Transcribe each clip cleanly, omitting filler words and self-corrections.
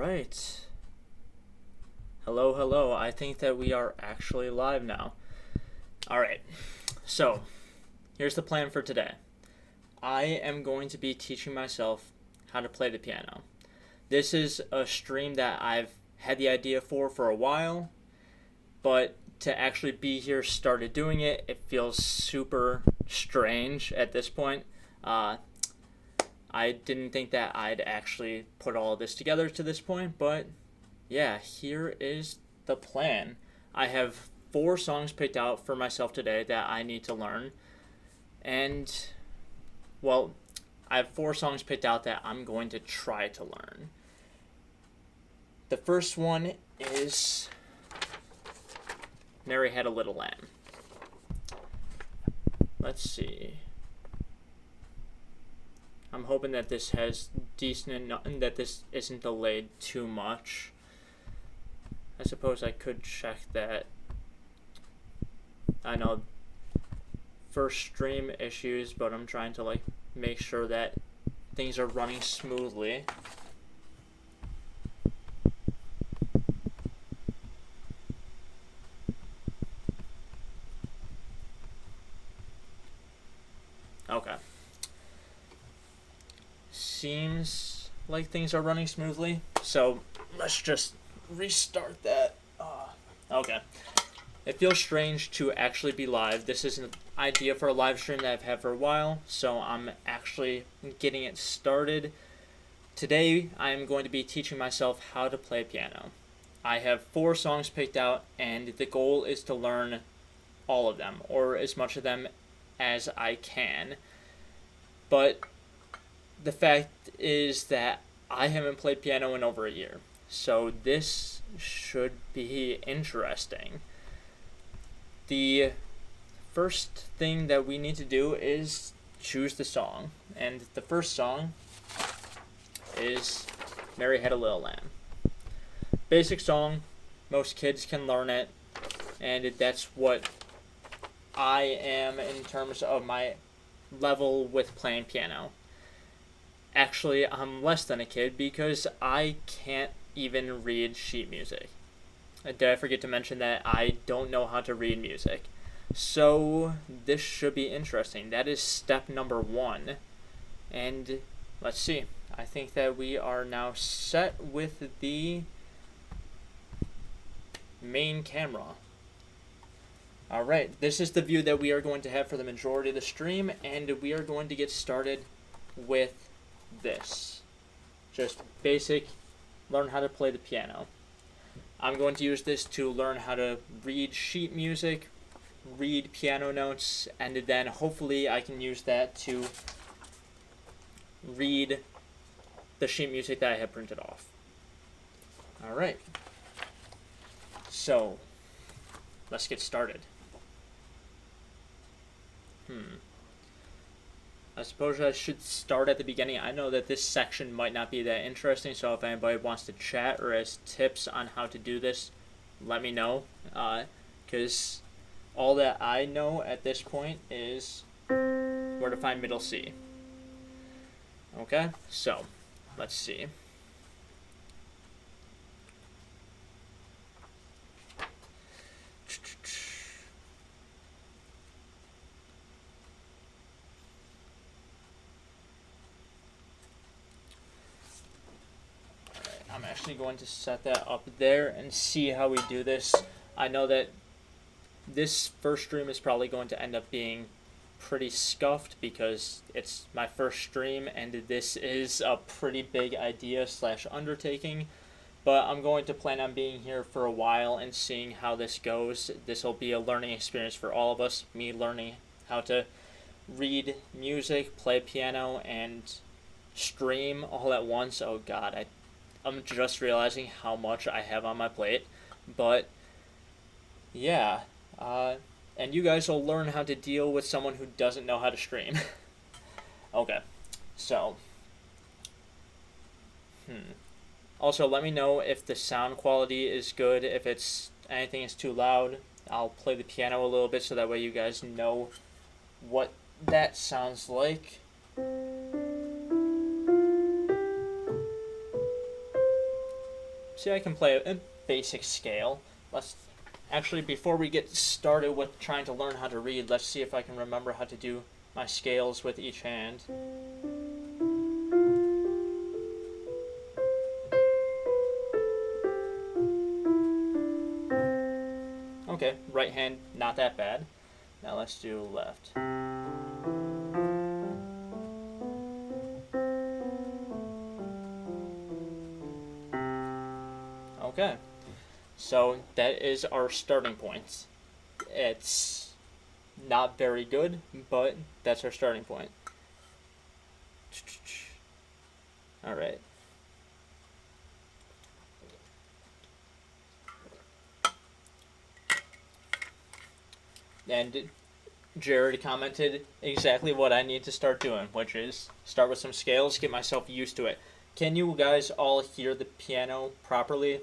right. Hello, hello. I think that we are actually live now. All right. So, here's the plan for today. I am going to be teaching myself how to play the piano. This is a stream that I've had the idea for a while, but to actually be here, started doing it, it feels super strange at this point. I didn't think that I'd actually put all this together to this point, but yeah, here is the plan. I have 4 songs picked out for myself today that I need to learn. And, well, I have 4 songs picked out that I'm going to try to learn. The first one is Mary Had a Little Lamb. Let's see. I'm hoping that this has decent enough, that this isn't delayed too much. I suppose I could check that. I know first stream issues, but I'm trying to make sure that things are running smoothly. Okay. Seems like things are running smoothly, so let's just restart that. Okay. It feels strange to actually be live. This is an idea for a live stream that I've had for a while, so I'm actually getting it started. Today, I am going to be teaching myself how to play piano. I have 4 songs picked out, and the goal is to learn all of them, or as much of them as I can. But the fact is that I haven't played piano in over a year, so this should be interesting. The first thing that we need to do is choose the song, and the first song is Mary Had a Little Lamb. Basic song, most kids can learn it, and that's what I am in terms of my level with playing piano. Actually, I'm less than a kid because I can't even read sheet music. Did I forget to mention that I don't know how to read music? So this should be interesting. That is step number 1. And let's see. I think that we are now set with the main camera. Alright, this is the view that we are going to have for the majority of the stream, and we are going to get started with this. Just basic, learn how to play the piano. I'm going to use this to learn how to read sheet music, read piano notes, and then hopefully I can use that to read the sheet music that I have printed off. Alright. So, let's get started. I suppose I should start at the beginning. I know that this section might not be that interesting, so if anybody wants to chat or has tips on how to do this, let me know. Because all that I know at this point is where to find middle C. Okay, so let's see. I'm actually going to set that up there and see how we do this. I know that this first stream is probably going to end up being pretty scuffed because it's my first stream and this is a pretty big idea / undertaking. But I'm going to plan on being here for a while and seeing how this goes. This will be a learning experience for all of us. Me learning how to read music, play piano, and stream all at once. Oh god, I'm just realizing how much I have on my plate. But yeah, and you guys will learn how to deal with someone who doesn't know how to stream. Okay, so also let me know if the sound quality is good. If anything is too loud, I'll play the piano a little bit so that way you guys know what that sounds like. See, I can play a basic scale. Let's actually, before we get started with trying to learn how to read, let's see if I can remember how to do my scales with each hand. Okay, right hand, not that bad. Now let's do left. Okay, so that is our starting point. It's not very good, but that's our starting point. Alright. And Jared commented exactly what I need to start doing, which is start with some scales, get myself used to it. Can you guys all hear the piano properly?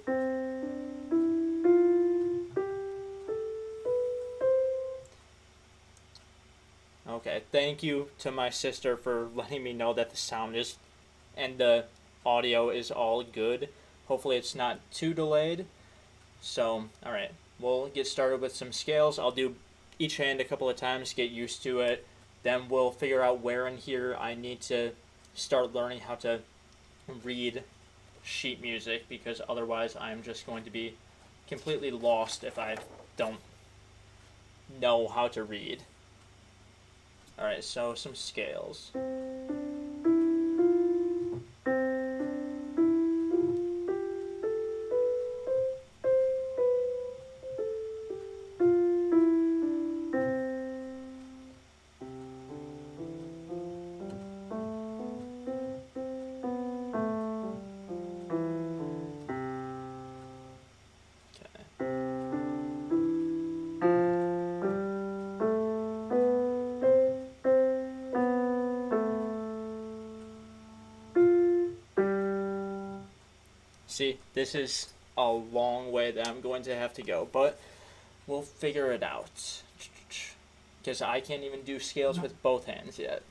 Okay, thank you to my sister for letting me know that the sound is and the audio is all good. Hopefully it's not too delayed. So, alright, we'll get started with some scales. I'll do each hand a couple of times, get used to it. Then we'll figure out where in here I need to start learning how to read sheet music, because otherwise I'm just going to be completely lost if I don't know how to read. Alright, so some scales. See, this is a long way that I'm going to have to go, but we'll figure it out. Because I can't even do scales with both hands yet.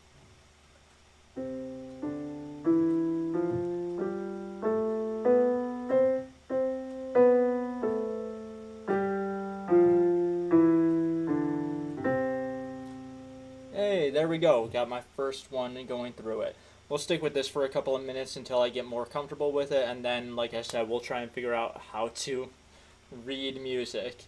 Hey, there we go. Got my first one going through it. We'll stick with this for a couple of minutes until I get more comfortable with it, and then, like I said, we'll try and figure out how to read music.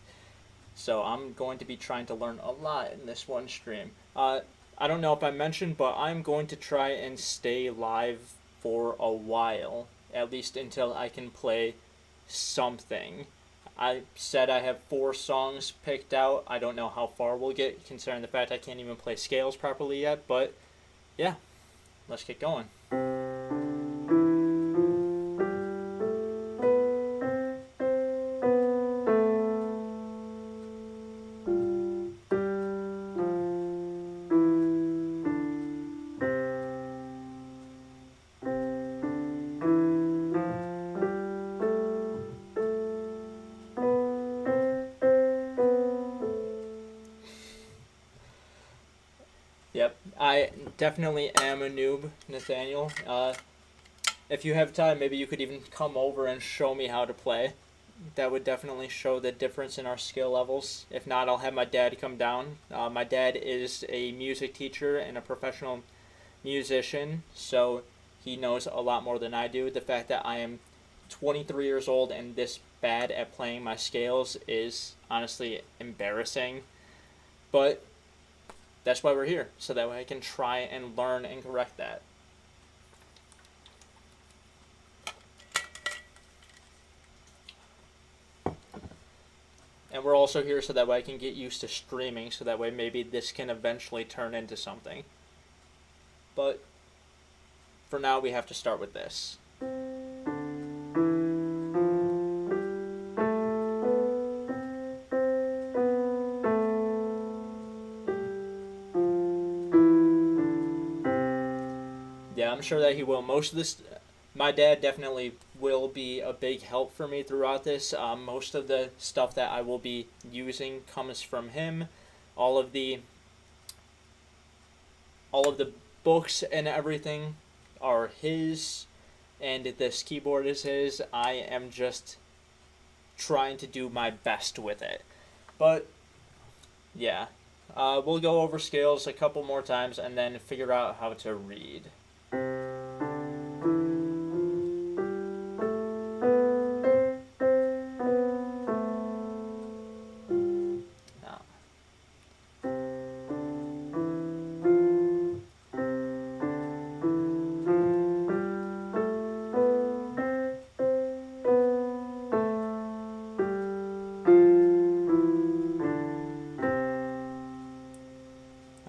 So I'm going to be trying to learn a lot in this one stream. I don't know if I mentioned, but I'm going to try and stay live for a while, at least until I can play something. I said I have 4 songs picked out. I don't know how far we'll get, considering the fact I can't even play scales properly yet, but yeah. Let's get going. Yep, I definitely am a noob, Nathaniel. If you have time, maybe you could even come over and show me how to play. That would definitely show the difference in our skill levels. If not, I'll have my dad come down. My dad is a music teacher and a professional musician, so he knows a lot more than I do. The fact that I am 23 years old and this bad at playing my scales is honestly embarrassing. But that's why we're here, so that way I can try and learn and correct that. And we're also here so that way I can get used to streaming, so that way maybe this can eventually turn into something. But for now, we have to start with this. Yeah, I'm sure that he will. Most of this, my dad definitely will be a big help for me throughout this. Most of the stuff that I will be using comes from him. All of the books and everything are his. and this keyboard is his. I am just trying to do my best with it. But yeah, we'll go over scales a couple more times and then figure out how to read.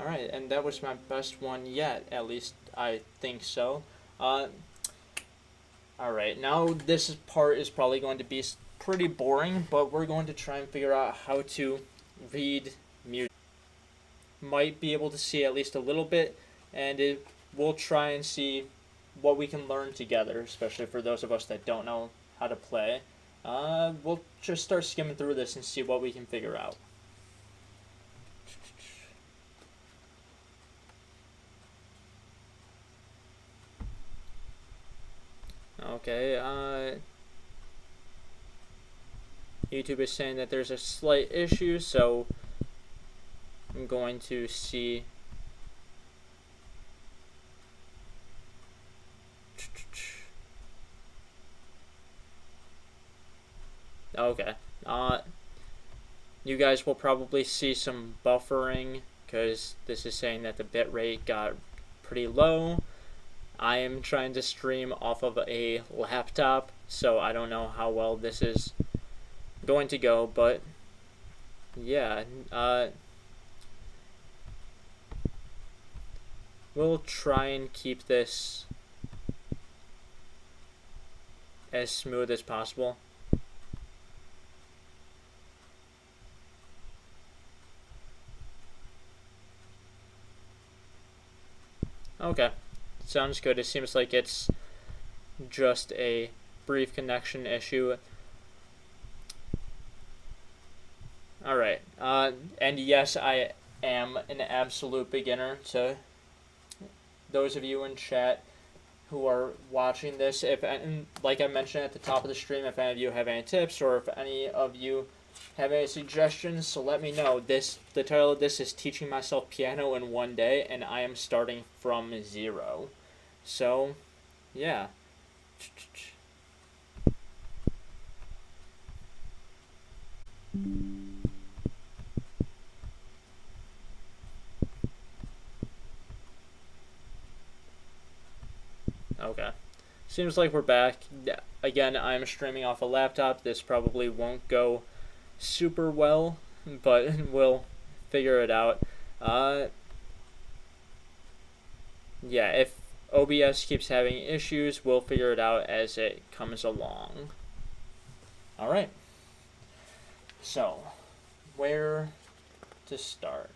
Alright, and that was my best one yet, at least I think so. Alright, now this part is probably going to be pretty boring, but we're going to try and figure out how to read music. Might be able to see at least a little bit, and we'll try and see what we can learn together, especially for those of us that don't know how to play. We'll just start skimming through this and see what we can figure out. Okay, YouTube is saying that there's a slight issue, so I'm going to see. Okay, you guys will probably see some buffering because this is saying that the bitrate got pretty low. I am trying to stream off of a laptop, so I don't know how well this is going to go, but yeah, we'll try and keep this as smooth as possible. Okay. Sounds good. It seems like it's just a brief connection issue. Alright, and yes, I am an absolute beginner. To those of you in chat who are watching this, like I mentioned at the top of the stream, if any of you have any tips or if any of you have any suggestions, so let me know. The title of this is Teaching Myself Piano in One Day, and I am starting from zero. So, yeah. Okay. Seems like we're back. Again, I'm streaming off a laptop. This probably won't go super well, but we'll figure it out. Yeah, if OBS keeps having issues, we'll figure it out as it comes along. Alright. So, where to start?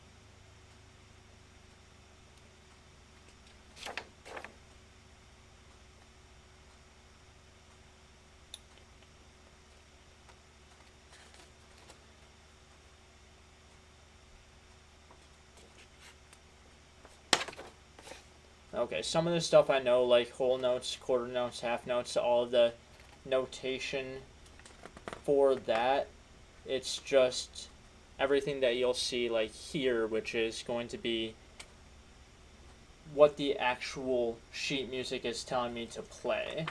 Okay, some of the stuff I know, like whole notes, quarter notes, half notes, all of the notation for that, it's just everything that you'll see like here, which is going to be what the actual sheet music is telling me to play.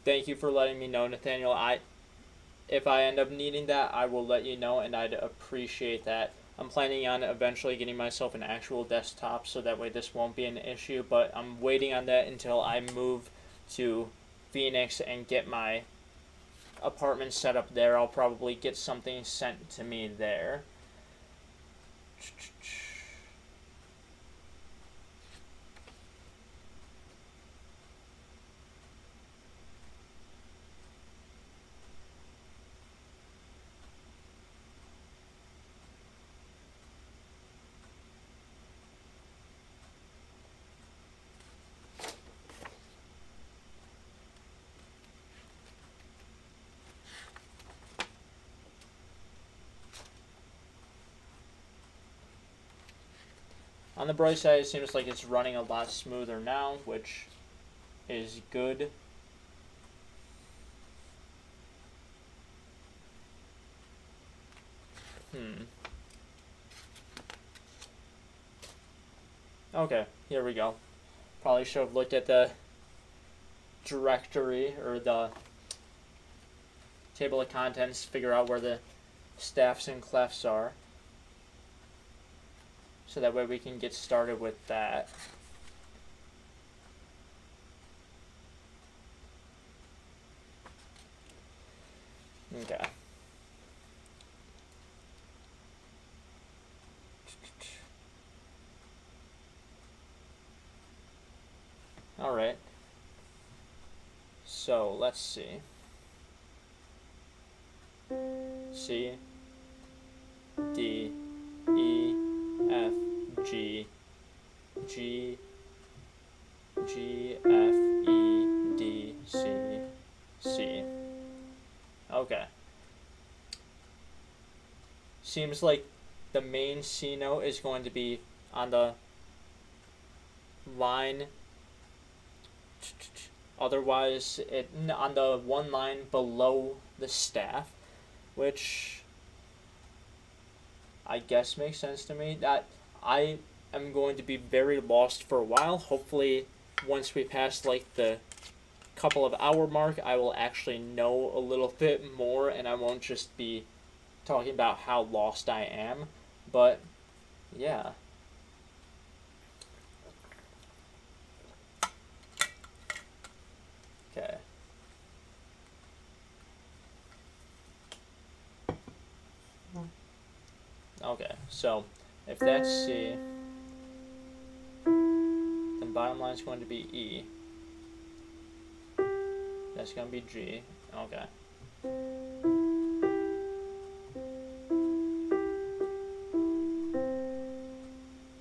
Thank you for letting me know, Nathaniel. If I end up needing that, I will let you know, and I'd appreciate that. I'm planning on eventually getting myself an actual desktop, so that way this won't be an issue, but I'm waiting on that until I move to Phoenix and get my apartment set up there. I'll probably get something sent to me there. On the bright side, it seems like it's running a lot smoother now, which is good. Okay, here we go. Probably should have looked at the directory or the table of contents, figure out where the staffs and clefs are. So that way we can get started with that. Okay. Alright. So, let's see. C, D, E, F, G, G, G, F, E, D, C, C. Okay. Seems like the main C note is going to be on the line. Otherwise, on the one line below the staff, which I guess makes sense to me. That I am going to be very lost for a while. Hopefully, once we pass like the couple of hour mark, I will actually know a little bit more, and I won't just be talking about how lost I am. But yeah. Okay. Okay, so if that's C, then bottom line is going to be E. That's going to be G. Okay.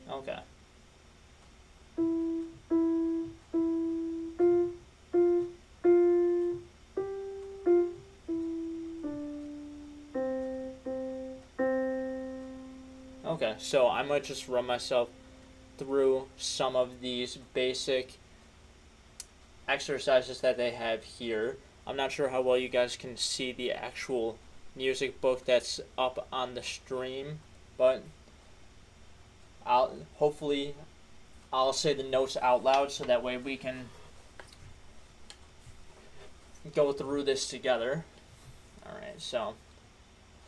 Okay. Okay, so I might just run myself through some of these basic exercises that they have here. I'm not sure how well you guys can see the actual music book that's up on the stream, but hopefully I'll say the notes out loud so that way we can go through this together. Alright, so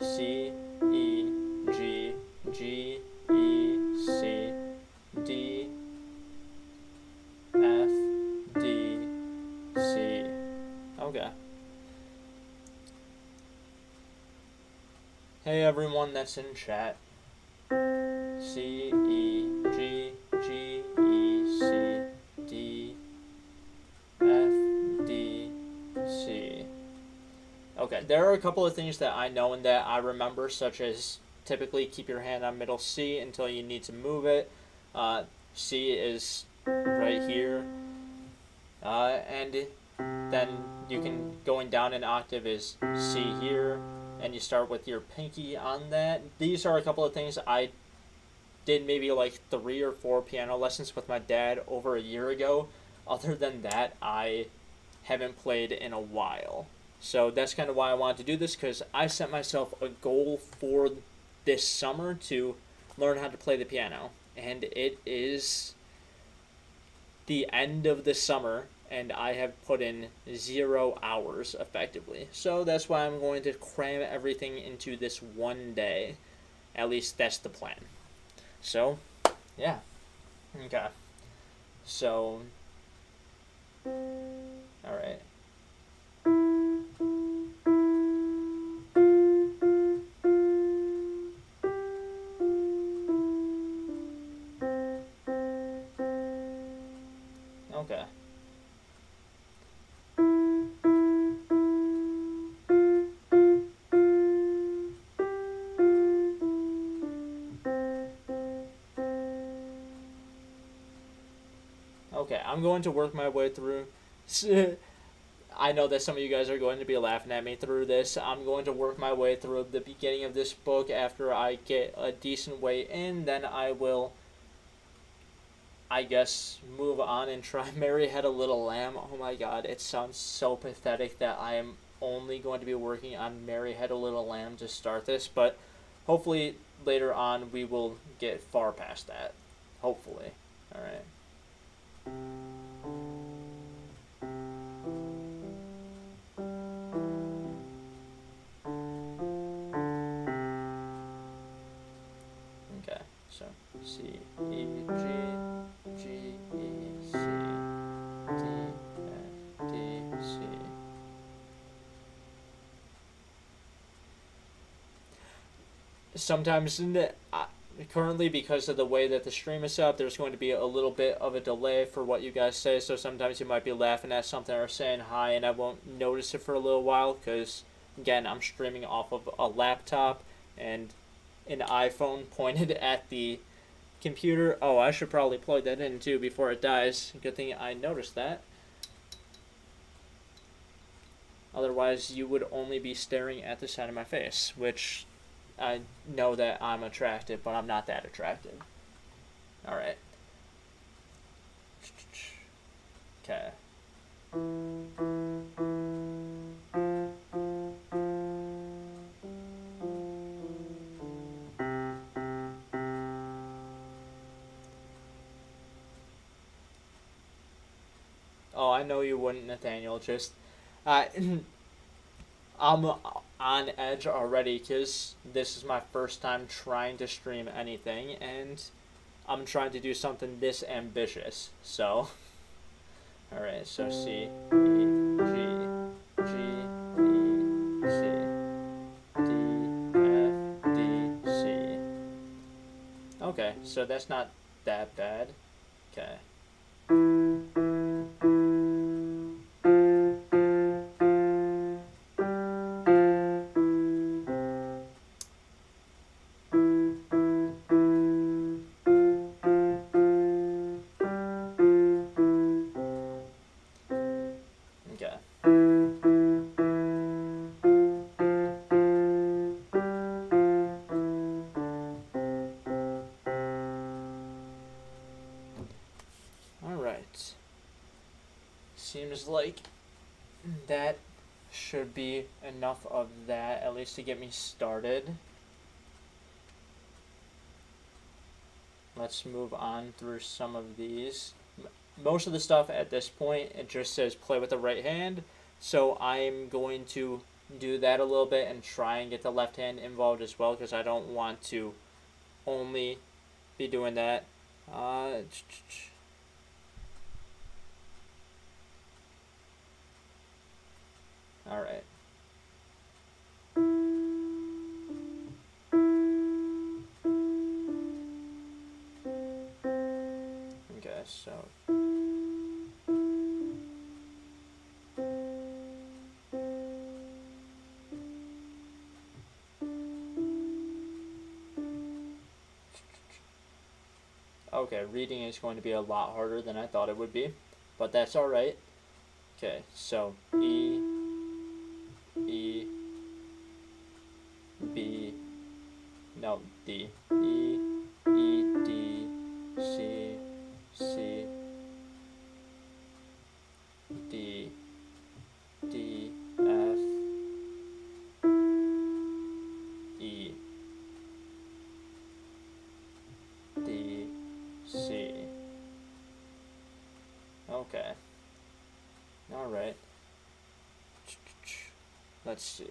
C, E, G, G, E, C, D, F, D, C. Okay. Hey everyone that's in chat. C, E, G, G, E, C, D, F, D, C. Okay, there are a couple of things that I know and that I remember, such as typically keep your hand on middle C until you need to move it. C is right here. And then you can, going down an octave is C here, and you start with your pinky on that. These are a couple of things I did maybe like 3 or 4 piano lessons with my dad over a year ago. Other than that, I haven't played in a while. So that's kind of why I wanted to do this, because I set myself a goal for this summer to learn how to play the piano. And it is the end of the summer, and I have put in 0 hours effectively. So that's why I'm going to cram everything into this one day. At least that's the plan. So, yeah. Okay. So, alright. Okay. Okay, I'm going to work my way through. I know that some of you guys are going to be laughing at me through this. I'm going to work my way through the beginning of this book. After I get a decent way in, then I will I guess, move on and try Mary Had a Little Lamb. Oh my god, it sounds so pathetic that I am only going to be working on Mary Had a Little Lamb to start this, but hopefully later on we will get far past that. Hopefully. Alright. Okay, so C, E, G, G, E, C, D, F, D, C. Sometimes currently, because of the way that the stream is set up, there's going to be a little bit of a delay for what you guys say, so sometimes you might be laughing at something or saying hi and I won't notice it for a little while because, again, I'm streaming off of a laptop and an iPhone pointed at the computer. Oh, I should probably plug that in too before it dies. Good thing I noticed that. Otherwise, you would only be staring at the side of my face, which I know that I'm attractive, but I'm not that attractive. Alright. Okay. Oh, I know you wouldn't, Nathaniel. Just, I'm on edge already because this is my first time trying to stream anything, and I'm trying to do something this ambitious. So, alright, so C, E, G, G, E, C, D, F, D, C. Okay, so that's not that bad. Okay. Alright. Seems like that should be enough of that, at least to get me started. Let's move on through some of these. Most of the stuff at this point, it just says play with the right hand, so I'm going to do that a little bit and try and get the left hand involved as well, because I don't want to only be doing that. Alright. Okay, so... Okay, reading is going to be a lot harder than I thought it would be, but that's alright. Okay, so E, E, B, no, D, E, E, D, C, C, D, D, F, E, D, C. Okay. Alright. Let's see.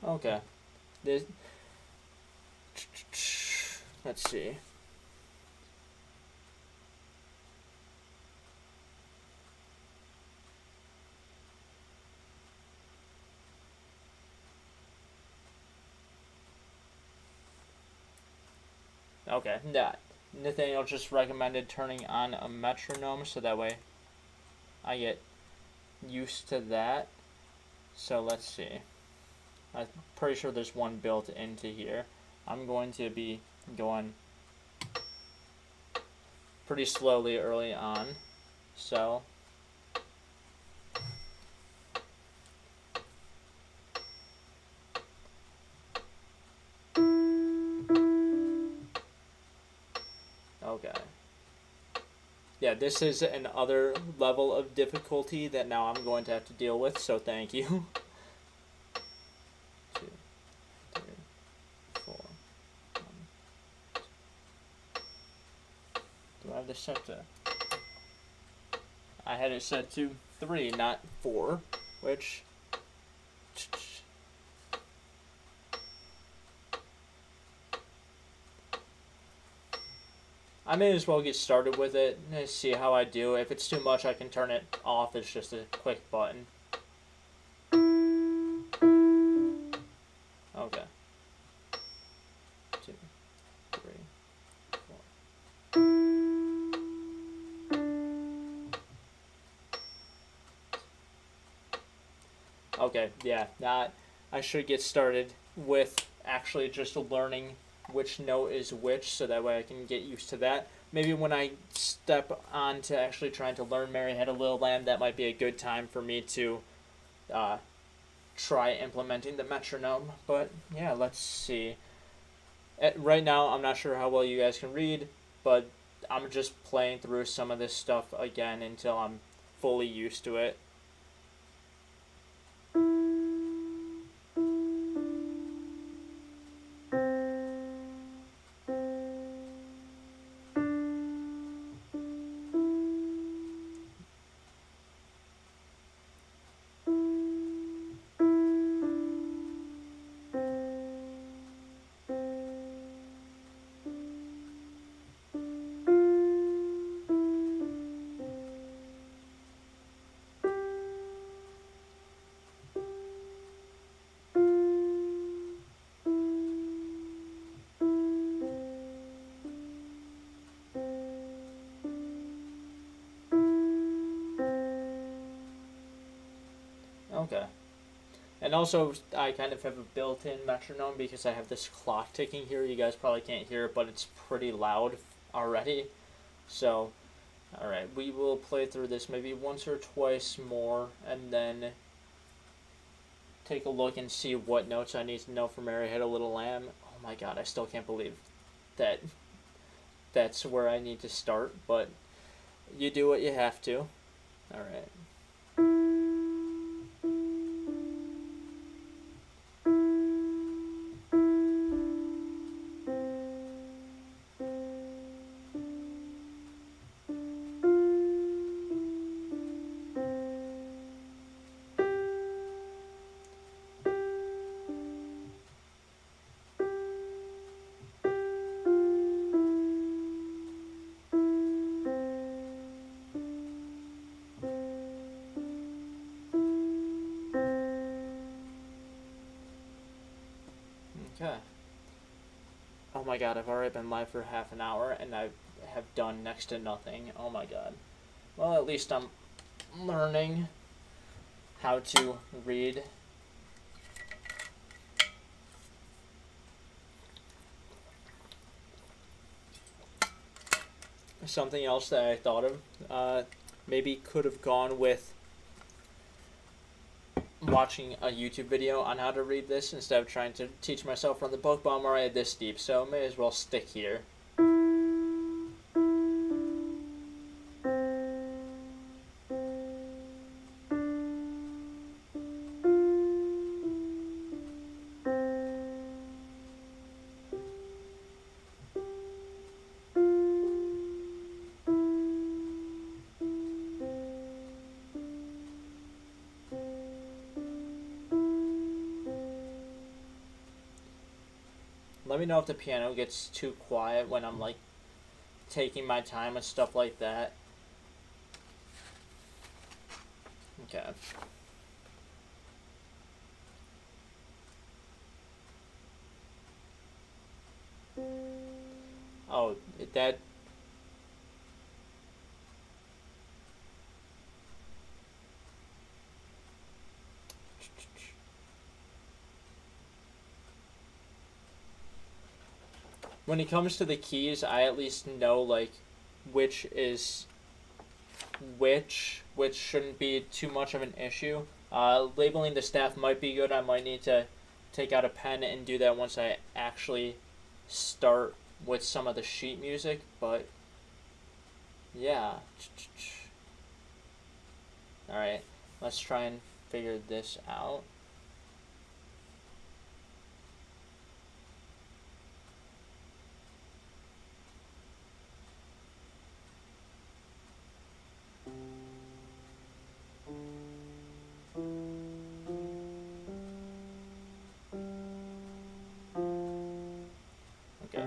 Okay. This. Let's see. Okay, that Nathaniel just recommended turning on a metronome so that way I get used to that. So let's see. I'm pretty sure there's one built into here. I'm going to be going pretty slowly early on. So okay. Yeah, this is another level of difficulty that now I'm going to have to deal with, so thank you. 2, 3, 4. Do I have this set to... I had it set to 3, not 4, which... I may as well get started with it and see how I do. If it's too much, I can turn it off. It's just a quick button. Okay. 2, 3, 4. Okay, yeah, I should get started with actually just learning which note is which, so that way I can get used to that. Maybe when I step on to actually trying to learn Mary Had a Little Lamb, that might be a good time for me to try implementing the metronome. But yeah, let's see. Right now, I'm not sure how well you guys can read, but I'm just playing through some of this stuff again until I'm fully used to it. Okay. And also, I kind of have a built-in metronome because I have this clock ticking here. You guys probably can't hear it, but it's pretty loud already. So, alright, we will play through this maybe once or twice more, and then take a look and see what notes I need to know for Mary Had a Little Lamb. Oh my god, I still can't believe that that's where I need to start, but you do what you have to. Alright. Okay. Oh my god, I've already been live for half an hour and I have done next to nothing. Oh my god. Well, at least I'm learning how to read. Something else that I thought of, maybe could have gone with watching a YouTube video on how to read this instead of trying to teach myself from the book, but I'm already this deep, so may as well stick here. Let me know if the piano gets too quiet when I'm like taking my time and stuff like that. Okay. Oh, that... When it comes to the keys, I at least know, like, which is which shouldn't be too much of an issue. Labeling the staff might be good. I might need to take out a pen and do that once I actually start with some of the sheet music, but yeah. Alright, let's try and figure this out. Okay.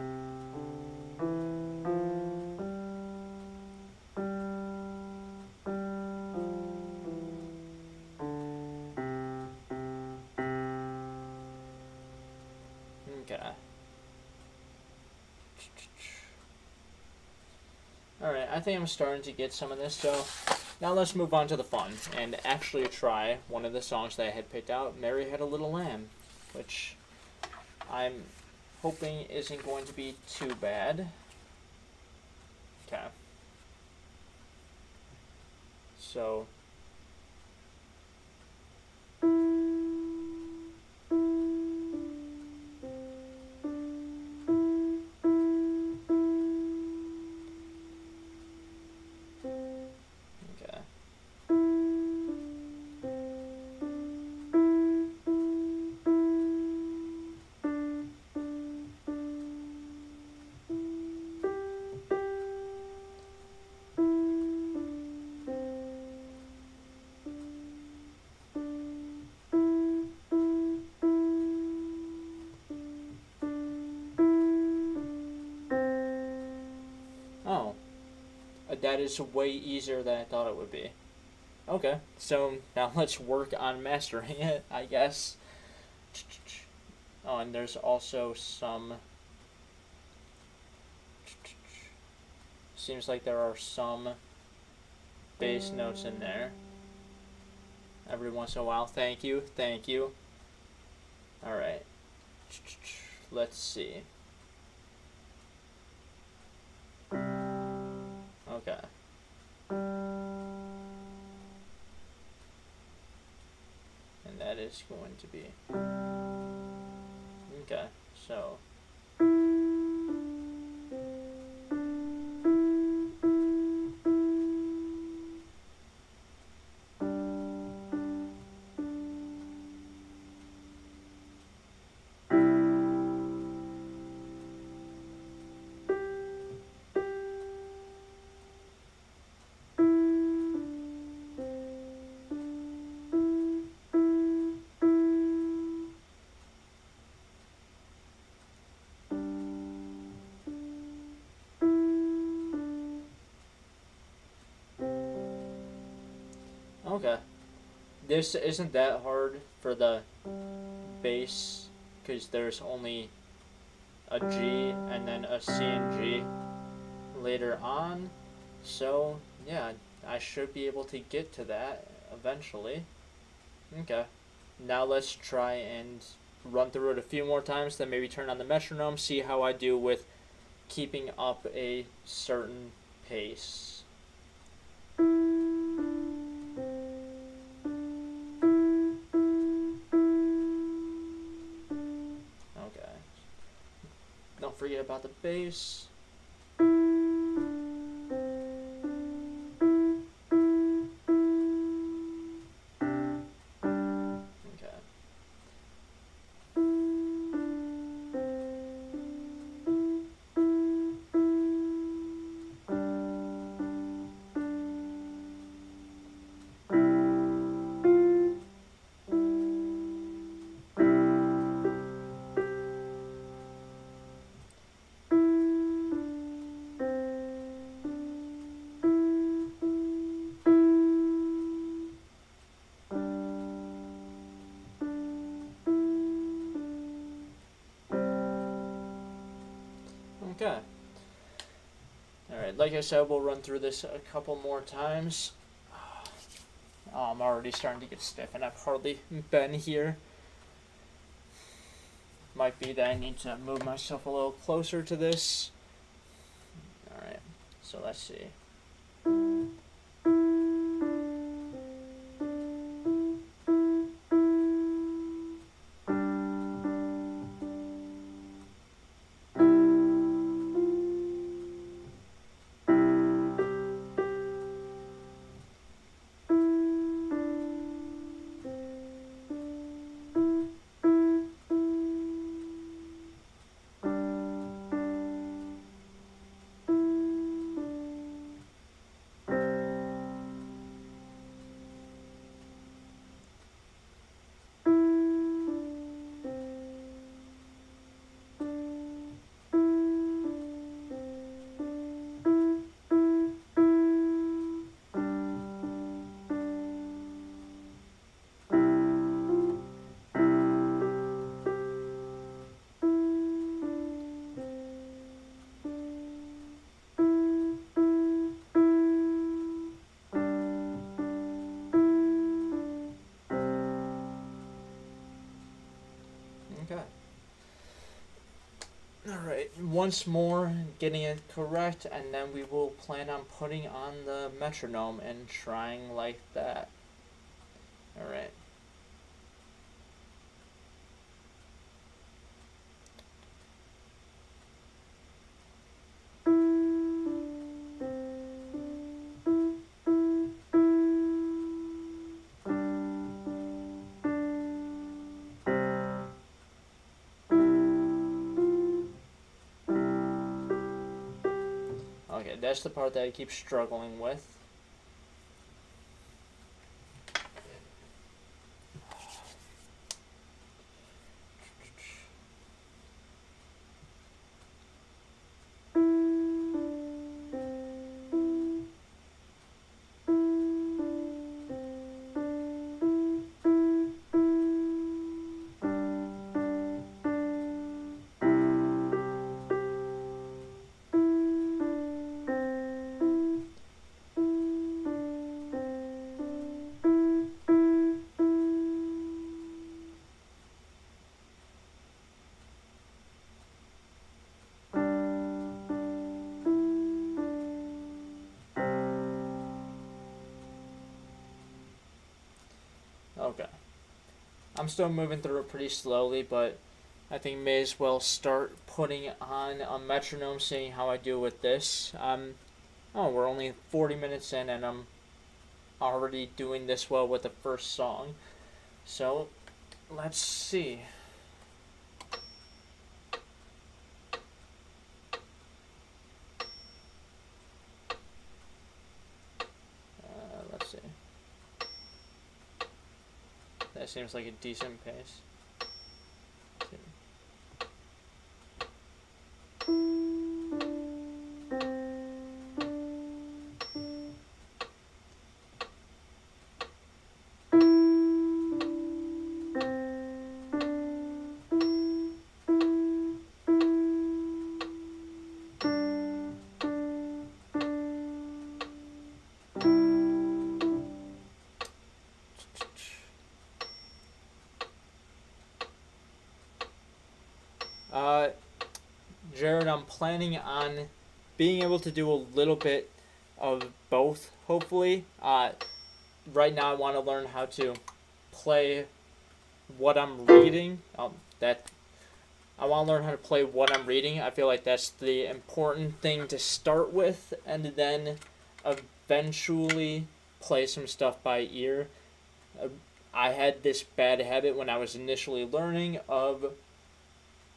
Okay. Alright, I think I'm starting to get some of this, so now let's move on to the fun and actually try one of the songs that I had picked out, Mary Had a Little Lamb, which I'm hoping isn't going to be too bad. Okay. So... Okay. Oh. That is way easier than I thought it would be. Okay, so now let's work on mastering it, I guess. Oh, and there's also some... Seems like there are some bass notes in there. Every once in a while. Thank you, thank you. Alright. Let's see. Okay. And that is going to be... Okay, so... Okay. This isn't that hard for the bass, because there's only a G and then a C and G later on. So, yeah, I should be able to get to that eventually. Okay. Now let's try and run through it a few more times, then maybe turn on the metronome, see how I do with keeping up a certain pace. Okay. Don't forget about the bass. Okay. Okay. Alright, like I said, we'll run through this a couple more times. Oh, I'm already starting to get stiff and I've hardly been here. Might be that I need to move myself a little closer to this. Alright, so let's see. Okay. Alright, once more, getting it correct, and then we will plan on putting on the metronome and trying like that. Alright. Okay, that's the part that I keep struggling with. Okay. I'm still moving through it pretty slowly, but I think may as well start putting on a metronome, seeing how I do with this. Oh, we're only 40 minutes in and I'm already doing this well with the first song. So, let's see. Let's see. That seems like a decent pace. Jared, I'm planning on being able to do a little bit of both, hopefully. Right now I want to learn how to play what I'm reading. I want to learn how to play what I'm reading. I feel like that's the important thing to start with, and then eventually play some stuff by ear. I had this bad habit when I was initially learning of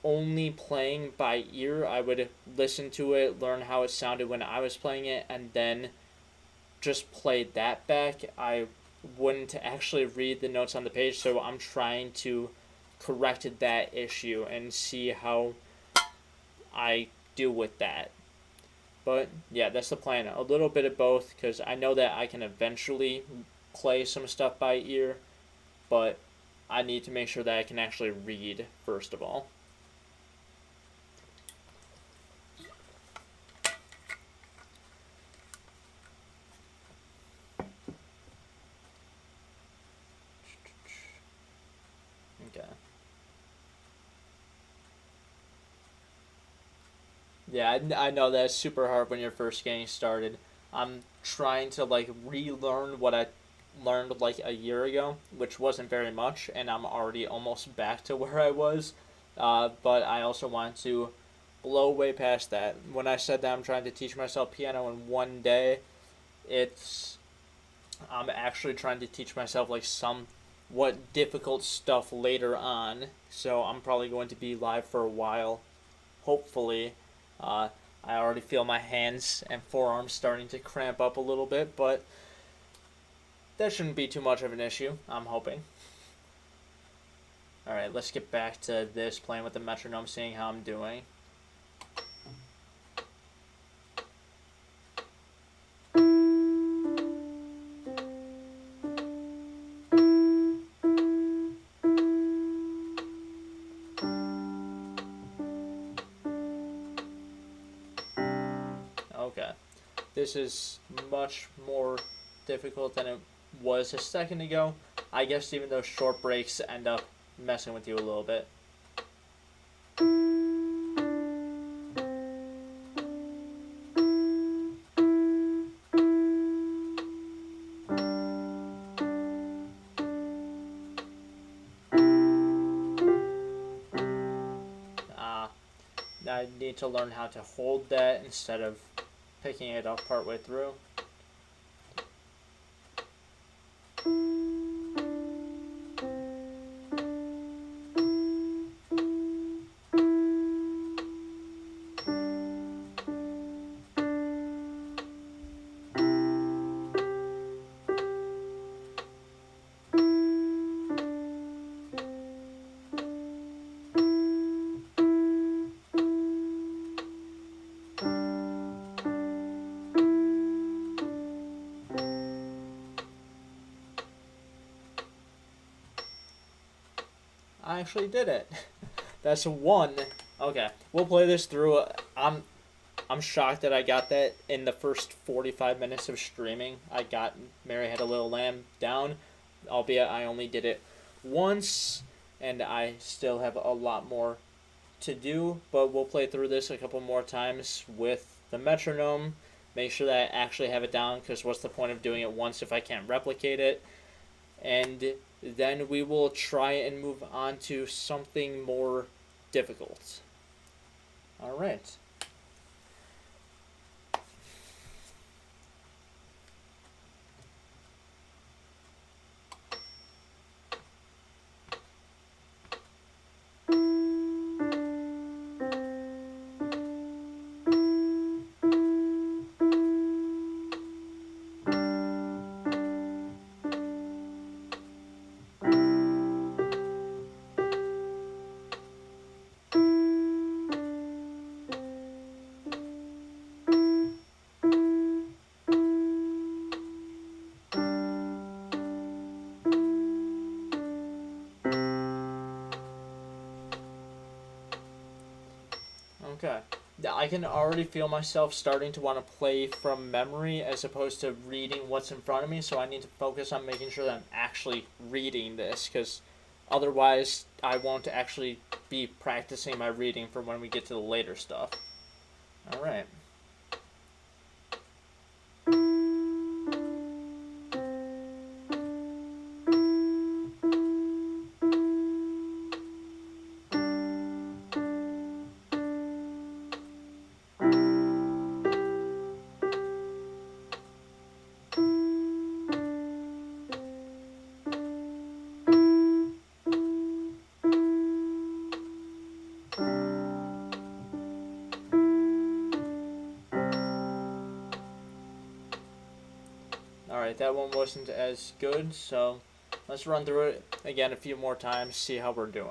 only playing by ear. I would listen to it, learn how it sounded when I was playing it, and then just play that back. I wouldn't actually read the notes on the page, so I'm trying to correct that issue and see how I do with that. But yeah, that's the plan. A little bit of both, because I know that I can eventually play some stuff by ear, but I need to make sure that I can actually read first of all. Yeah, I know that's super hard when you're first getting started. I'm trying to like relearn what I learned like a year ago, which wasn't very much, and I'm already almost back to where I was. But I also want to blow way past that. When I said that I'm trying to teach myself piano in one day, it's I'm actually trying to teach myself like some what difficult stuff later on. So I'm probably going to be live for a while, hopefully. Uh, I already feel my hands and forearms starting to cramp up a little bit, but that shouldn't be too much of an issue, I'm hoping. Alright, let's get back to this, playing with the metronome, seeing how I'm doing. Okay. This is much more difficult than it was a second ago. I guess even those short breaks end up messing with you a little bit. I need to learn how to hold that instead of picking it up partway through. I actually did it. That's one. Okay, we'll play this through. I'm shocked that I got that in the first 45 minutes of streaming. I got Mary Had a Little Lamb down, albeit I only did it once, and I still have a lot more to do, but we'll play through this a couple more times with the metronome. Make sure that I actually have it down, because what's the point of doing it once if I can't replicate it? And then we will try and move on to something more difficult. All right. Okay. I can already feel myself starting to want to play from memory as opposed to reading what's in front of me, so I need to focus on making sure that I'm actually reading this, because otherwise I won't actually be practicing my reading for when we get to the later stuff. Alright. Alright, that one wasn't as good, so let's run through it again a few more times, see how we're doing.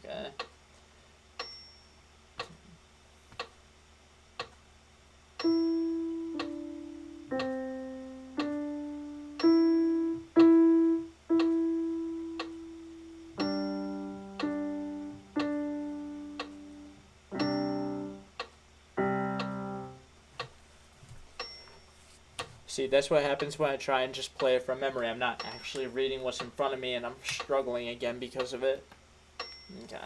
Okay. See, that's what happens when I try and just play it from memory. I'm not actually reading what's in front of me, and I'm struggling again because of it. Okay.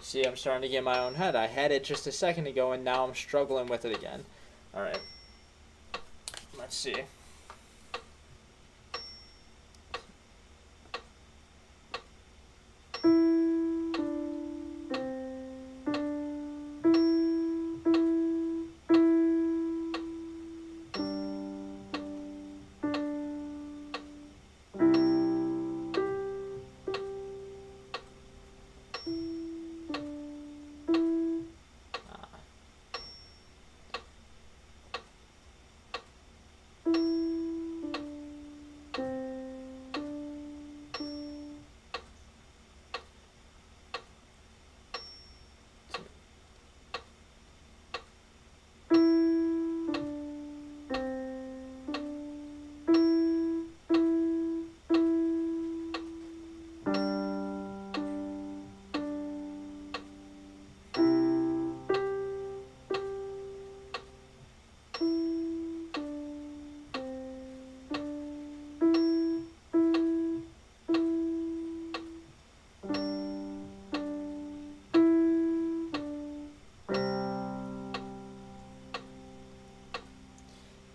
See, I'm starting to get in my own head. I had it just a second ago, and now I'm struggling with it again. Alright. Let's see.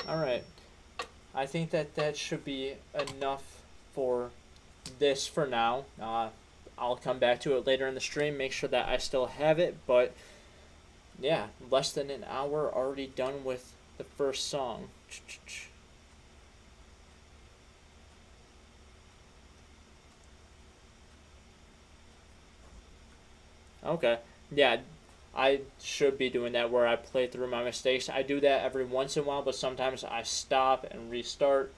Alright. I think that should be enough for this for now. I'll come back to it later in the stream, make sure that I still have it, but yeah, less than an hour already done with the first song. Okay. Yeah, I should be doing that where I play through my mistakes. I do that every once in a while, but sometimes I stop and restart.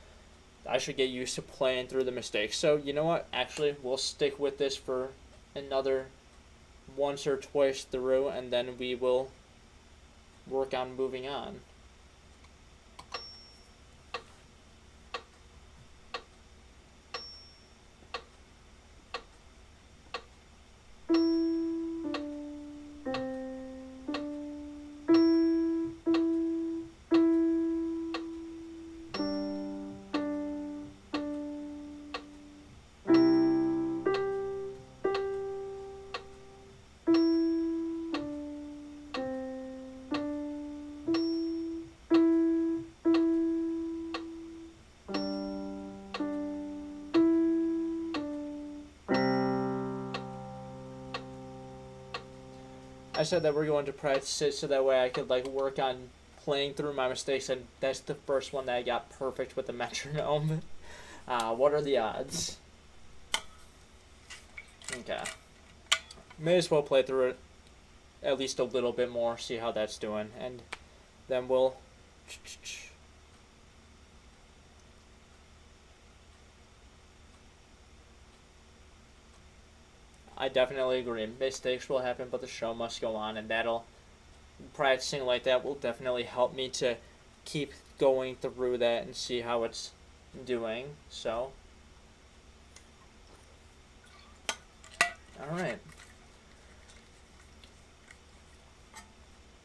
I should get used to playing through the mistakes. So, you know what? Actually, we'll stick with this for another once or twice through, and then we will work on moving on. I said that we're going to practice it so that way I could like work on playing through my mistakes, and that's the first one that I got perfect with the metronome. What are the odds? Okay. May as well play through it at least a little bit more, see how that's doing, and then we'll... I definitely agree. Mistakes will happen, but the show must go on, and practicing like that will definitely help me to keep going through that and see how it's doing. So, alright.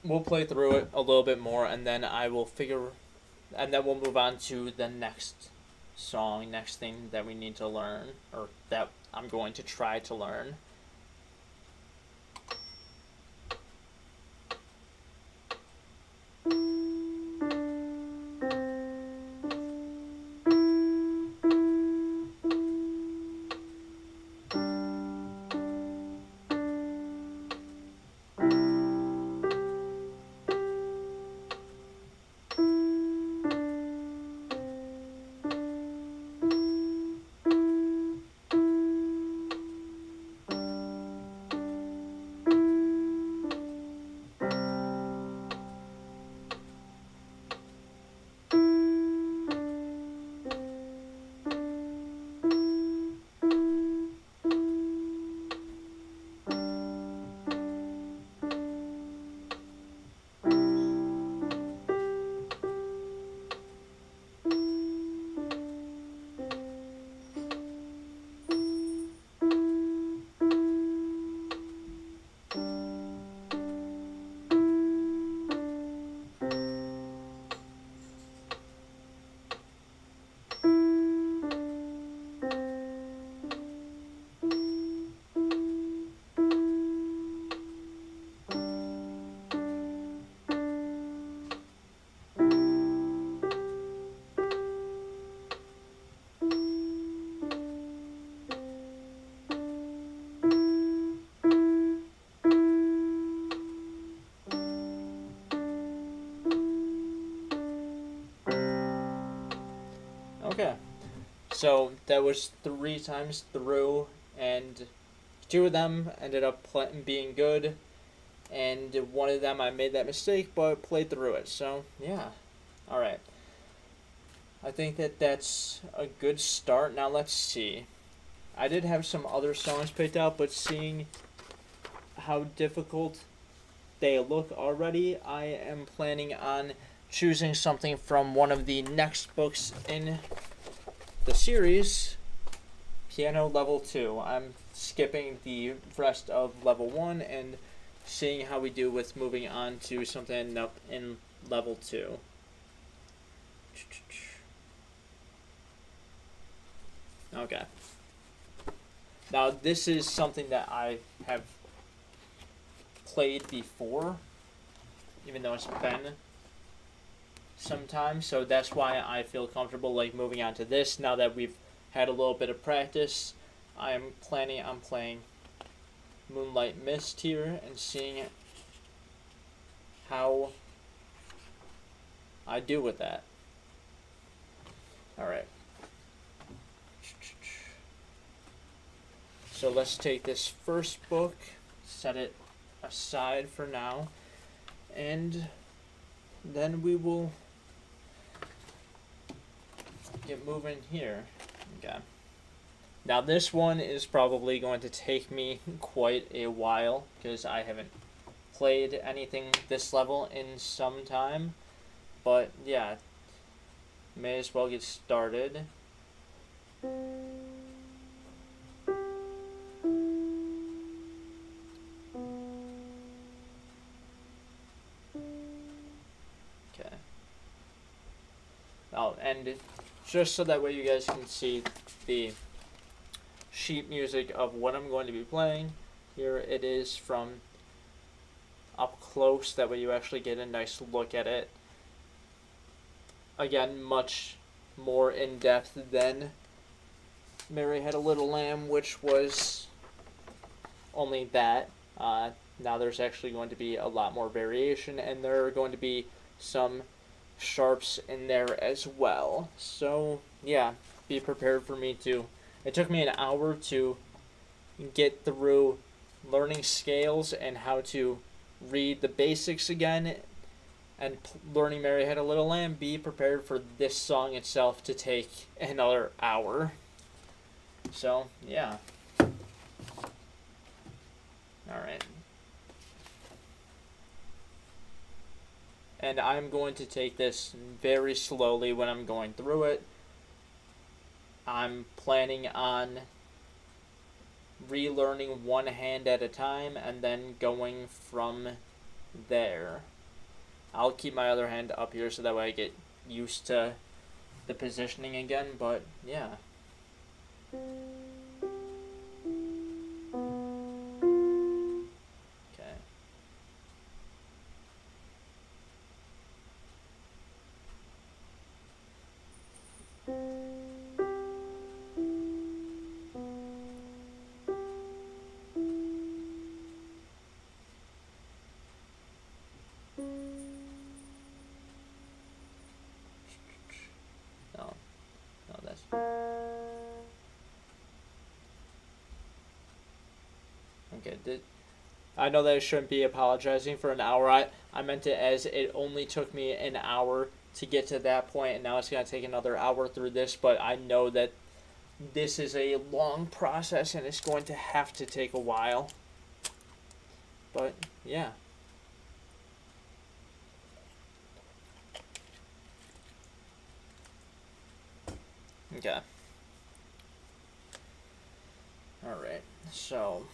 We'll play through it a little bit more, and then we'll move on to the next song, next thing that we need to learn, or that I'm going to try to learn. Okay, so that was 3 times through, and 2 of them ended up being good, and 1 of them I made that mistake, but played through it. So yeah, all right. I think that that's a good start. Now let's see. I did have some other songs picked out, but seeing how difficult they look already, I am planning on choosing something from one of the next books in the series, Piano Level 2. I'm skipping the rest of Level 1 and seeing how we do with moving on to something up in Level 2. Okay. Now, this is something that I have played before, even though it's been some time, so that's why I feel comfortable like moving on to this. Now that we've had a little bit of practice, I am planning on playing Moonlight Mist here and seeing how I do with that. Alright. So let's take this first book, set it aside for now, and then we will get moving here. Okay. Now this one is probably going to take me quite a while because I haven't played anything this level in some time. But yeah, may as well get started. Okay. Oh, and just so that way you guys can see the sheet music of what I'm going to be playing, here it is from up close, that way you actually get a nice look at it. Again, much more in depth than Mary Had a Little Lamb, which was only that. Now there's actually going to be a lot more variation, and there are going to be some sharps in there as well. So yeah, be prepared for me to. It took me an hour to get through learning scales and how to read the basics again, and learning Mary Had a Little Lamb. Be prepared for this song itself to take another hour. So yeah. Alright. And I'm going to take this very slowly when I'm going through it. I'm planning on relearning one hand at a time and then going from there. I'll keep my other hand up here so that way I get used to the positioning again, but yeah. Okay. No, no, that's... Okay, I know that I shouldn't be apologizing for an hour. I meant it as it only took me an hour to get to that point, and now it's going to take another hour through this, but I know that this is a long process, and it's going to have to take a while. But, yeah. Okay. Alright, so...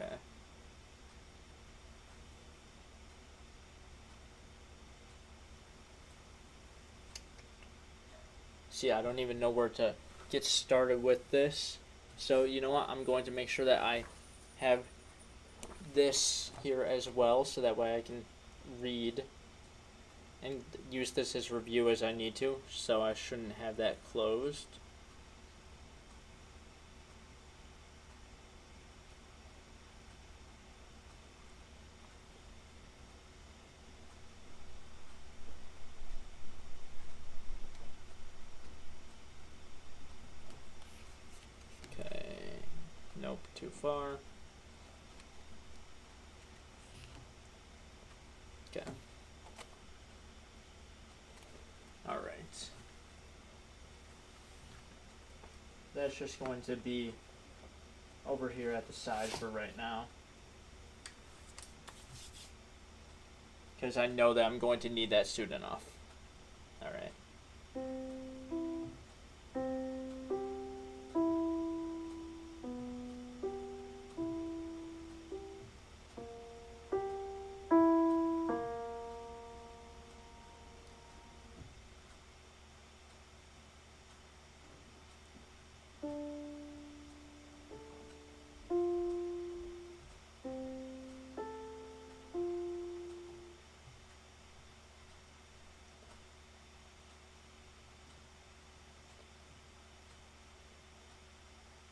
Okay. See, I don't even know where to get started with this. So, you know what? I'm going to make sure that I have this here as well, so that way I can read and use this as review as I need to. So I shouldn't have that closed. Nope, too far. Okay. Alright. That's just going to be over here at the side for right now. Because I know that I'm going to need that soon enough. Alright.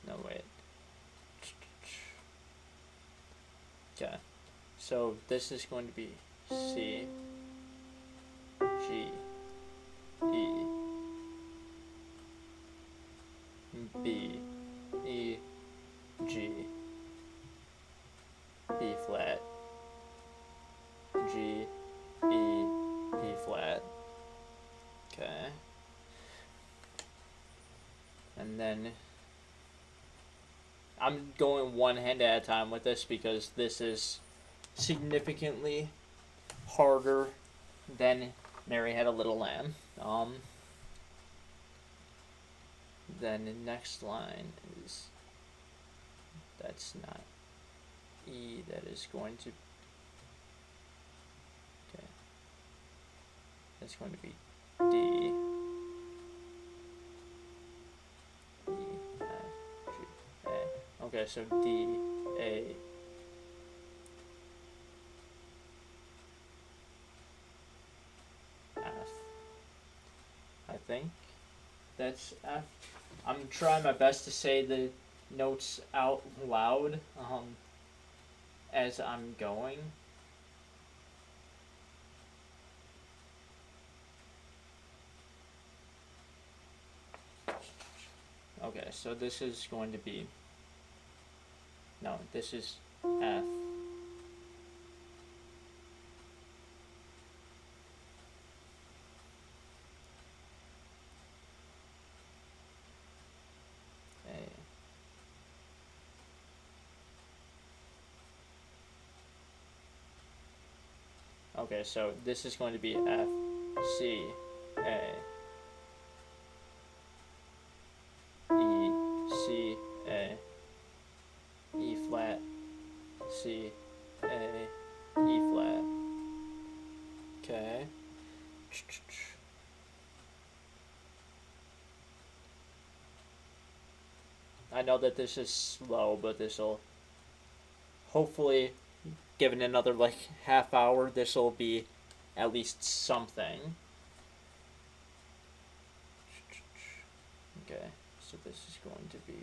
No, wait. Okay. So this is going to be C, G, E, B, E, G, B flat, G, E, B flat. Okay. And then I'm going one hand at a time with this because this is significantly harder than Mary Had a Little Lamb. Then the next line is, that's not E, that is going to, okay, that's going to be D, E, F, G, A. Okay, so D, A, F. I think that's F. I'm trying my best to say the notes out loud as I'm going. Okay, so this is going to be, no, this is F. Okay, so this is going to be F, C, A, E, C, A, E flat, C, A, E flat. Okay. I know that this is slow, but this will hopefully, given another like half hour, this will be at least something. Okay, so this is going to be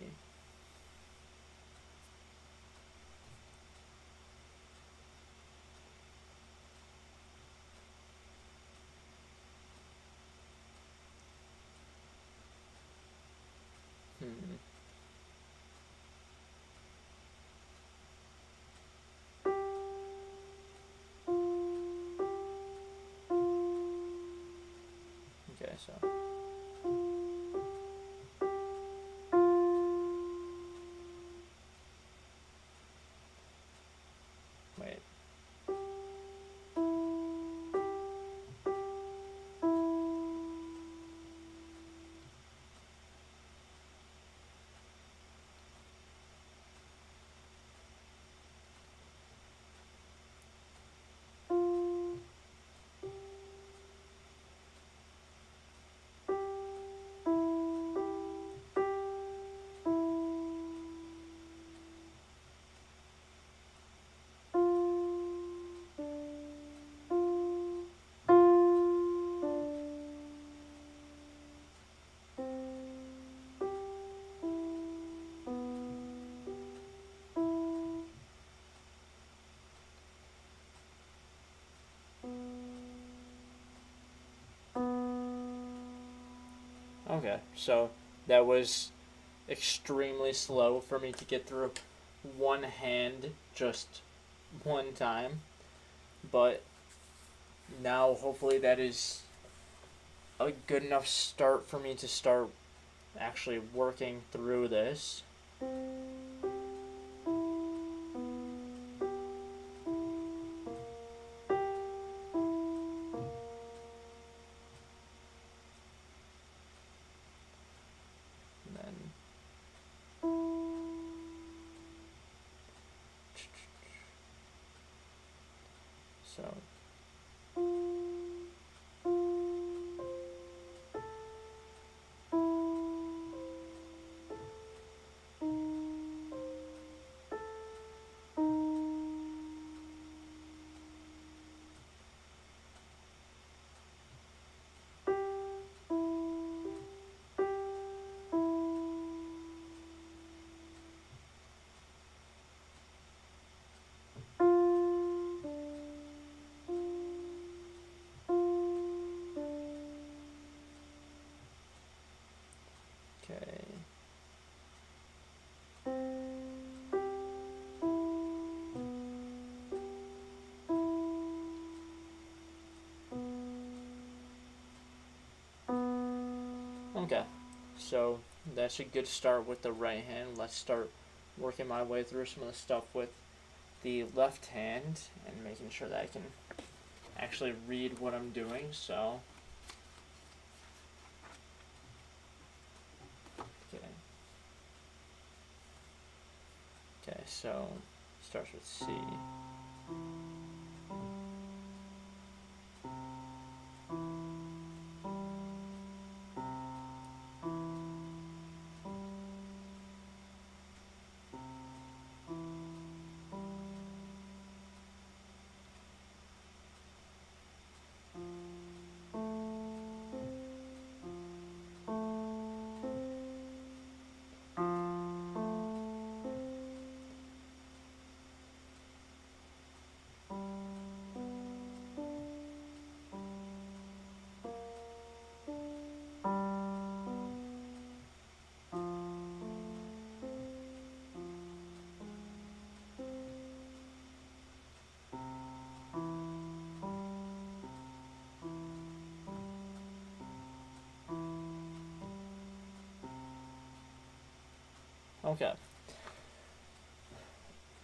okay, so wait. Okay, so that was extremely slow for me to get through one hand just one time, but now hopefully that is a good enough start for me to start actually working through this. And then so okay. Okay, so that's a good start with the right hand. Let's start working my way through some of the stuff with the left hand and making sure that I can actually read what I'm doing. So, okay. Okay, so starts with C. Okay.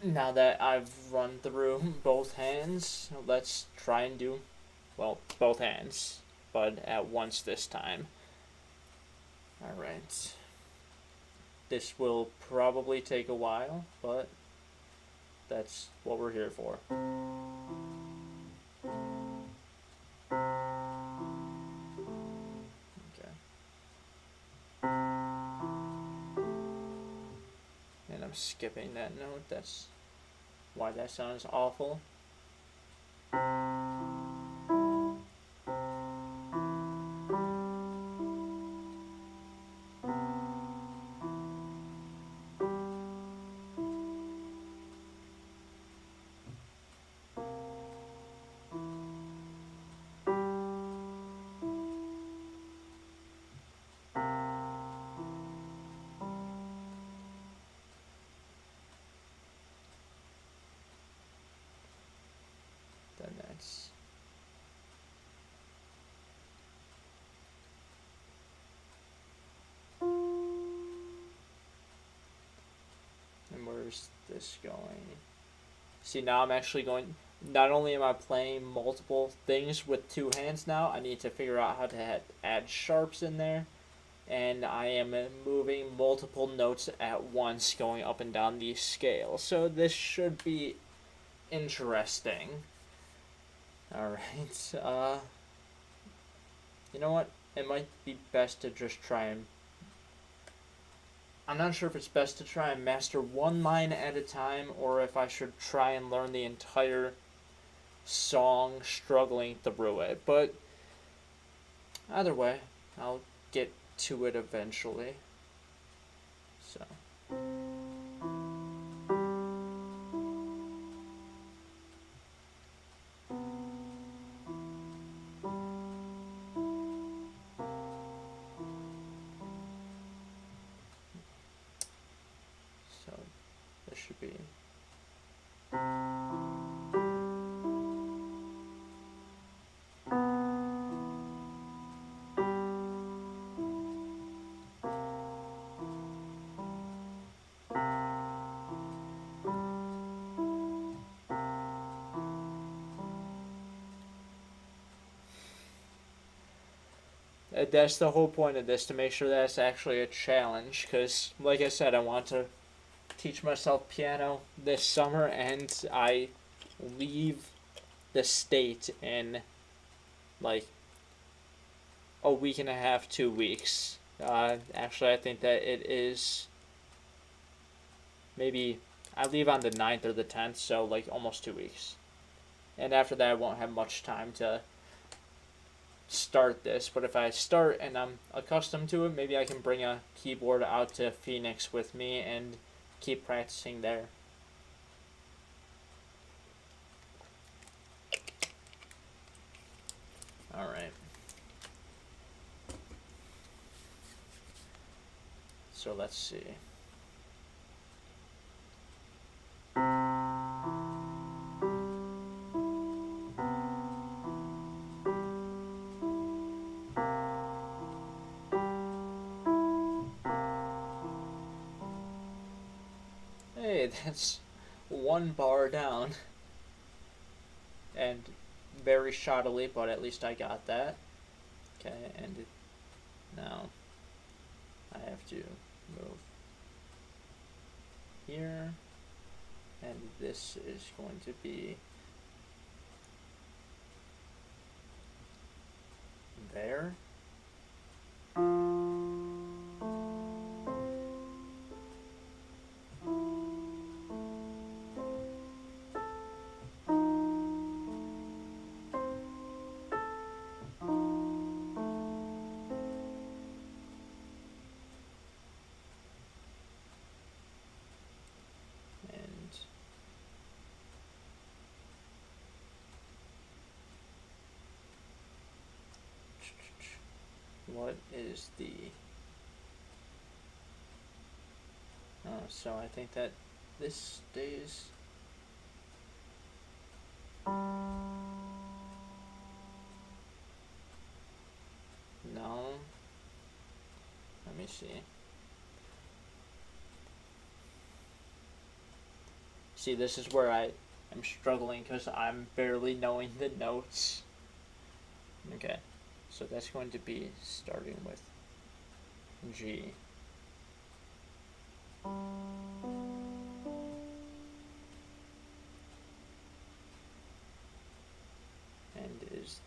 now that I've run through both hands, let's try and do, well, both hands, but at once this time. Alright. This will probably take a while, but that's what we're here for. Okay. And I'm skipping that note. That's why that sounds awful. Then that's and where's this going? See, now I'm actually going, not only am I playing multiple things with two hands now, I need to figure out how to add sharps in there, and I am moving multiple notes at once going up and down the scale, so this should be interesting. Alright, you know what, it might be best to just try and, I'm not sure if it's best to try and master one line at a time, or if I should try and learn the entire song struggling through it, but either way, I'll get to it eventually. So this should be that's the whole point of this, to make sure that's actually a challenge, because like I said, I want to teach myself piano this summer, and I leave the state in like a week and a half, 2 weeks. Actually, I think that it is maybe, I leave on the 9th or the 10th, so like almost 2 weeks. And after that, I won't have much time to start this, but if I start and I'm accustomed to it, maybe I can bring a keyboard out to Phoenix with me and keep practicing there. Alright. So let's see. Hey, that's one bar down. And very shoddily, but at least I got that. Okay, and now I have to move here, and this is going to be there. What is the... Oh, so I think that this stays... No. Let me see. See, this is where I am struggling because I'm barely knowing the notes. Okay, so that's going to be starting with G. And is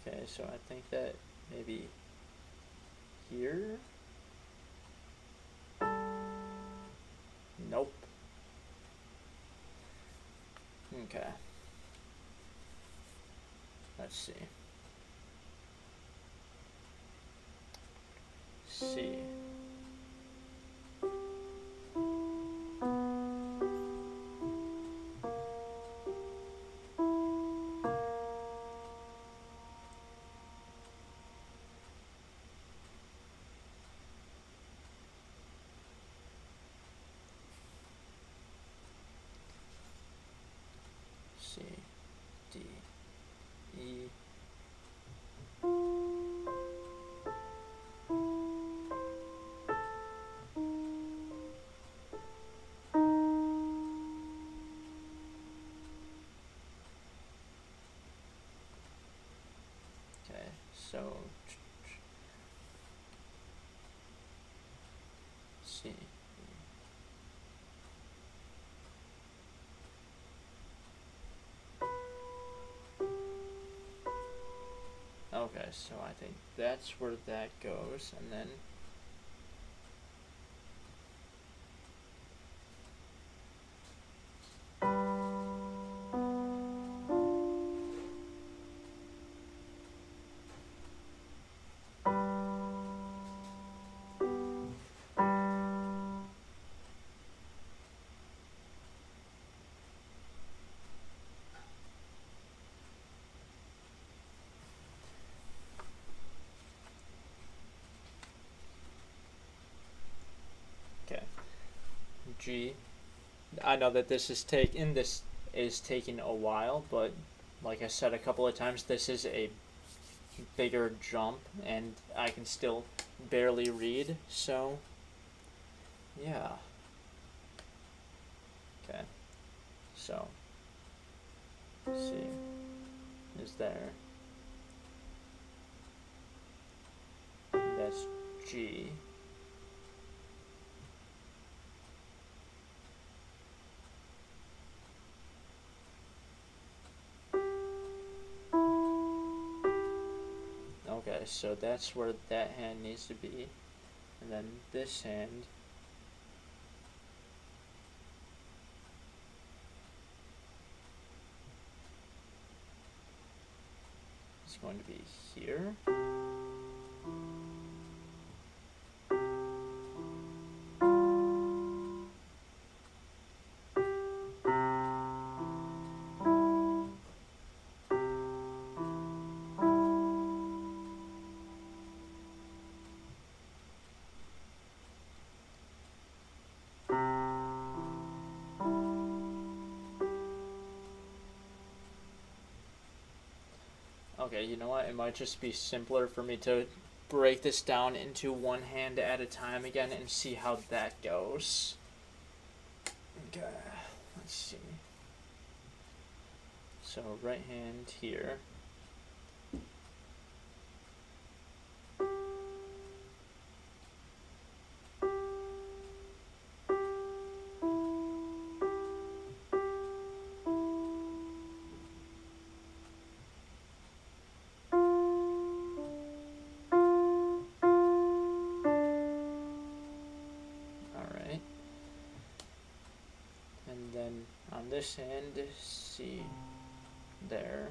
okay, so I think that maybe here. Nope. Okay. Let's see. C. C, D, E. Okay, so C. Okay, so I think that's where that goes, and then okay. G. I know that this is taking a while, but like I said a couple of times, this is a bigger jump, and I can still barely read, so yeah. Okay, so C is there. That's G. Okay, so that's where that hand needs to be. And then this hand is going to be here. Okay, you know what? It might just be simpler for me to break this down into one hand at a time again and see how that goes. Okay, let's see. So right hand here. Alright. And then on this hand, C there.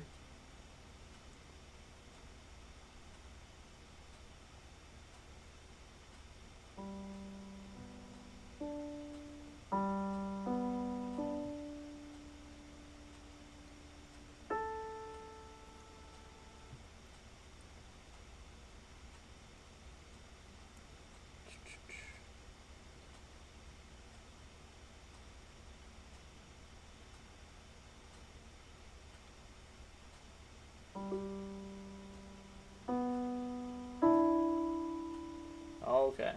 Okay.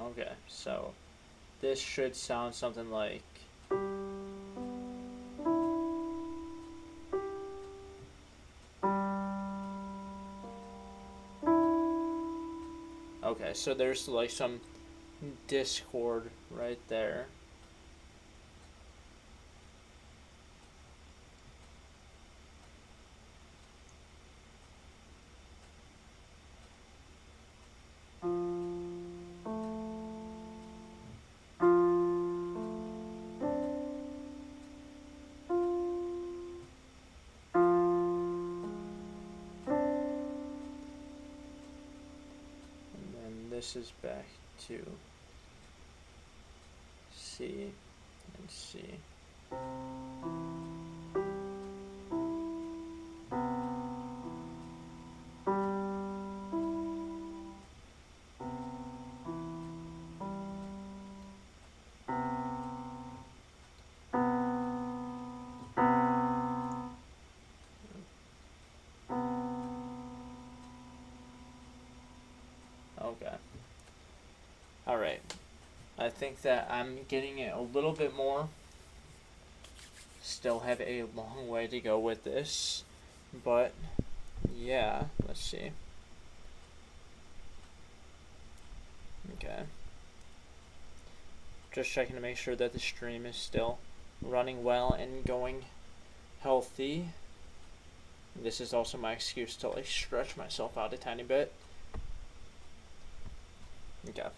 Okay, so this should sound something like. Okay, so there's like some discord right there. And then this is back to C and C. Okay. Alright. I think that I'm getting it a little bit more. Still have a long way to go with this. But, yeah. Let's see. Okay. Just checking to make sure that the stream is still running well and going healthy. This is also my excuse to like stretch myself out a tiny bit. Okay.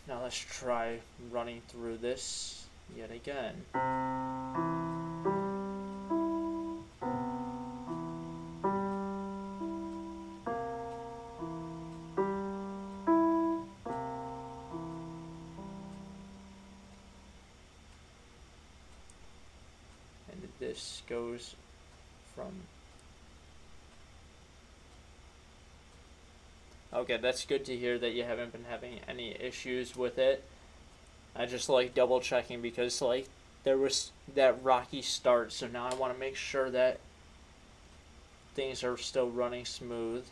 Now let's try running through this yet again. And this goes from... Okay, that's good to hear that you haven't been having any issues with it. I just like double checking because like there was that rocky start, so now I want to make sure that things are still running smooth.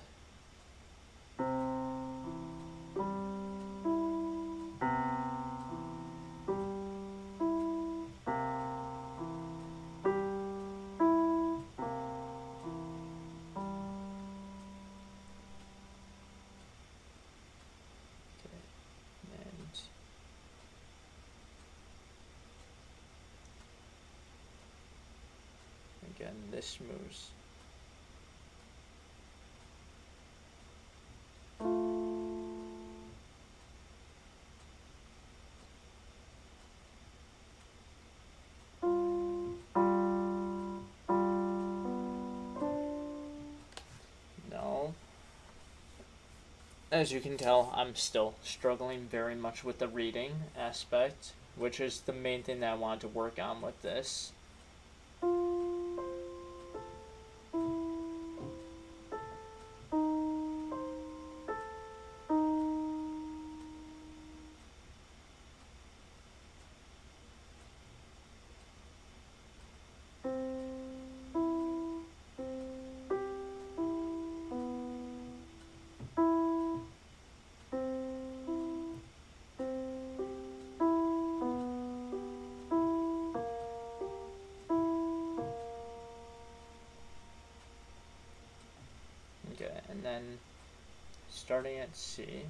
Again, this moves. No. As you can tell, I'm still struggling very much with the reading aspect, which is the main thing that I wanted to work on with this. Okay, and then starting at C.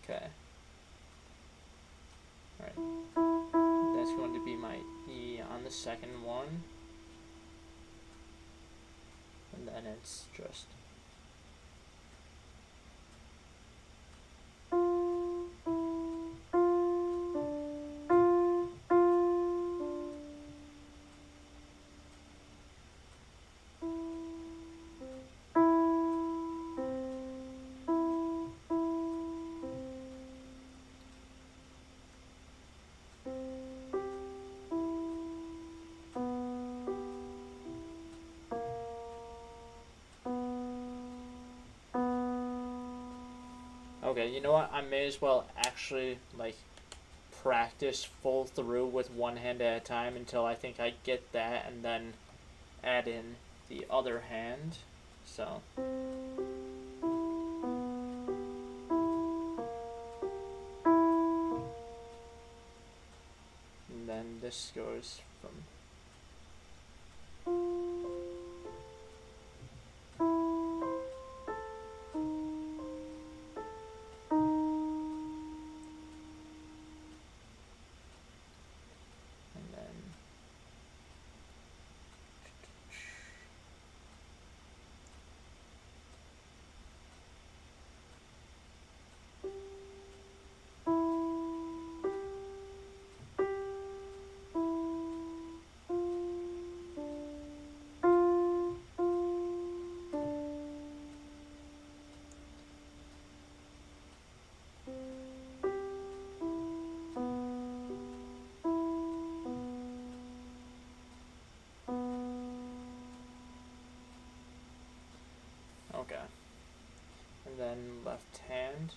Okay. Alright. That's going to be my E on the second one. And then it's just... Okay, you know what? I may as well actually, like, practice full through with one hand at a time until I think I get that, and then add in the other hand. So. And then this goes from. And then. Okay. And then left hand.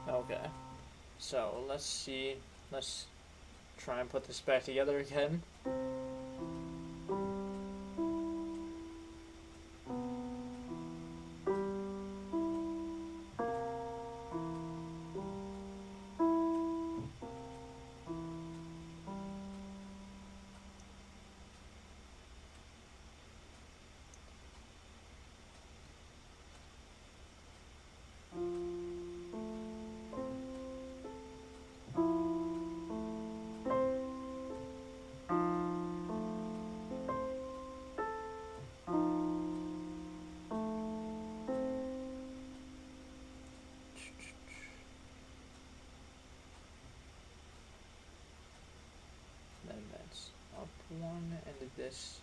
Okay. So let's see. Let's try and put this back together again. Then that's up one, and this.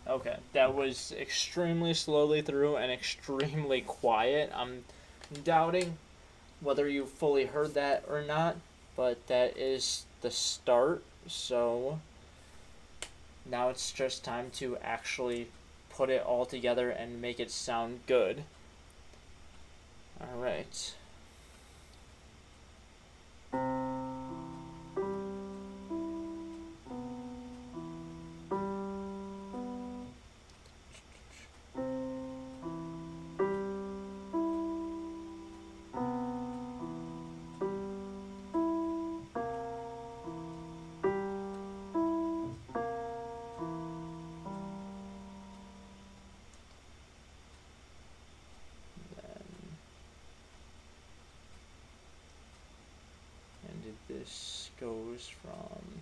Okay, that was extremely slowly through and extremely quiet. I'm doubting whether you fully heard that or not, but that is the start. So now it's just time to actually put it all together and make it sound good. All right. This goes from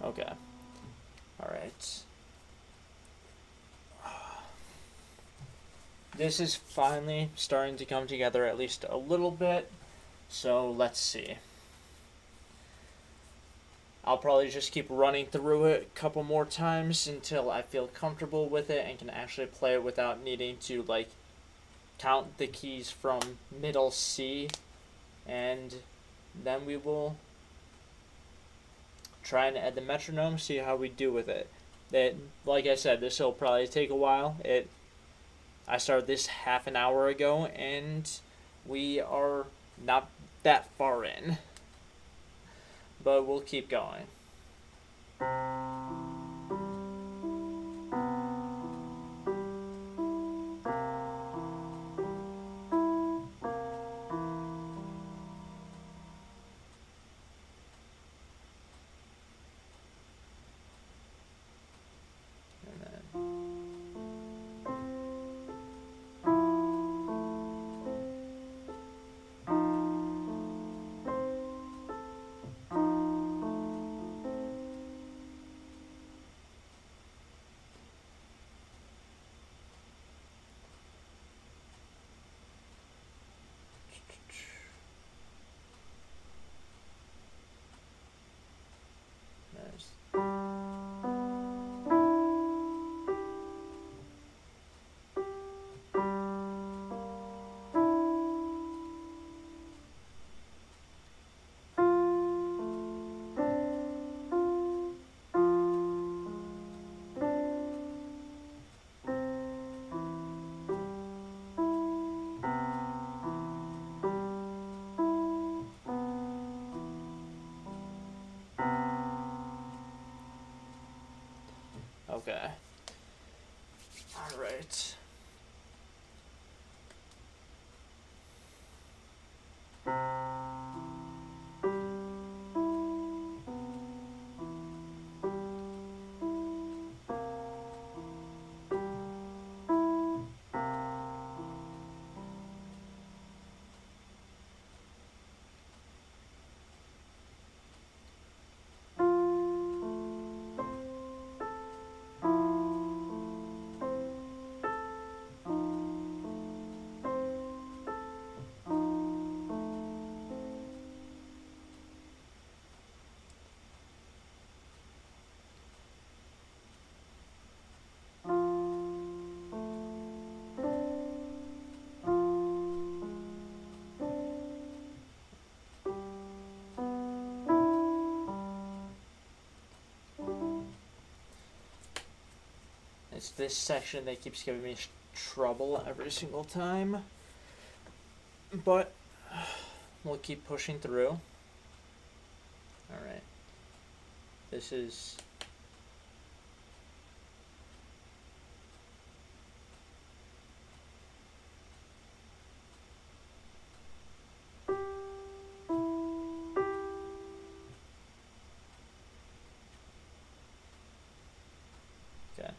Okay. Alright. This is finally starting to come together at least a little bit. So let's see. I'll probably just keep running through it a couple more times until I feel comfortable with it and can actually play it without needing to like count the keys from middle C, and then we will try and add the metronome, see how we do with it. Like I said, this will probably take a while. I started this half an hour ago, and we are not that far in. But we'll keep going. Okay. Alright. It's this section that keeps giving me trouble every single time. But we'll keep pushing through. Alright. This is... Okay.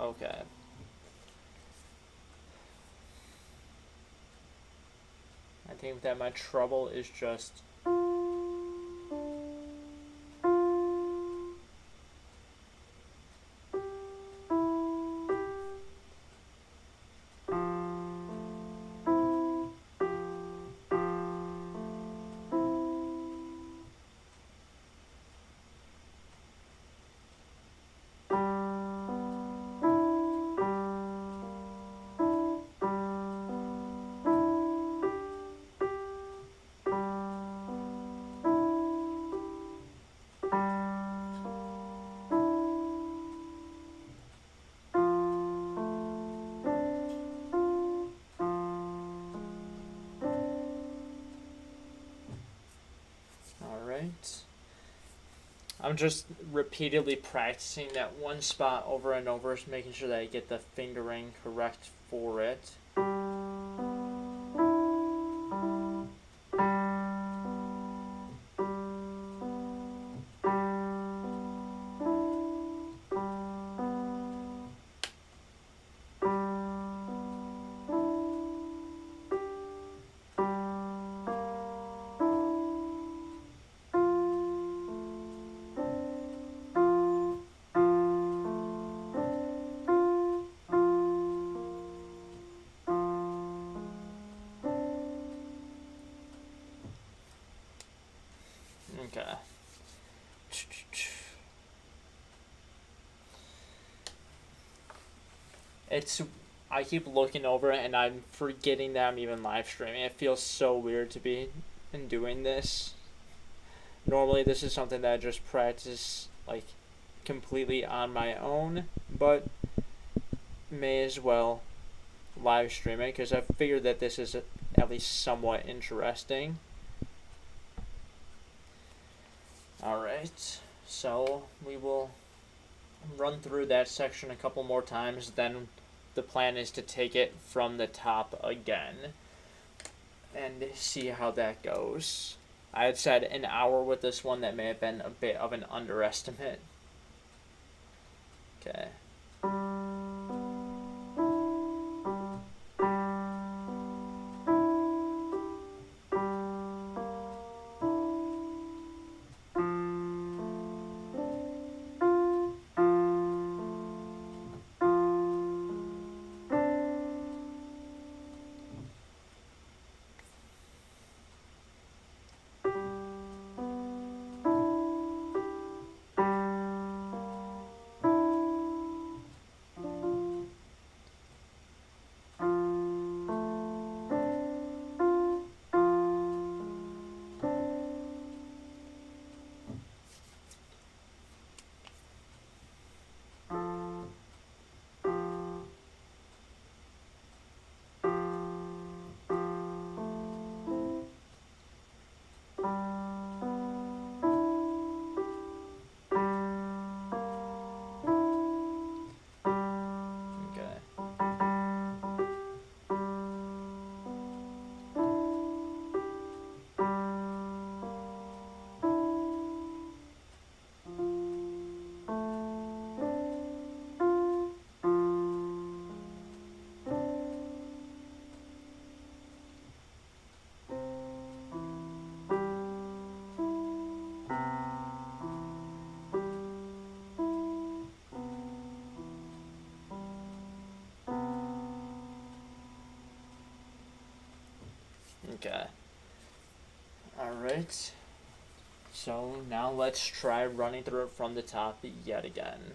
Okay. I think that my trouble is just... I'm just repeatedly practicing that one spot over and over, making sure that I get the fingering correct for it. Okay. I keep looking over it and I'm forgetting that I'm even live streaming. It feels so weird to be doing this. Normally this is something that I just practice like completely on my own, but may as well live stream it because I figured that this is at least somewhat interesting. Alright, so we will run through that section a couple more times, then the plan is to take it from the top again and see how that goes. I had said an hour with this one. That may have been a bit of an underestimate. Okay. Okay. Alright. So now let's try running through it from the top yet again.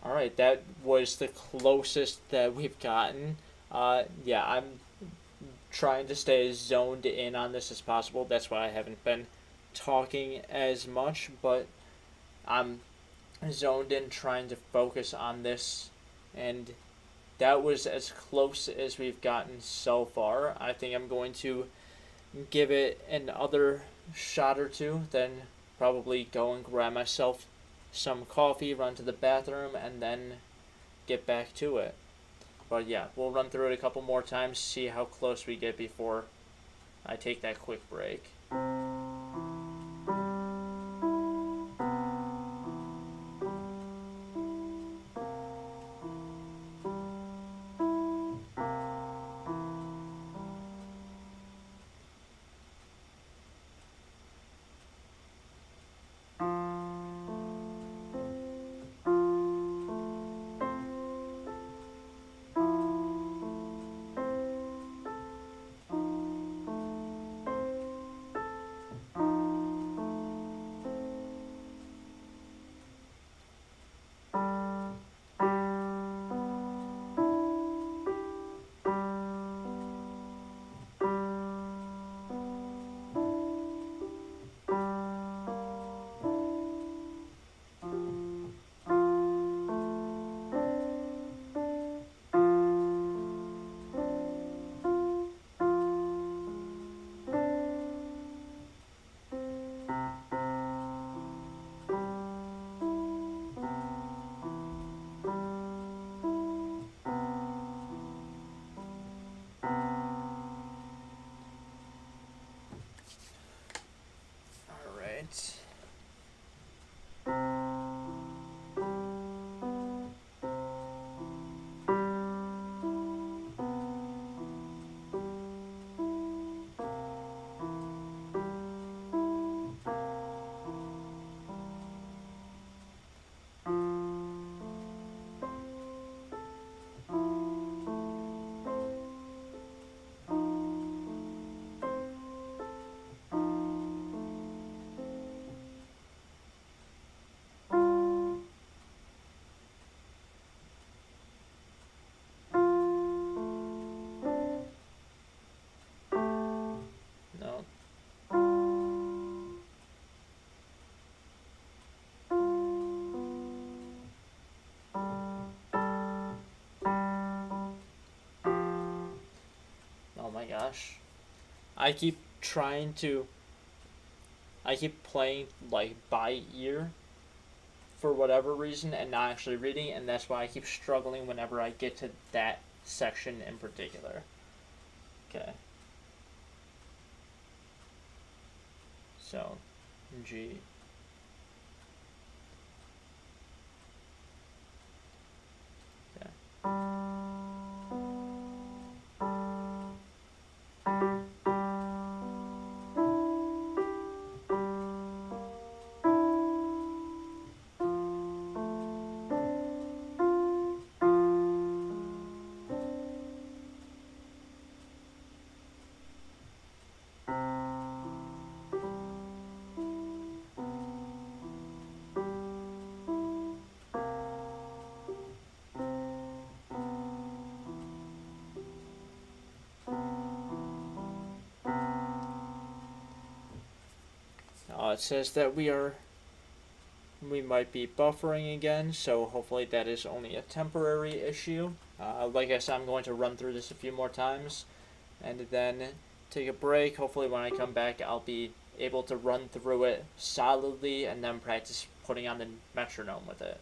Alright, that was the closest that we've gotten. Yeah, I'm trying to stay as zoned in on this as possible. That's why I haven't been talking as much, but I'm zoned in trying to focus on this and that was as close as we've gotten so far. I think I'm going to give it another shot or two, then probably go and grab myself some coffee, run to the bathroom, and then get back to it. But yeah, we'll run through it a couple more times, see how close we get before I take that quick break. Alright. No. Oh my gosh. I keep trying to. I keep playing like by ear for whatever reason and not actually reading, and that's why I keep struggling whenever I get to that section in particular. Okay. So, G. Okay. It says that we might be buffering again, so hopefully that is only a temporary issue. Like I said, I'm going to run through this a few more times and then take a break. Hopefully when I come back, I'll be able to run through it solidly and then practice putting on the metronome with it.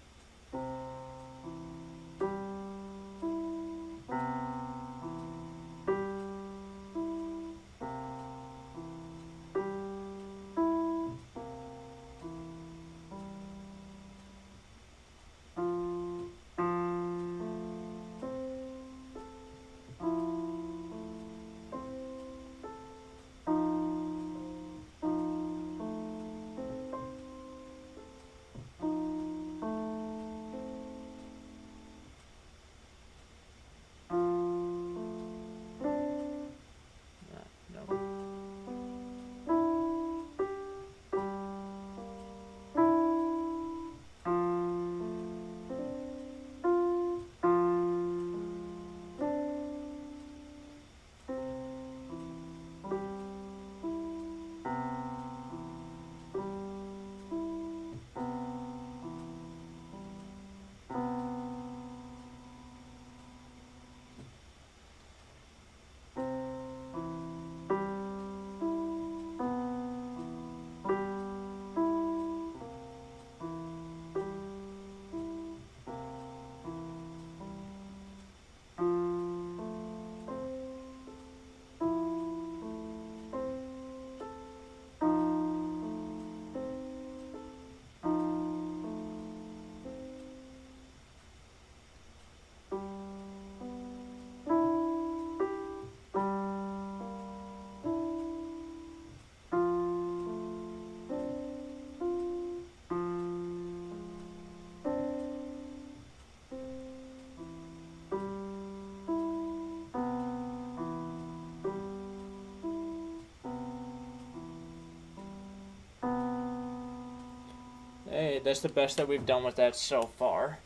Hey, that's the best that we've done with that so far.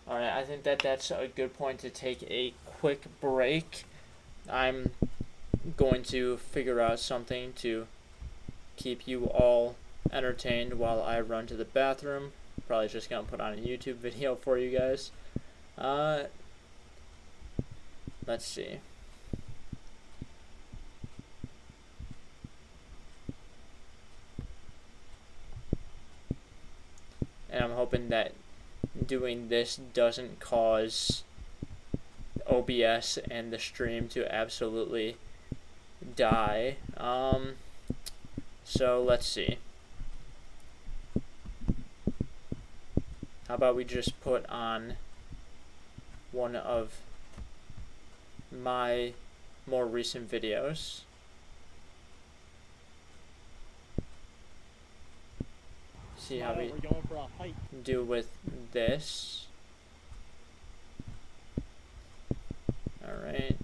Alright, I think that that's a good point to take a quick break. I'm going to figure out something to keep you all entertained while I run to the bathroom. Probably just gonna put on a YouTube video for you guys. Let's see. And I'm hoping that doing this doesn't cause OBS and the stream to absolutely die. So let's see. How about we just put on one of my more recent videos. See how we We're going for a hike. do with this. Alright.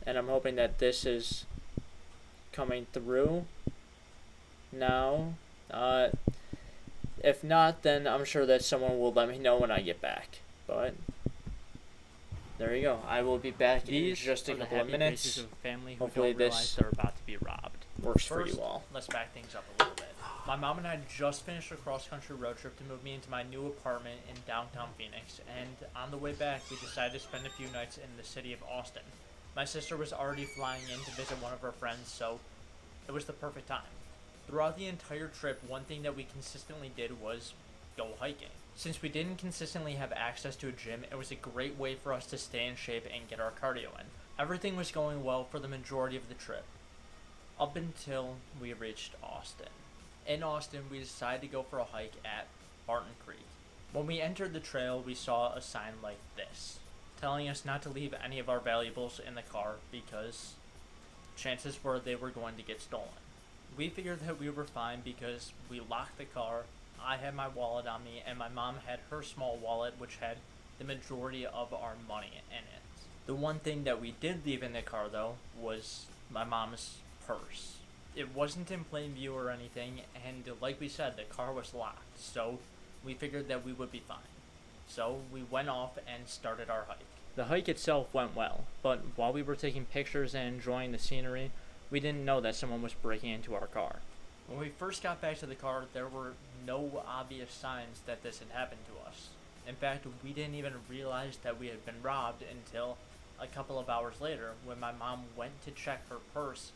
And I'm hoping that this is coming through now. If not, then I'm sure that someone will let me know when I get back. But there you go. I will be back in just a couple of minutes. Of a family who Hopefully don't realize this they're about to be robbed. works for First, you all. let's back things up a little bit. My mom and I just finished a cross-country road trip to move me into my new apartment in downtown Phoenix, and on the way back, we decided to spend a few nights in the city of Austin. My sister was already flying in to visit one of her friends, so it was the perfect time. Throughout the entire trip, one thing that we consistently did was go hiking. Since we didn't consistently have access to a gym, it was a great way for us to stay in shape and get our cardio in. Everything was going well for the majority of the trip, up until we reached Austin. In Austin, we decided to go for a hike at Barton Creek. When we entered the trail, we saw a sign like this, telling us not to leave any of our valuables in the car because chances were they were going to get stolen. We figured that we were fine because we locked the car, I had my wallet on me, and my mom had her small wallet, which had the majority of our money in it. The one thing that we did leave in the car, though, was my mom's purse. It wasn't in plain view or anything, and like we said, the car was locked, so we figured that we would be fine. So we went off and started our hike. The hike itself went well, but while we were taking pictures and enjoying the scenery, we didn't know that someone was breaking into our car. When we first got back to the car, there were no obvious signs that this had happened to us. In fact, we didn't even realize that we had been robbed until a couple of hours later when my mom went to check her purse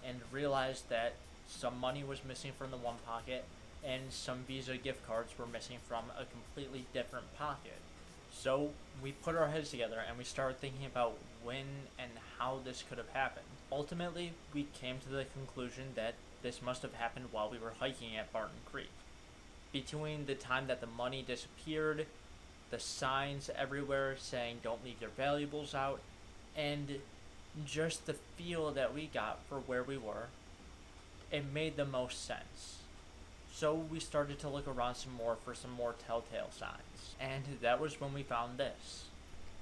and realized that some money was missing from the one pocket and some Visa gift cards were missing from a completely different pocket. So we put our heads together and we started thinking about when and how this could have happened. Ultimately, we came to the conclusion that this must have happened while we were hiking at Barton Creek. Between the time that the money disappeared, the signs everywhere saying don't leave your valuables out, and just the feel that we got for where we were, it made the most sense. So we started to look around some more for some more telltale signs, and that was when we found this.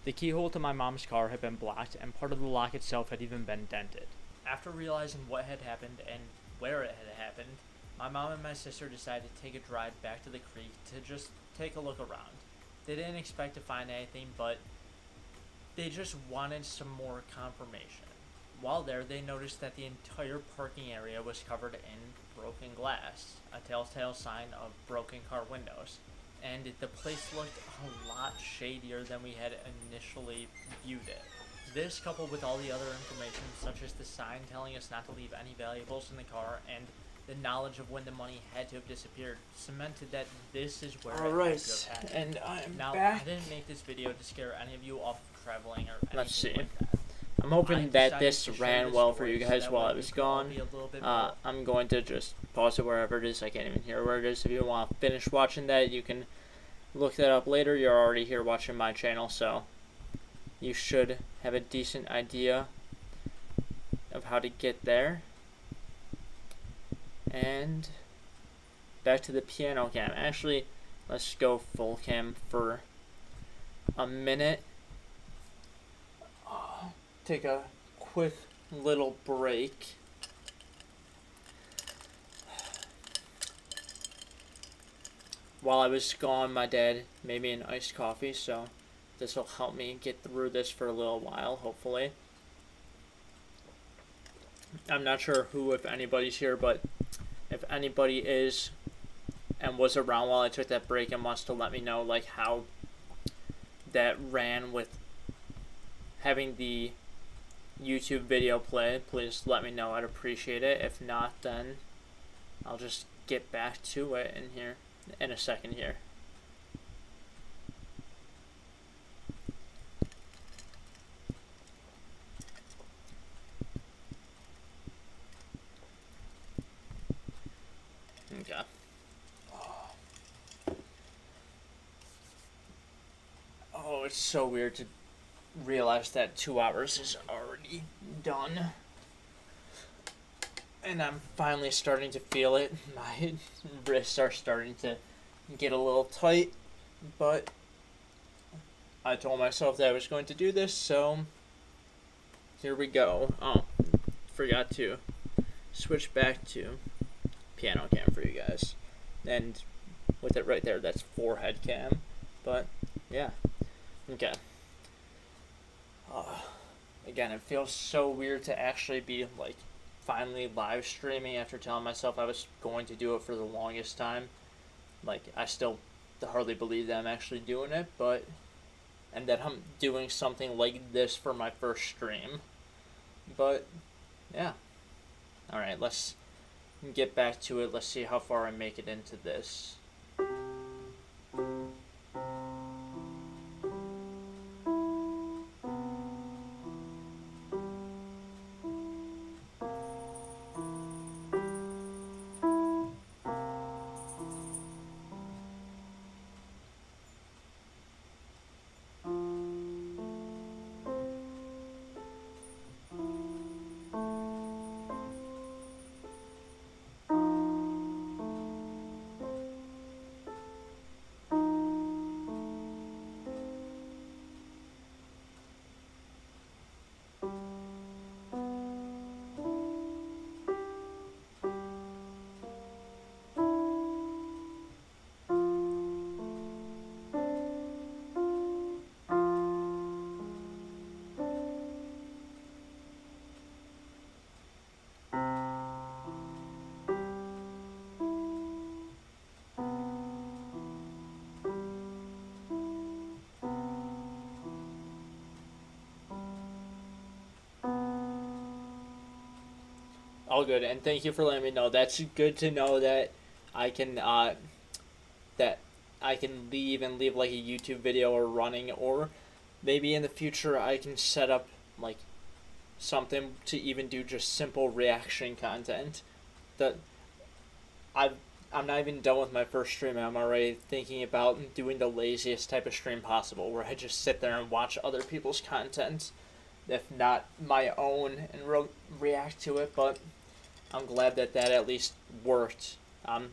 The keyhole to my mom's car had been blocked, and part of the lock itself had even been dented. After realizing what had happened and where it had happened, my mom and my sister decided to take a drive back to the creek to just take a look around. They didn't expect to find anything, but they just wanted some more confirmation. While there, they noticed that the entire parking area was covered in broken glass, a telltale sign of broken car windows, and the place looked a lot shadier than we had initially viewed it. This, coupled with all the other information, such as the sign telling us not to leave any valuables in the car, and the knowledge of when the money had to have disappeared, cemented that this is where it had to have happened. And I'm Now, back. I didn't make this video to scare any of you off of traveling or anything Let's see. like that. I'm hoping I that decided this to share ran this well for story you so guys that while way I was we could all gone. be a little bit more- I'm going to just pause it wherever it is. I can't even hear where it is. If you want to finish watching that, you can look that up later. You're already here watching my channel, so you should have a decent idea of how to get there. And back to the piano cam. Actually, let's go full cam for a minute. Take a quick little break. While I was gone, my dad made me an iced coffee, so this will help me get through this for a little while, hopefully. I'm not sure who, if anybody's here, but if anybody is and was around while I took that break and wants to let me know like how that ran with having the YouTube video play, please let me know. I'd appreciate it. If not, then I'll just get back to it in a second here. Okay. Oh, it's so weird to realize that 2 hours is already done. And I'm finally starting to feel it. My wrists are starting to get a little tight, but I told myself that I was going to do this, so here we go. Oh, forgot to switch back to piano cam for you guys. And with it right there, that's forehead cam. But, yeah. Okay. Again, it feels so weird to actually be, like, finally live streaming after telling myself I was going to do it for the longest time. Like, I still hardly believe that I'm actually doing it, but... and that I'm doing something like this for my first stream. But, yeah. Alright, let's get back to it. Let's see how far I make it into this. All good, and thank you for letting me know. That's good to know that I can that I can leave like a YouTube video or running, or maybe in the future I can set up like something to even do just simple reaction content. That I'm not even done with my first stream. I'm already thinking about doing the laziest type of stream possible, where I just sit there and watch other people's content, if not my own, and react to it. But I'm glad that at least worked. I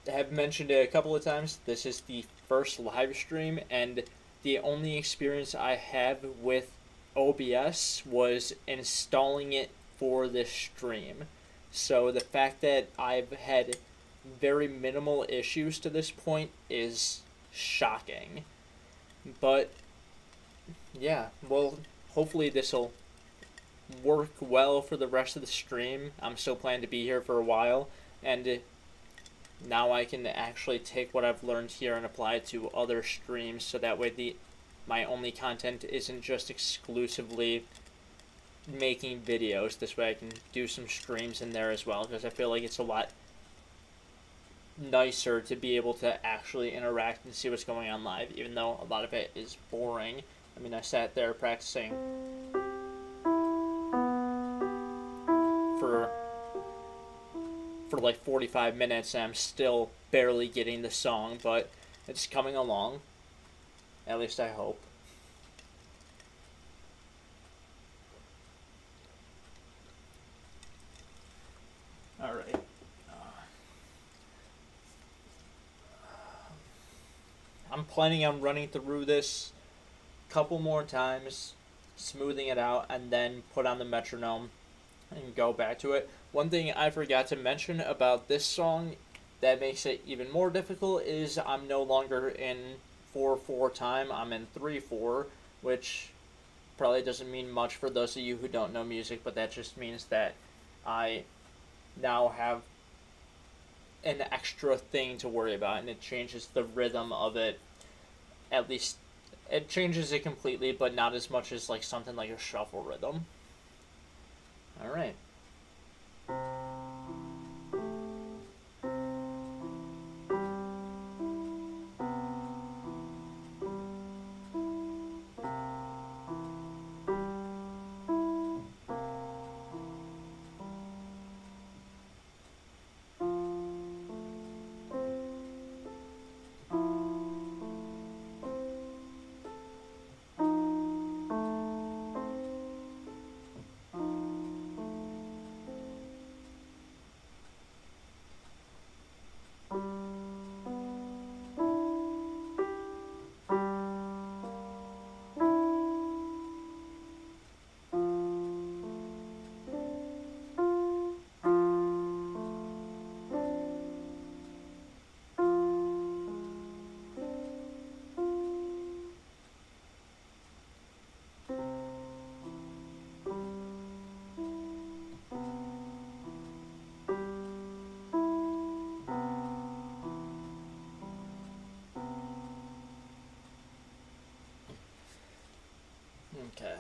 have mentioned it a couple of times. This is the first live stream, and the only experience I have with OBS was installing it for this stream. So the fact that I've had very minimal issues to this point is shocking. But yeah, well, hopefully this will work well for the rest of the stream. I'm still planning to be here for a while, and now I can actually take what I've learned here and apply it to other streams, so that way my only content isn't just exclusively making videos. This way I can do some streams in there as well, because I feel like it's a lot nicer to be able to actually interact and see what's going on live, even though a lot of it is boring. I mean, I sat there practicing for like 45 minutes, and I'm still barely getting the song, but it's coming along. At least I hope. Alright. I'm planning on running through this a couple more times, smoothing it out, and then put on the metronome and go back to it. One thing I forgot to mention about this song that makes it even more difficult is I'm no longer in 4/4 time, I'm in 3/4, which probably doesn't mean much for those of you who don't know music, but that just means that I now have an extra thing to worry about, and it changes the rhythm of it. At least it changes it completely, but not as much as like something like a shuffle rhythm. All right. Okay.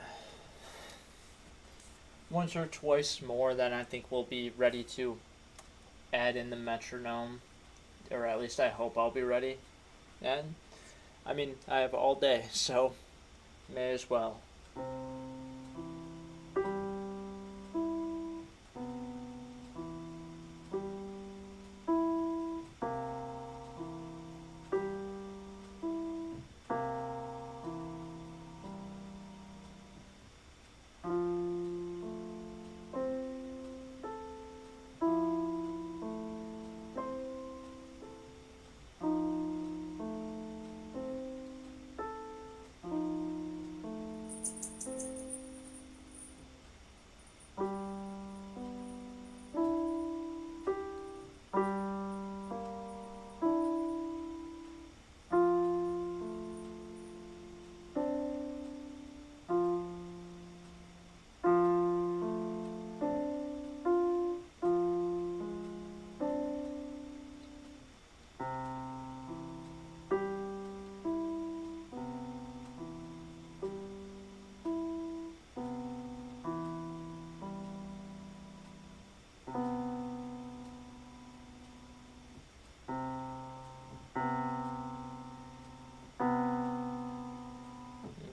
Once or twice more, then I think we'll be ready to add in the metronome, or at least I hope I'll be ready. And I mean, I have all day, so may as well.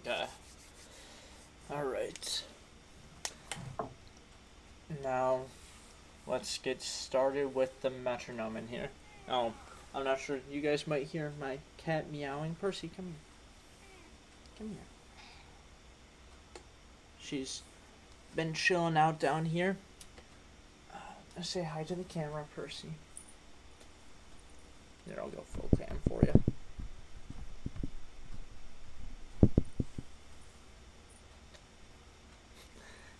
Okay. Alright. Now, let's get started with the metronome in here. Oh, I'm not sure. You guys might hear my cat meowing. Percy, come here. Come here. She's been chilling out down here. Say hi to the camera, Percy. There, I'll go full cam for you.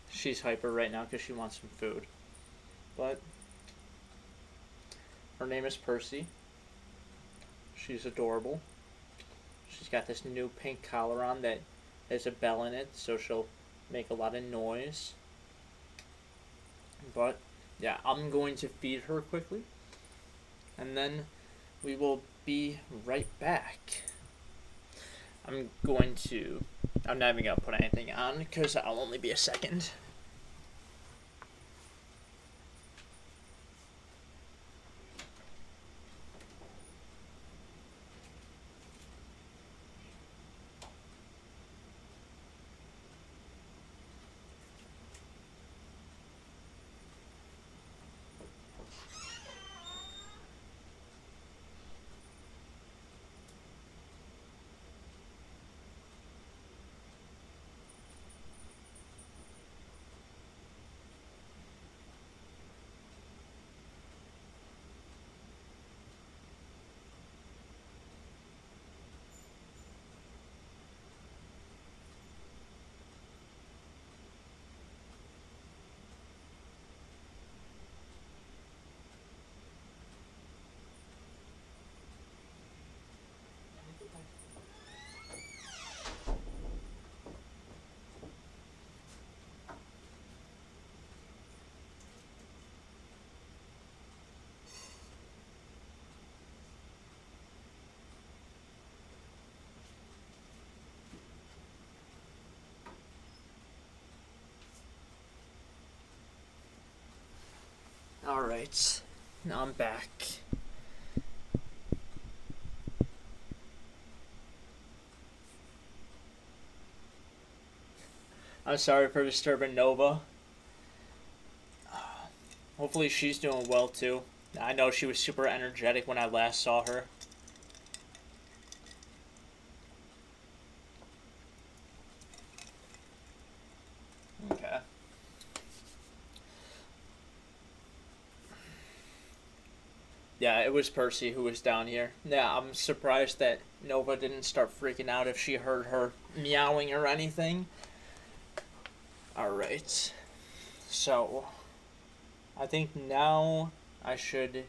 She's hyper right now because she wants some food. But her name is Percy. She's adorable. She's got this new pink collar on that has a bell in it, so she'll make a lot of noise. But yeah, I'm going to feed her quickly, and then we will be right back. I'm not even going to put anything on because I'll only be a second. Alright, now I'm back. I'm sorry for disturbing Nova. Hopefully she's doing well too. I know she was super energetic when I last saw her. Okay. Yeah, it was Percy who was down here. Yeah, I'm surprised that Nova didn't start freaking out if she heard her meowing or anything. Alright. So, I think now I should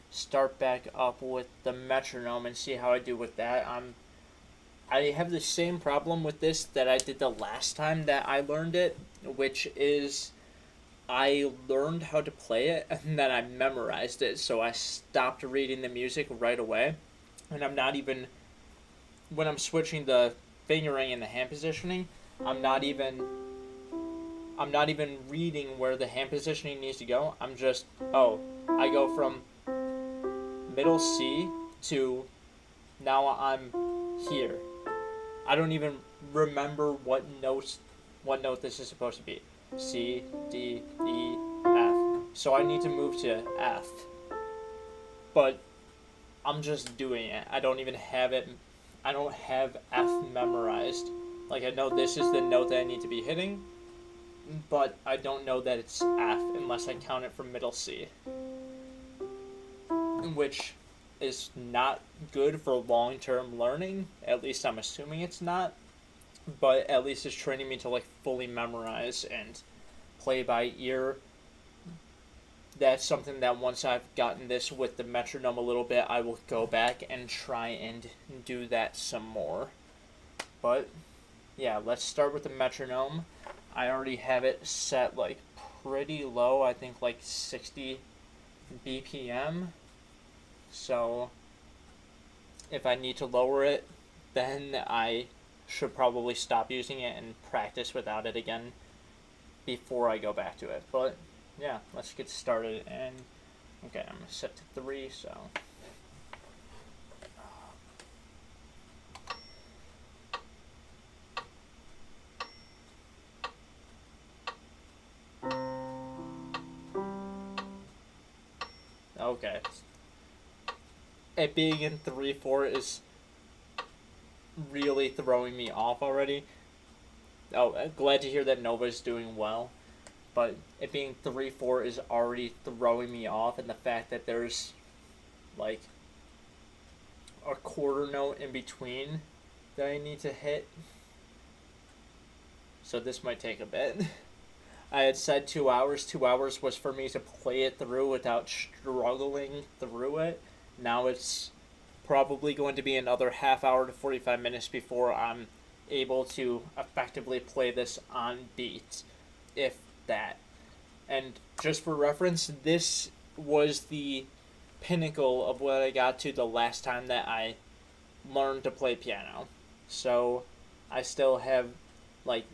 start back up with the metronome and see how I do with that. I have the same problem with this that I did the last time that I learned it, which is I learned how to play it and then I memorized it, so I stopped reading the music right away. And I'm not even, when I'm switching the fingering and the hand positioning, I'm not even reading where the hand positioning needs to go. I'm just, I go from middle C to now I'm here. I don't even remember what note this is supposed to be. C, D, E, F. So I need to move to F. But I'm just doing it. I don't even have it. I don't have F memorized. Like, I know this is the note that I need to be hitting, but I don't know that it's F unless I count it from middle C. Which is not good for long-term learning. At least I'm assuming it's not. But at least it's training me to like fully memorize and play by ear. That's something that once I've gotten this with the metronome a little bit, I will go back and try and do that some more. But yeah, let's start with the metronome. I already have it set like pretty low, I think like 60 BPM. So if I need to lower it, then I should probably stop using it and practice without it again before I go back to it. But yeah, let's get started. And okay, I'm gonna set to 3. So okay, it being in 3/4 is really throwing me off already. Glad to hear that Nova's doing well, but it being 3/4 is already throwing me off, and the fact that there's like a quarter note in between that I need to hit. So this might take a bit. I had said 2 hours. 2 hours was for me to play it through without struggling through it. Now it's probably going to be another half hour to 45 minutes before I'm able to effectively play this on beat, if that. And just for reference, this was the pinnacle of what I got to the last time that I learned to play piano. So I still have, like,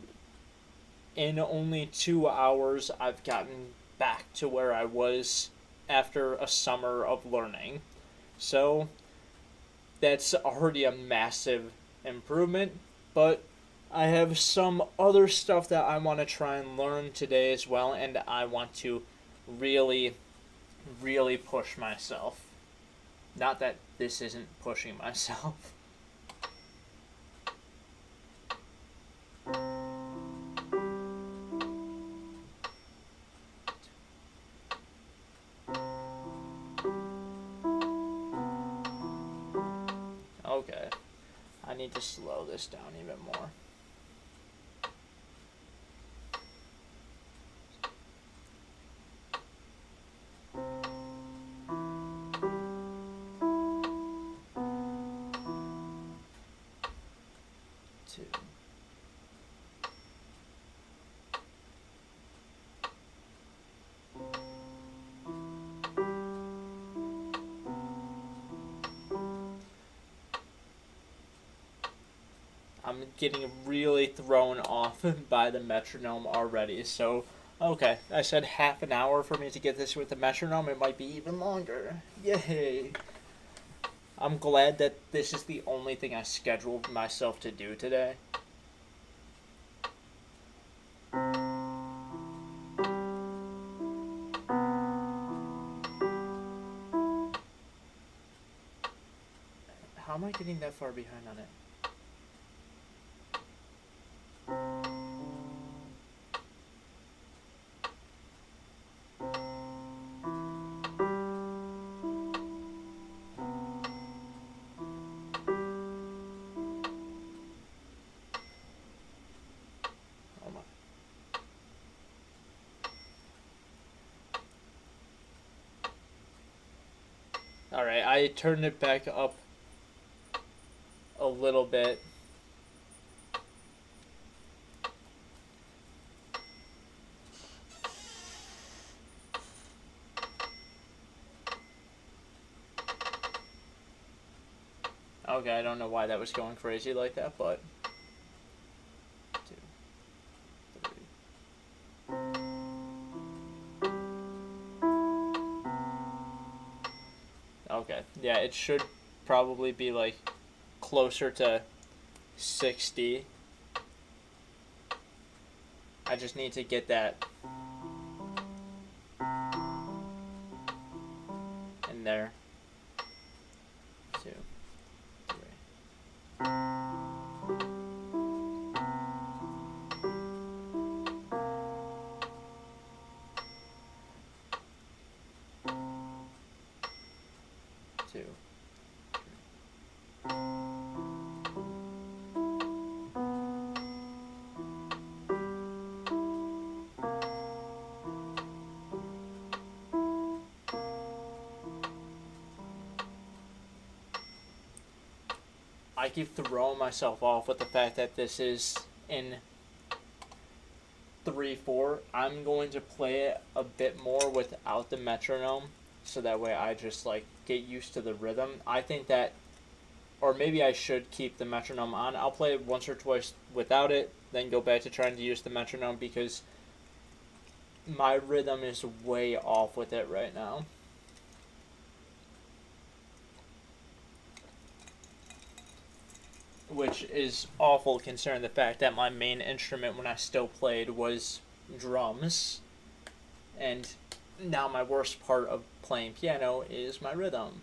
in only 2 hours, I've gotten back to where I was after a summer of learning. So that's already a massive improvement, but I have some other stuff that I want to try and learn today as well, and I want to really, really push myself. Not that this isn't pushing myself. Okay, I need to slow this down even more. Two. I'm getting really thrown off by the metronome already, so Okay, I said half an hour for me to get this with the metronome. It might be even longer. Yay! I'm glad that this is the only thing I scheduled myself to do today. How am I getting that far behind on it? Oh my. Alright, I turned it back up a little bit. Okay, I don't know why that was going crazy like that, but 2, 3. Okay, yeah, it should probably be like closer to 60. I just need to get that in there. 2, 3. Two. I keep throwing myself off with the fact that this is in 3/4. I'm going to play it a bit more without the metronome, so that way I just like get used to the rhythm. I think that, or maybe I should keep the metronome on. I'll play it once or twice without it, then go back to trying to use the metronome because my rhythm is way off with it right now. Which is awful considering the fact that my main instrument when I still played was drums. And now my worst part of playing piano is my rhythm.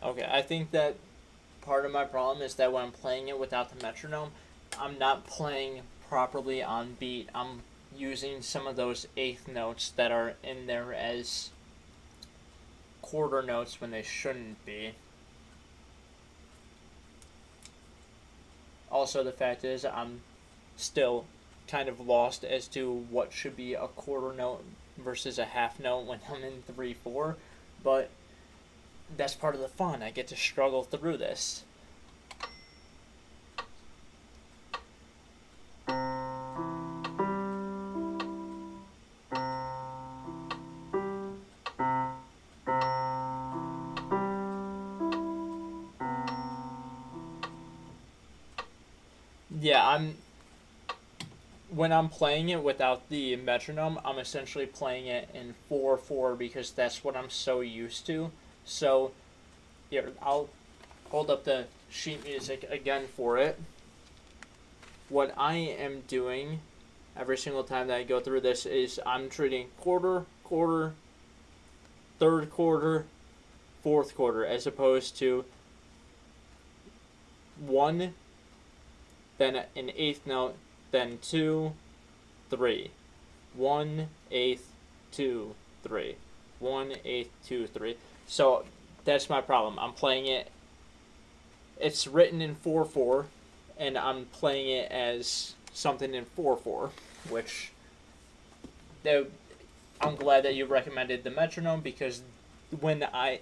Okay, I think that part of my problem is that when I'm playing it without the metronome, I'm not playing properly on beat. I'm using some of those eighth notes that are in there as quarter notes when they shouldn't be. Also, the fact is, I'm still kind of lost as to what should be a quarter note versus a half note when I'm in 3/4, but that's part of the fun. I get to struggle through this. Yeah, when I'm playing it without the metronome, I'm essentially playing it in 4/4 because that's what I'm so used to. So, here, I'll hold up the sheet music again for it. What I am doing every single time that I go through this is I'm treating quarter, third quarter, fourth quarter, as opposed to one, then an eighth note, then 2, 3. 1, 8th, 2, 3. 1, 8th, 2, 3. So that's my problem. I'm playing it. It's written in 4/4, and I'm playing it as something in 4/4, which I'm glad that you recommended the metronome, because when I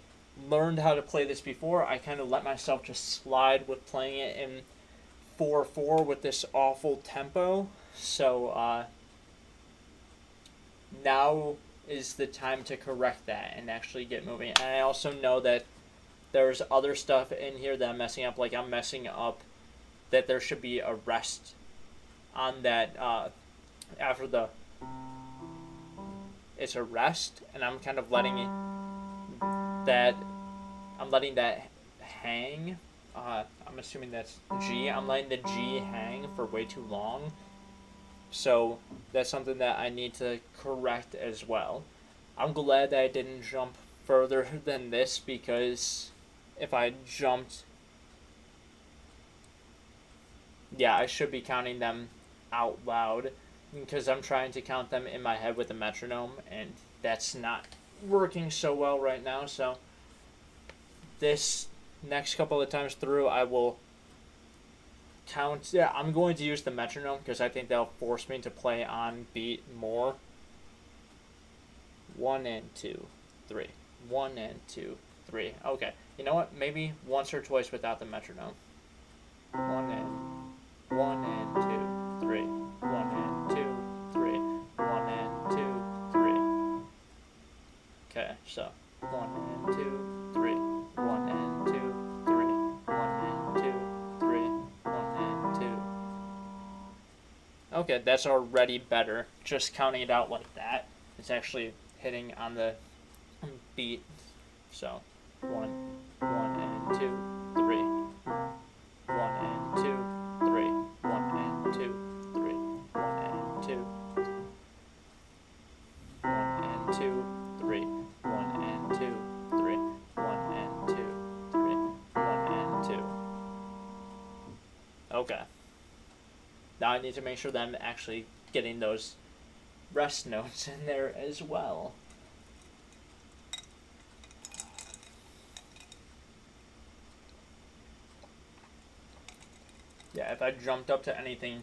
learned how to play this before, I kind of let myself just slide with playing it in 4/4 with this awful tempo. So now is the time to correct that and actually get moving. And I also know that there's other stuff in here that I'm messing up. Like I'm messing up that there should be a rest on that after the. It's a rest, and I'm kind of letting that hang. I'm assuming that's G. I'm letting the G hang for way too long. So that's something that I need to correct as well. I'm glad that I didn't jump further than this, because if I jumped, yeah, I should be counting them out loud, because I'm trying to count them in my head with a metronome, and that's not working so well right now. So this next couple of times through, I will count. Yeah, I'm going to use the metronome, because I think that'll force me to play on beat more. 1 and 2, 3. 1 and 2, 3. Okay, you know what? Maybe once or twice without the metronome. 1 and 2, 3. 1 and 2, 3. 1 and 2, 3. Okay, so 1 and 2, 3. 1 and 2, 3. 1 and 2, 3. 1 and 2. Okay, that's already better. Just counting it out like that, it's actually hitting on the beat. So 1 and 2, 3. 1 and 2, 3. 1 and 2, 3. 1 and 2. 1 and 2, 3. 1 and 2, 3. 1 and 2, 3. 1 and 2. Okay. Now I need to make sure that I'm actually getting those rest notes in there as well. Yeah, if I jumped up to anything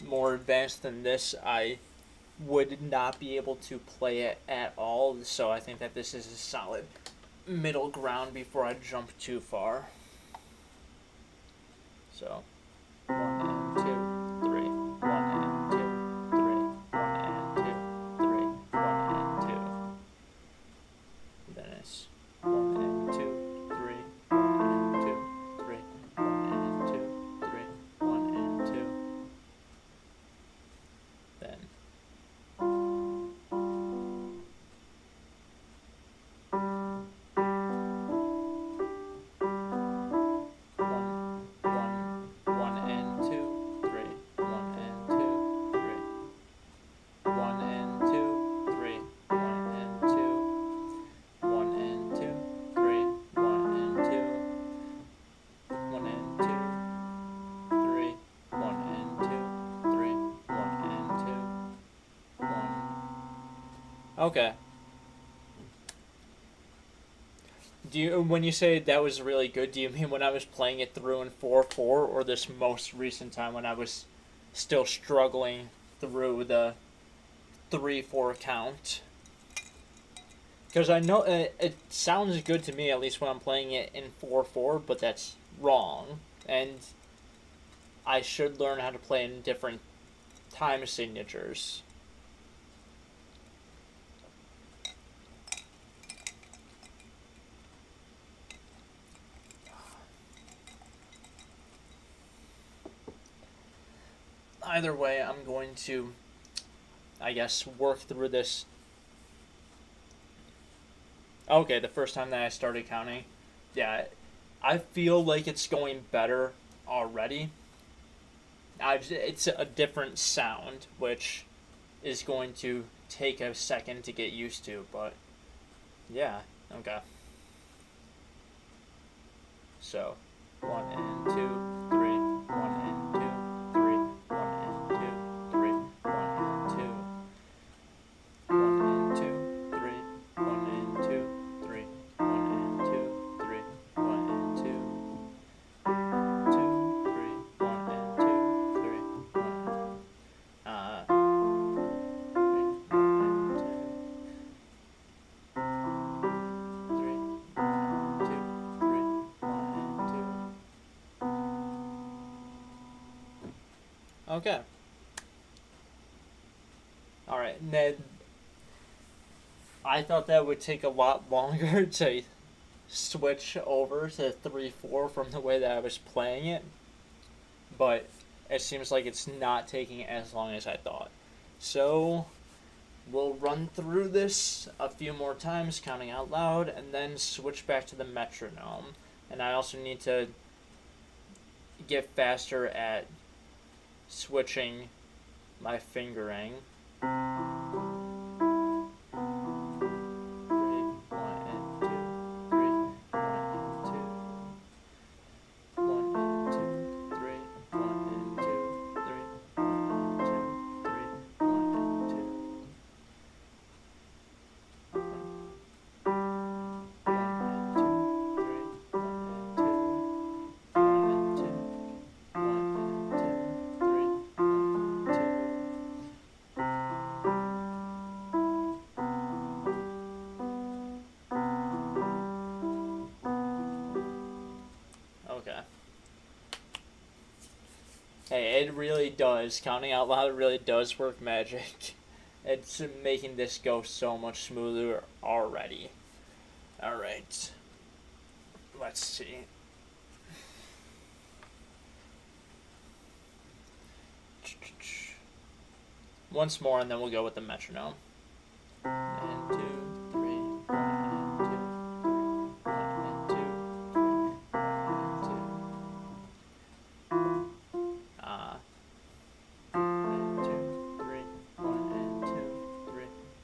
more advanced than this, I would not be able to play it at all. So I think that this is a solid middle ground before I jump too far. So 1 and 2, 3. 1 and 2, 3. 1 and 2, 3. 1 and 2. Then it's 1 and 2, 3. 1 and 2, 3. 1 and 2, 3. 1 and 2. Then 1. Okay. When you say that was really good, do you mean when I was playing it through in 4/4, or this most recent time when I was still struggling through the 3/4 count? Because I know it sounds good to me, at least when I'm playing it in 4/4, but that's wrong. And I should learn how to play in different time signatures. Either way, I'm going to, I guess, work through this. Okay, the first time that I started counting, yeah, I feel like it's going better already. It's a different sound, which is going to take a second to get used to, but yeah, okay. So, 1 and 2, 3, 1 and 2, 3, 1 and 2, 3, 1 and 2, 1 and 2, 3, 1 and 2, 3, 1 and 2, 3, 1 and 2, 2, 3, 1 and 2, 3, 1. 2. Okay. Alright, Ned. I thought that would take a lot longer to switch over to 3-4 from the way that I was playing it. But it seems like it's not taking as long as I thought. So, we'll run through this a few more times, counting out loud, and then switch back to the metronome. And I also need to get faster at switching my fingering. 3, 1 and 2, 3, 1 and 2, 1 and 2, 3, 1 and 2, 3, 1 and 2, 3, 1 and 2. 1 and 2, 3, 1 and 2, 1 and 2, 1 and 2, 3, 1 and 2. Okay. Hey, it really does. Counting out loud really does work magic. It's making this go so much smoother already. Alright. Let's see. Once more, and then we'll go with the metronome. And 2, 3, 1 and 2, 3, 1 and 2, 3, 1 and 2. And 2, 3, 1 and 2, 3, 1 and 2, 3, 1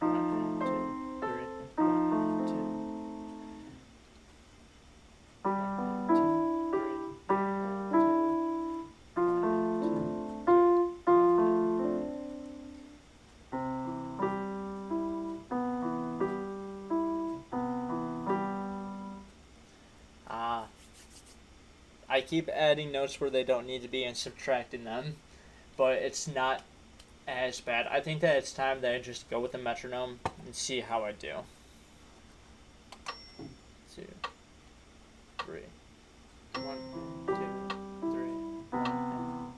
and 2. 1 and 2, 3, 1 and 2, 1 and 2, 3, 1 and 2. I keep adding notes where they don't need to be and subtracting them, but it's not as bad. I think that it's time that I just go with the metronome and see how I do. 2, 3, 1, 2, 3, 1.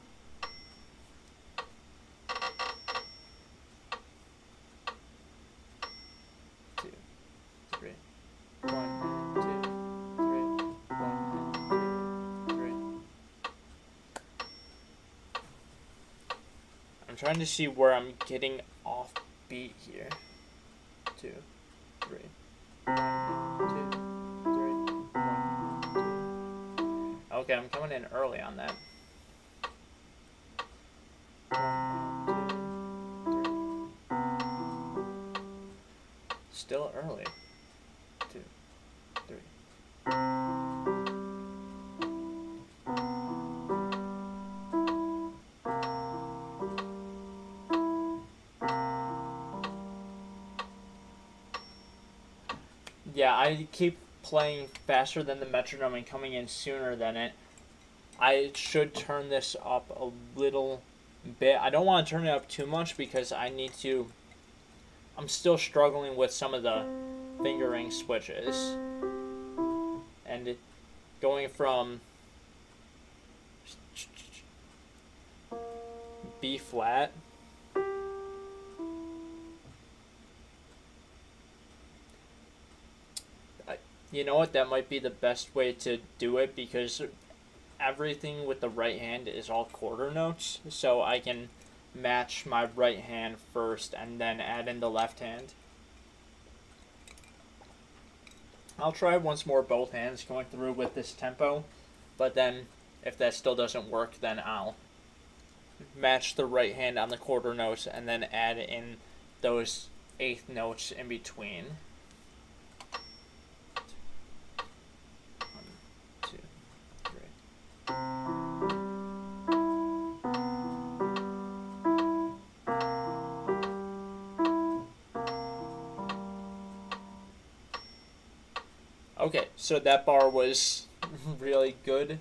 2, 3, 1, 2, 3, 1, 2, 3. I'm trying to see where I'm getting off beat here. 2, 3, 1, 2, 3, 1, 2. Okay, I'm coming in early on that. 1, 2, 3. Still early. 2, 3. Yeah, I keep playing faster than the metronome and coming in sooner than it. I should turn this up a little bit. I don't want to turn it up too much because I'm still struggling with some of the fingering switches. And going from B flat you know what, that might be the best way to do it because everything with the right hand is all quarter notes, so I can match my right hand first and then add in the left hand. I'll try once more both hands going through with this tempo, but then if that still doesn't work, then I'll match the right hand on the quarter notes and then add in those eighth notes in between. 1, 2, 3. Okay, so that bar was really good,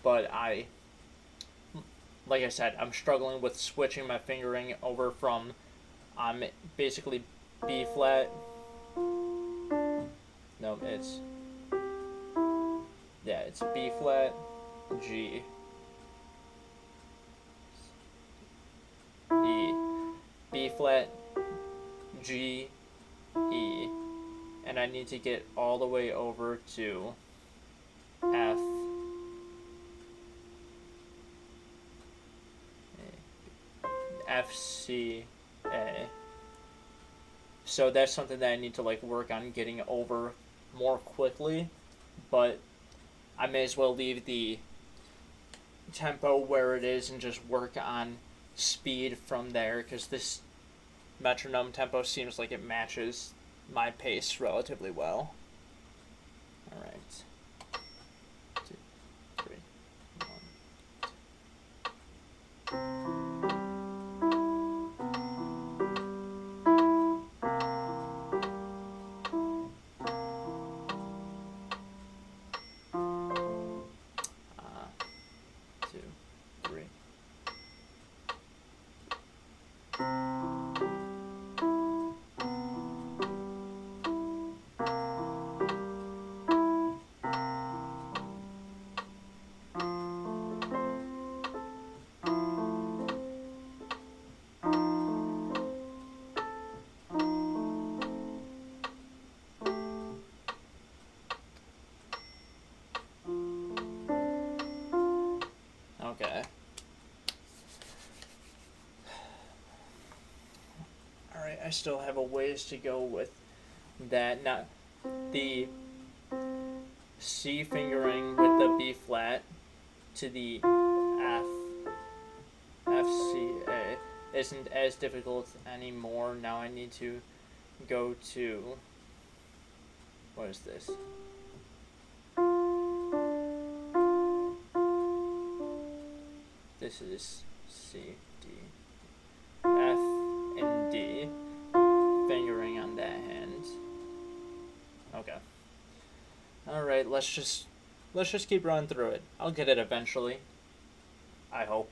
but like I said, I'm struggling with switching my fingering over from basically B flat. No, it's B flat, G, E, B flat, G, E, and I need to get all the way over to F, F, C, A. So that's something that I need to like work on getting over more quickly, but I may as well leave the tempo where it is and just work on speed from there, because this metronome tempo seems like it matches my pace relatively well. All right. 2, 3, 2, 3. Okay. Alright, I still have a ways to go with that. Not the C fingering with the B flat to the F, F, C, A isn't as difficult anymore. Now I need to go to, what is this? This is C, D, F, and D, fingering on that hand. Okay. Alright, let's just keep running through it. I'll get it eventually. I hope.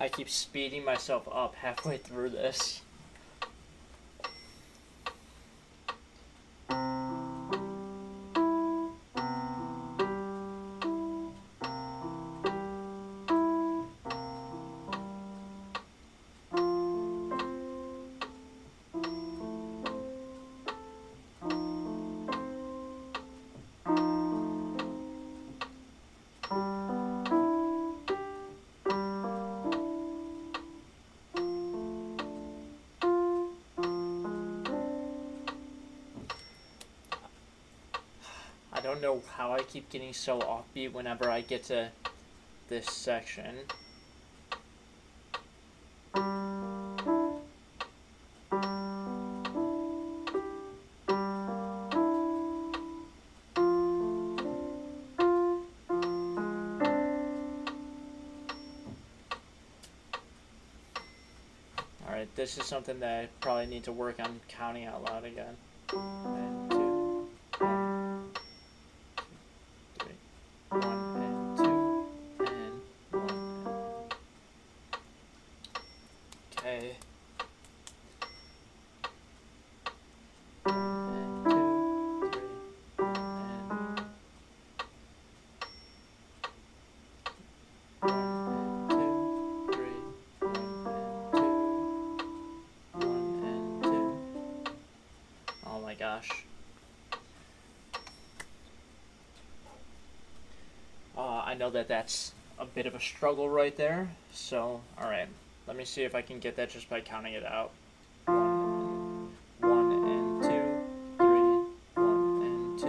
I keep speeding myself up halfway through this. I don't know how I keep getting so offbeat whenever I get to this section. Alright, this is something that I probably need to work on counting out loud again. 1, 2, 1, 2, 3, 1 and 2 and 1. Okay. 1 and 2, 3, 1 and 1 and 2, 3, 1 and 2. Oh my gosh. I know that that's a bit of a struggle right there. So, alright. Let me see if I can get that just by counting it out. 1 and 2, 3, 1 and 2,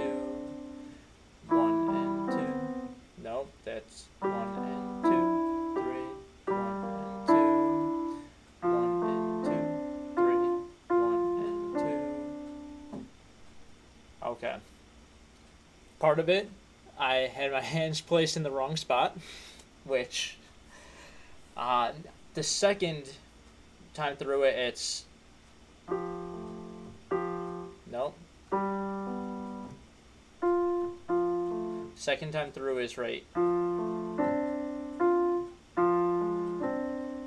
1 and 2. Nope, that's 1 and 2, 3, 1 and 2, 1 and 2, 3, 1 and 2. Okay. Part of it, I had my hands placed in the wrong spot, which the second time through it, it's nope. Second time through is right.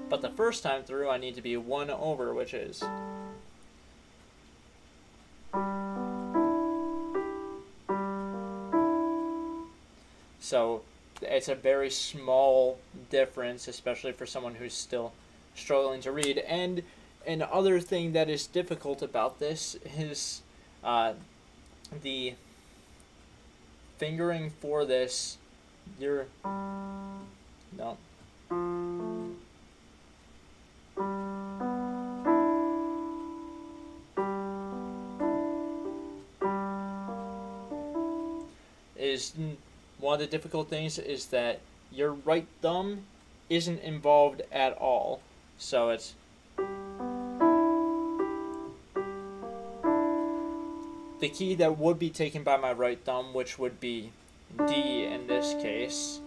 But the first time through, I need to be 1 over, which is so it's a very small difference, especially for someone who's still struggling to read. And another thing that is difficult about this is the fingering for this. You're no. Is one of the difficult things is that your right thumb isn't involved at all. So it's the key that would be taken by my right thumb, which would be D in this case.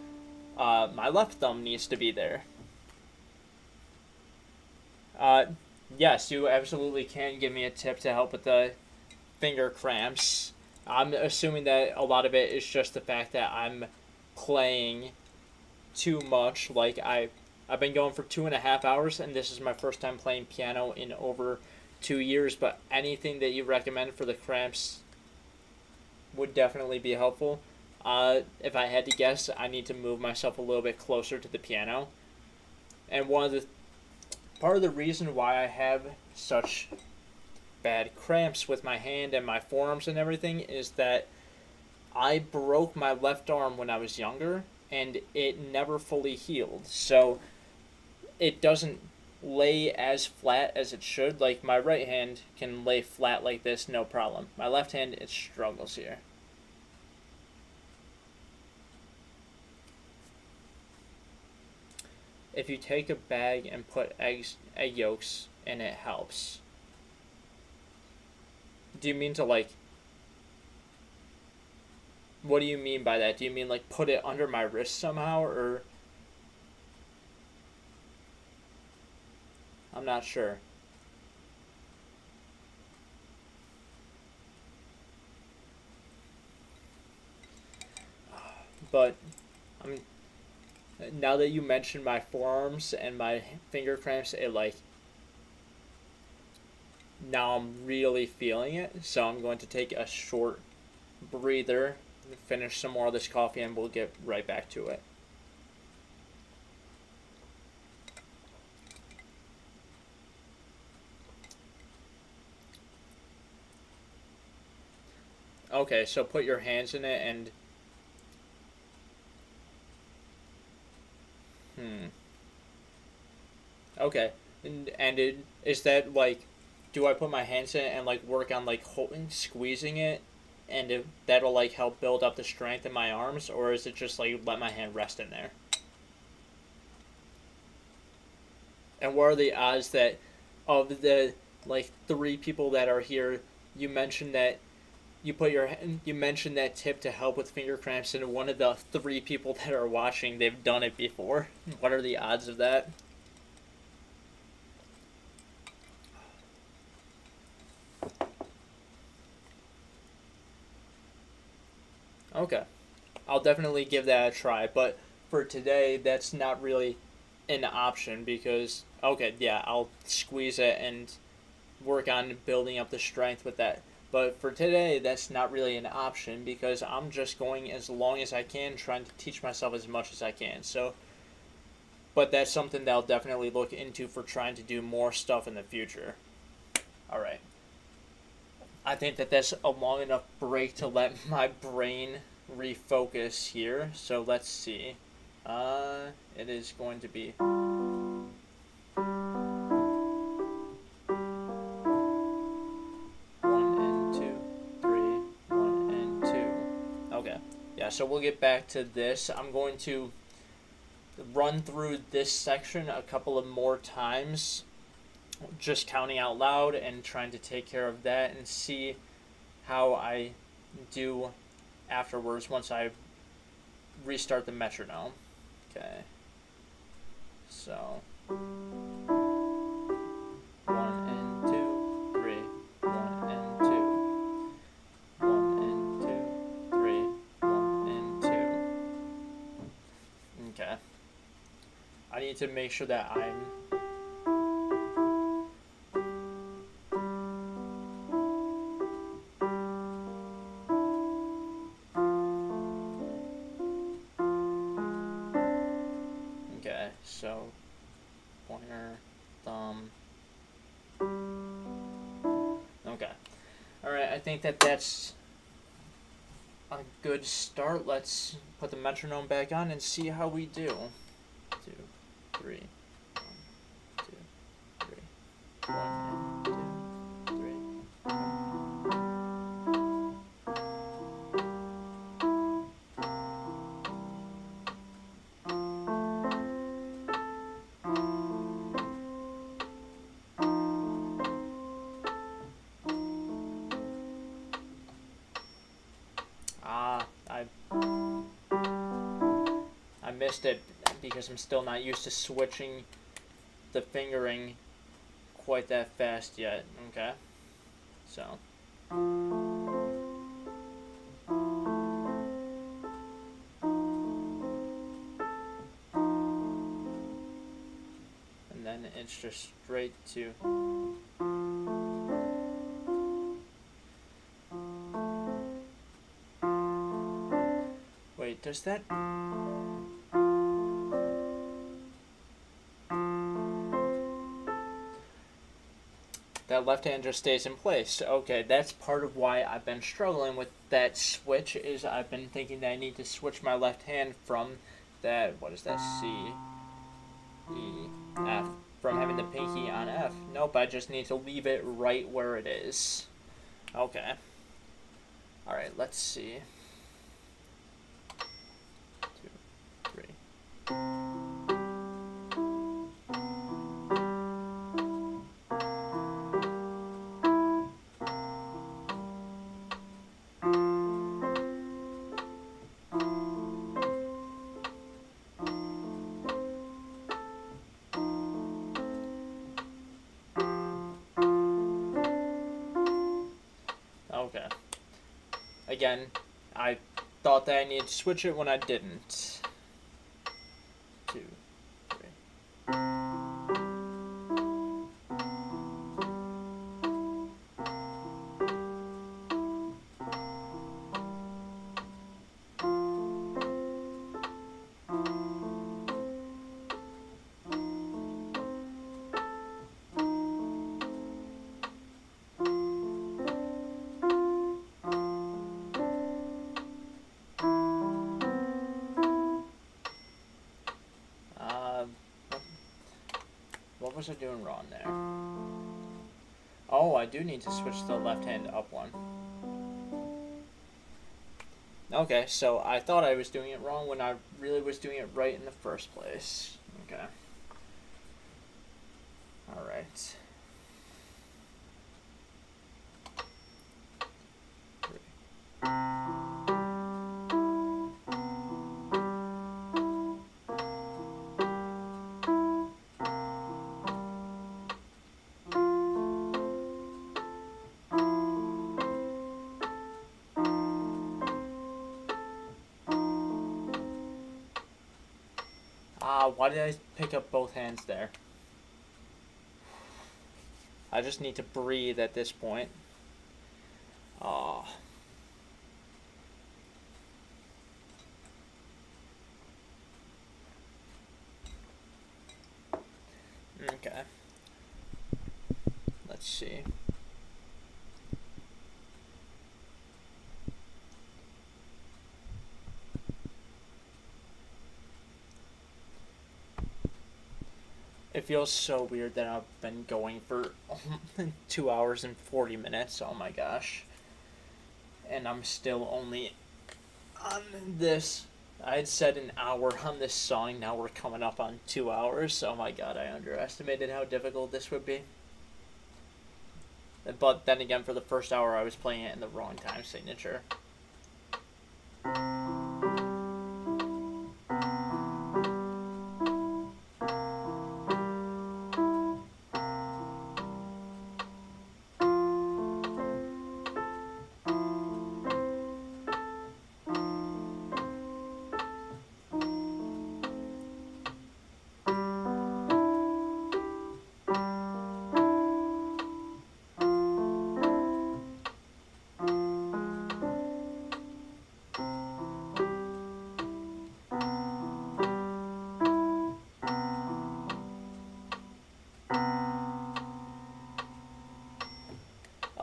My left thumb needs to be there. Yes, you absolutely can give me a tip to help with the finger cramps. I'm assuming that a lot of it is just the fact that I'm playing too much. Like I've been going for 2.5 hours, and this is my first time playing piano in over 2 years. But anything that you recommend for the cramps would definitely be helpful. If I had to guess, I need to move myself a little bit closer to the piano. And part of the reason why I have such bad cramps with my hand and my forearms and everything is that I broke my left arm when I was younger, and it never fully healed. So it doesn't lay as flat as it should. Like my right hand can lay flat like this, no problem. My left hand, it struggles here. If you take a bag and put egg yolks in, it helps. Do you mean to like... What do you mean by that? Do you mean like put it under my wrist somehow, or... I'm not sure. But now that you mentioned my forearms and my finger cramps, it like, now I'm really feeling it. So I'm going to take a short breather, finish some more of this coffee, and we'll get right back to it. Okay, so put your hands in it and okay. And is that like, do I put my hands in it and like work on like holding, squeezing it, and that'll like help build up the strength in my arms, or is it just like let my hand rest in there? And what are the odds that of the like 3 people that are here, you mentioned that you mentioned that tip to help with finger cramps, and one of the 3 people that are watching, they've done it before. What are the odds of that? Okay. I'll definitely give that a try, but for today, that's not really an option because, okay, yeah, I'll squeeze it and work on building up the strength with that. But for today, that's not really an option because I'm just going as long as I can, trying to teach myself as much as I can. So, but that's something that I'll definitely look into for trying to do more stuff in the future. All right. I think that that's a long enough break to let my brain refocus here. So let's see. It is going to be yeah, so we'll get back to this. I'm going to run through this section a couple of more times, just counting out loud and trying to take care of that and see how I do afterwards once I restart the metronome. Okay. So 1 and 2, 3, 1 and 2. 1 and 2, 3, 1 and 2. Okay. I need to make sure that I'm okay, so pointer, thumb. Okay. Alright, I think that that's a good start. Let's put the metronome back on and see how we do. 2, 3, 1, 2, 3, 1, 2, 3. I missed it because I'm still not used to switching the fingering quite that fast yet. Okay, so and then it's just straight to wait, does that that left hand just stays in place. Okay, that's part of why I've been struggling with that switch, is I've been thinking that I need to switch my left hand from that, what is that, C, E, F, from having the pinky on F. Nope, I just need to leave it right where it is. Okay. Alright, let's see. 2, 3. Okay. Again, I thought that I needed to switch it when I didn't. was I doing wrong there? Oh, I do need to switch the left hand up one. Okay, so I thought I was doing it wrong when I really was doing it right in the first place. Okay. Alright. Why did I pick up both hands there? I just need to breathe at this point. Okay. Let's see. It feels so weird that I've been going for 2 hours and 40 minutes. Oh my gosh. And I'm still only on this. I had said an hour on this song. Now we're coming up on 2 hours. Oh my god, I underestimated how difficult this would be. But then again, for the first hour, I was playing it in the wrong time signature.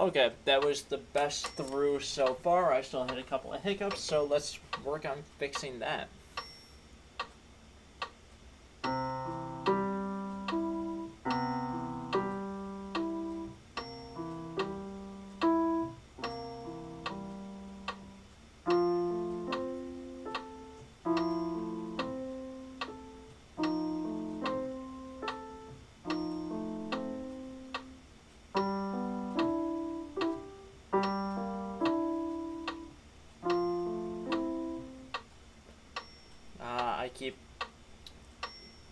Okay, that was the best through so far. I still had a couple of hiccups, so let's work on fixing that. I keep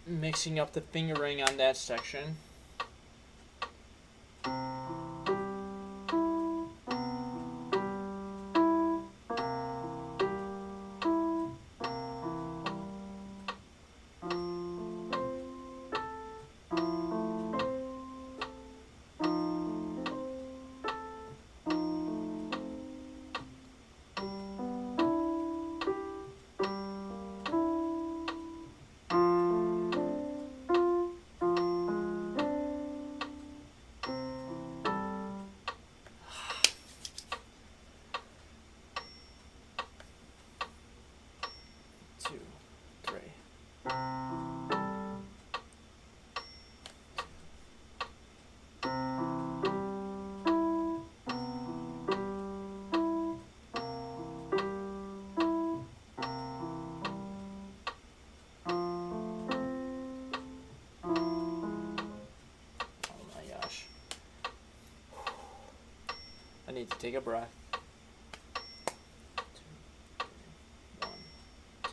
mixing up the fingering on that section. I need to take a breath. 2, 3, 1, 2.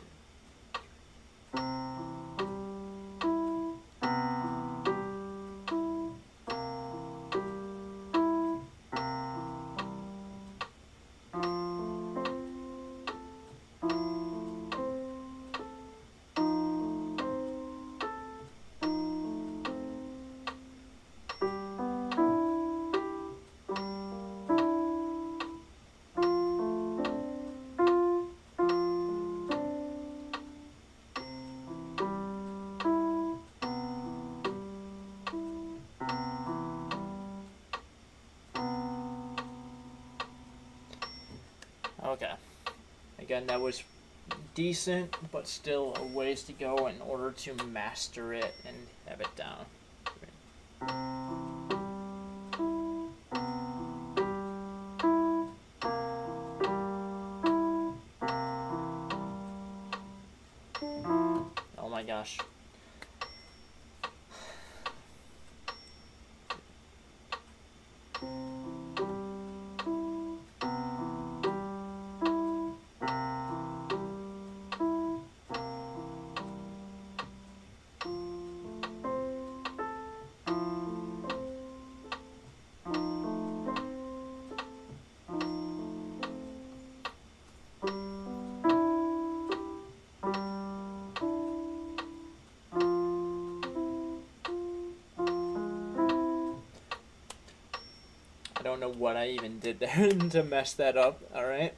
Okay. Again, that was decent, but still a ways to go in order to master it and have it down. 3, gosh. I don't know what I even did there to mess that up, alright?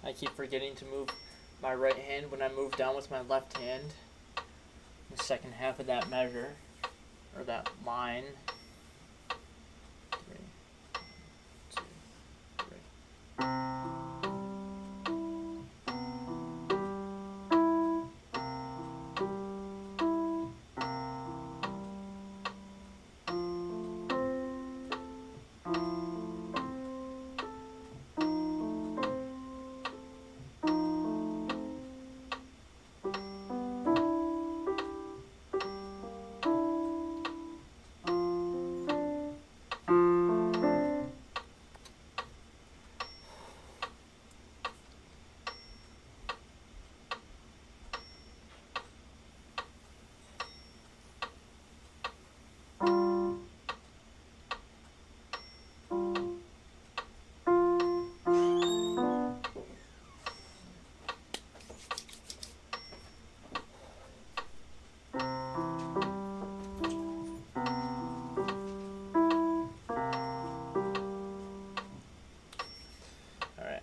I keep forgetting to move my right hand when I move down with my left hand. The second half of that measure, or that line. 3, 2, 3.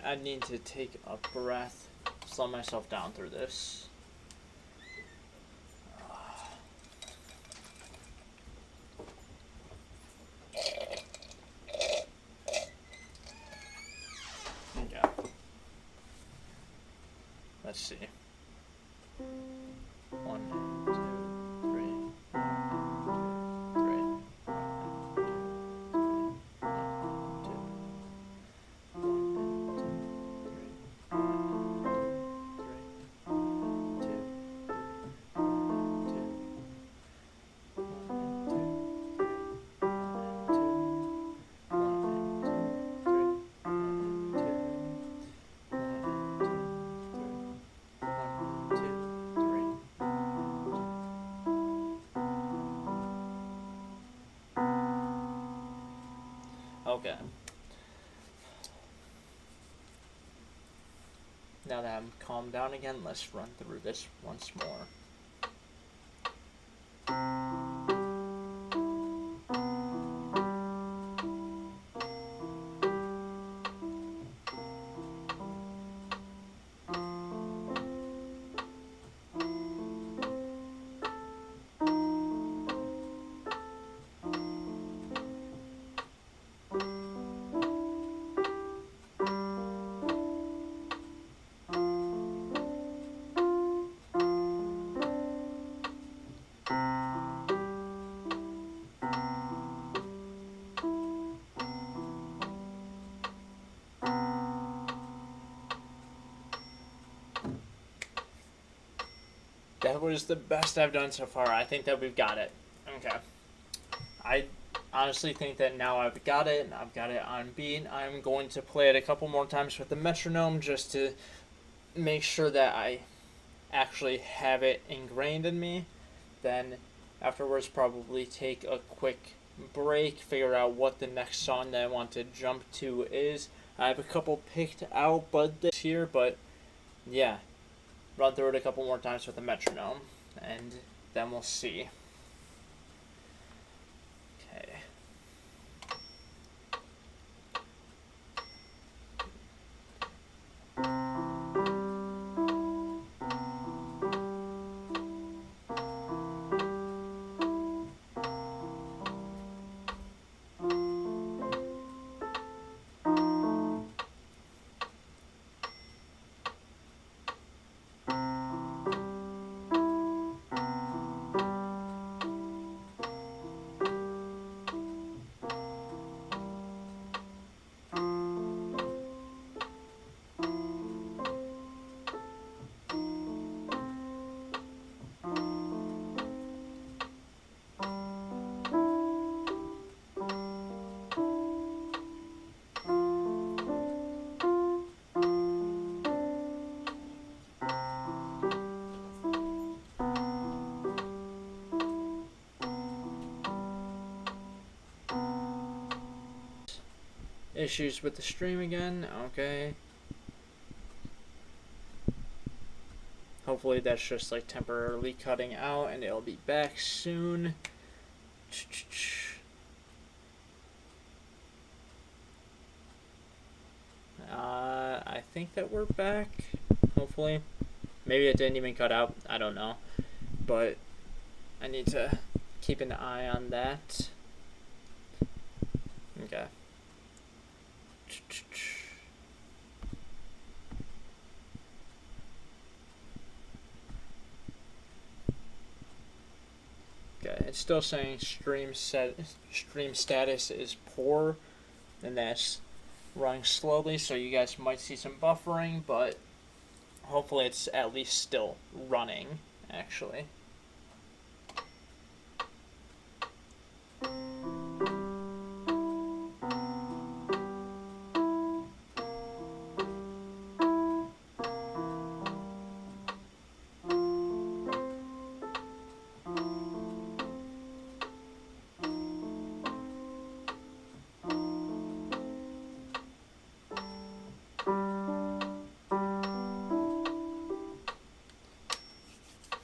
I need to take a breath, slow myself down through this. Okay. Let's see. 1, 2, 3. Okay. Now that I'm calmed down again, let's run through this once more. That was the best I've done so far. I think that we've got it. Okay. I honestly think that now I've got it, and I've got it on beat. I'm going to play it a couple more times with the metronome just to make sure that I actually have it ingrained in me. Then afterwards probably take a quick break, figure out what the next song that I want to jump to is. I have a couple picked out this here, but yeah, run through it a couple more times with the metronome, and then we'll see. Okay. Issues with the stream again. Okay. Hopefully that's just like temporarily cutting out and it'll be back soon. I think that we're back. Hopefully. Maybe it didn't even cut out. I don't know. But I need to keep an eye on that. Okay. Okay, it's still saying stream status is poor, and that's running slowly, so you guys might see some buffering, but hopefully it's at least still running, actually.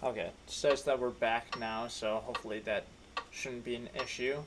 Okay, it says that we're back now, so hopefully that shouldn't be an issue.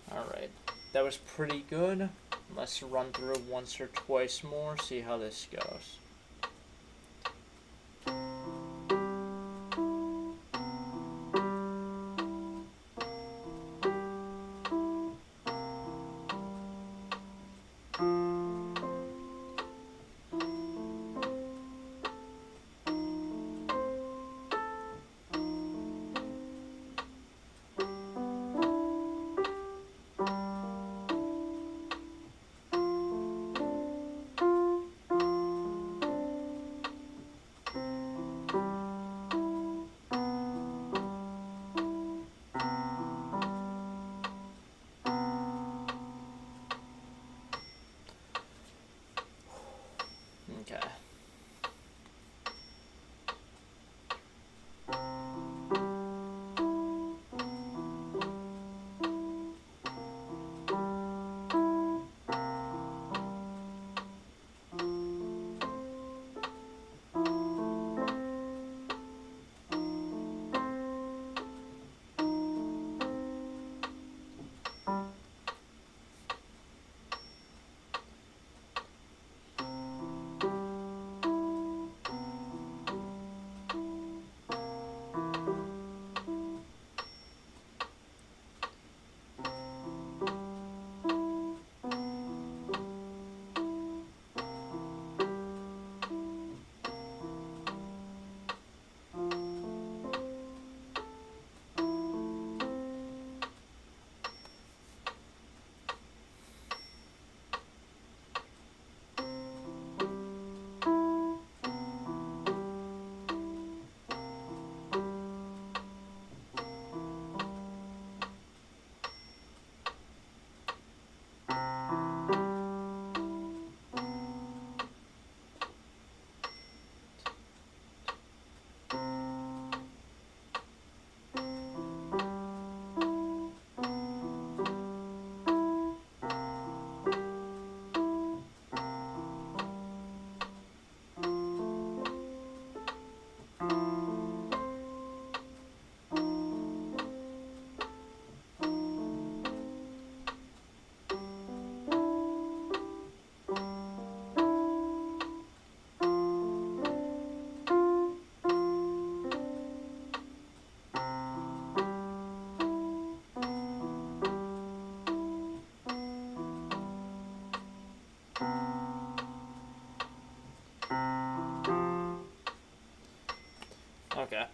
Alright, that was pretty good. Let's run through it once or twice more, see how this goes.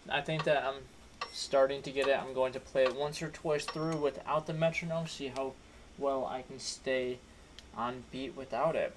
I think that I'm starting to get it. I'm going to play it once or twice through without the metronome, see how well I can stay on beat without it.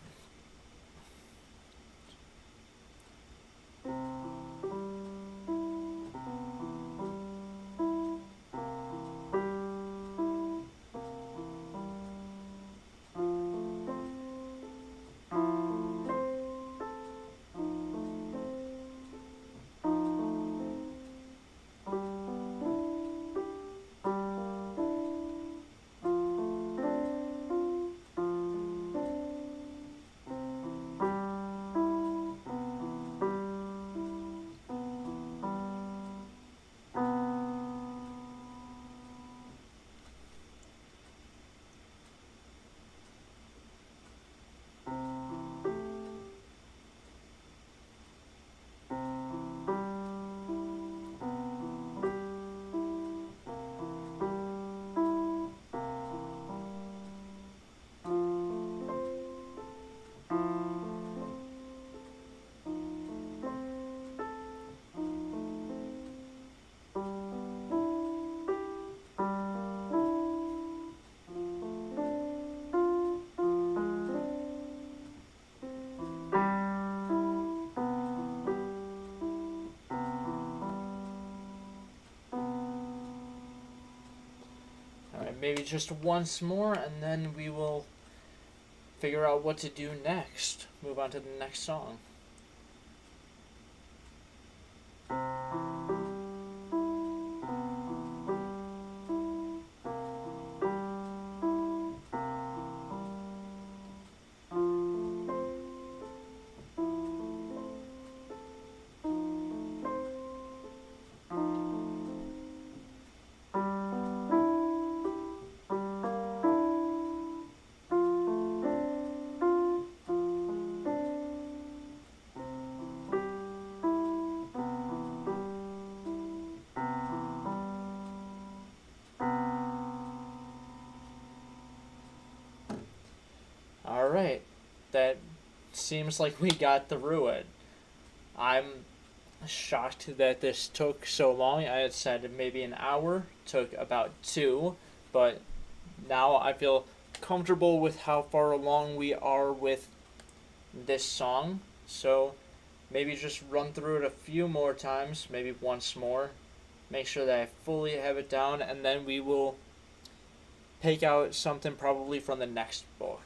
Alright, maybe just once more, and then we will figure out what to do next. Move on to the next song. Alright, that seems like we got through it. I'm shocked that this took so long. I had said maybe an hour, took about 2, but now I feel comfortable with how far along we are with this song. So maybe just run through it a few more times, maybe once more. Make sure that I fully have it down, and then we will pick out something probably from the next book.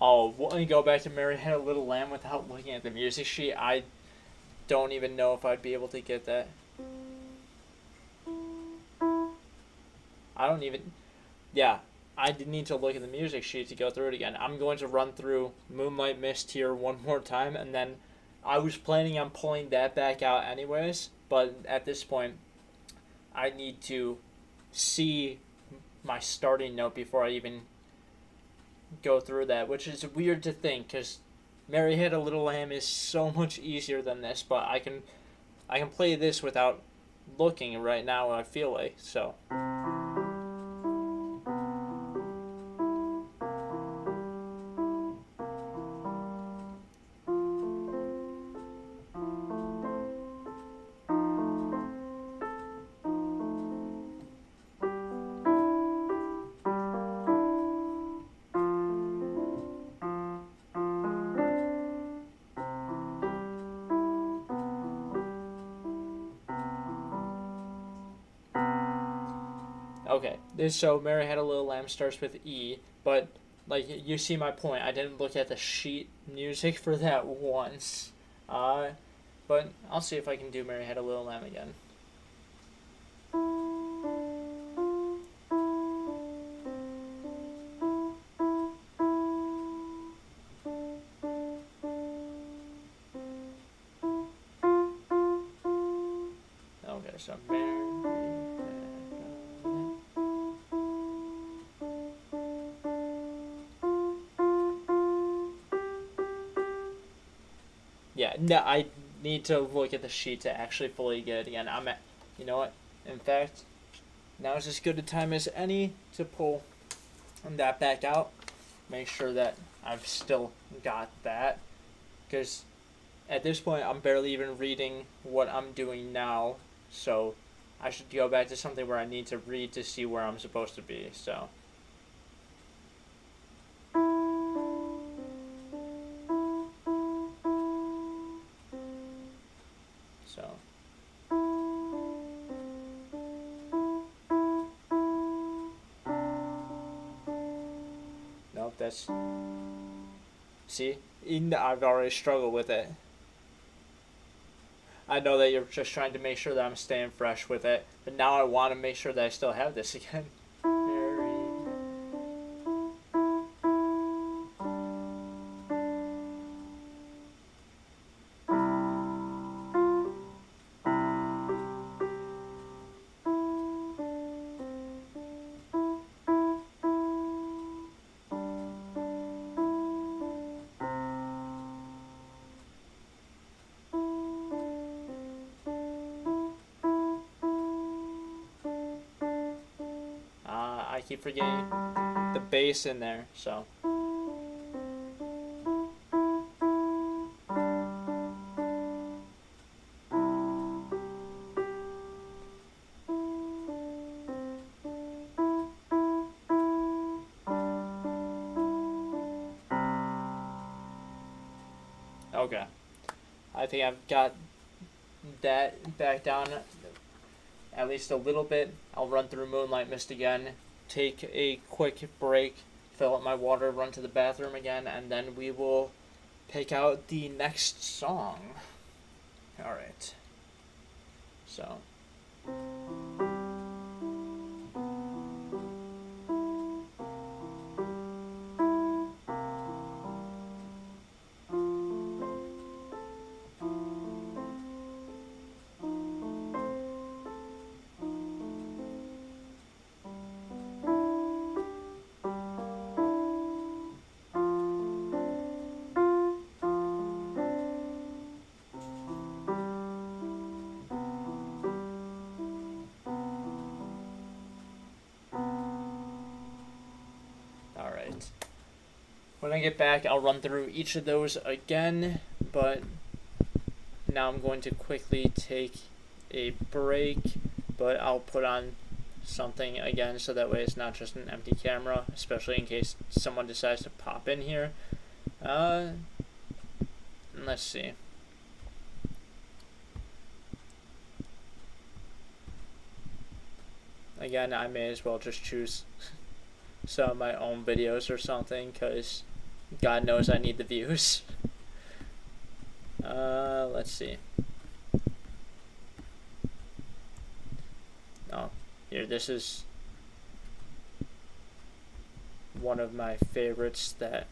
Oh, let me go back to Mary Had a Little Lamb without looking at the music sheet. I don't even know if I'd be able to get that. I don't even... Yeah, I did need to look at the music sheet to go through it again. I'm going to run through Moonlight Mist here one more time, and then I was planning on pulling that back out anyways, but at this point, I need to see my starting note before I even go through that, which is weird to think, because Mary Had a Little Lamb is so much easier than this, but I can play this without looking right now, I feel like, so... Okay, so Mary Had a Little Lamb starts with E, but, like, you see my point. I didn't look at the sheet music for that once. But I'll see if I can do Mary Had a Little Lamb again. There's a Mary. Yeah, no, I need to look at the sheet to actually fully get it again. You know what? In fact, now is as good a time as any to pull that back out. Make sure that I've still got that. Because at this point, I'm barely even reading what I'm doing now. So I should go back to something where I need to read to see where I'm supposed to be. So. Nope, that's... See? I've already struggled with it. I know that you're just trying to make sure that I'm staying fresh with it, but now I want to make sure that I still have this again. I keep forgetting the bass in there, so. Okay. I think I've got that back down at least a little bit. I'll run through Moonlight Mist again, take a quick break, fill up my water, run to the bathroom again, and then we will pick out the next song. Alright. So. When I get back, I'll run through each of those again, but now I'm going to quickly take a break, but I'll put on something again so that way it's not just an empty camera, especially in case someone decides to pop in here. Let's see. Again, I may as well just choose some of my own videos or something, because God knows I need the views. Let's see. Oh, here, this is one of my favorites that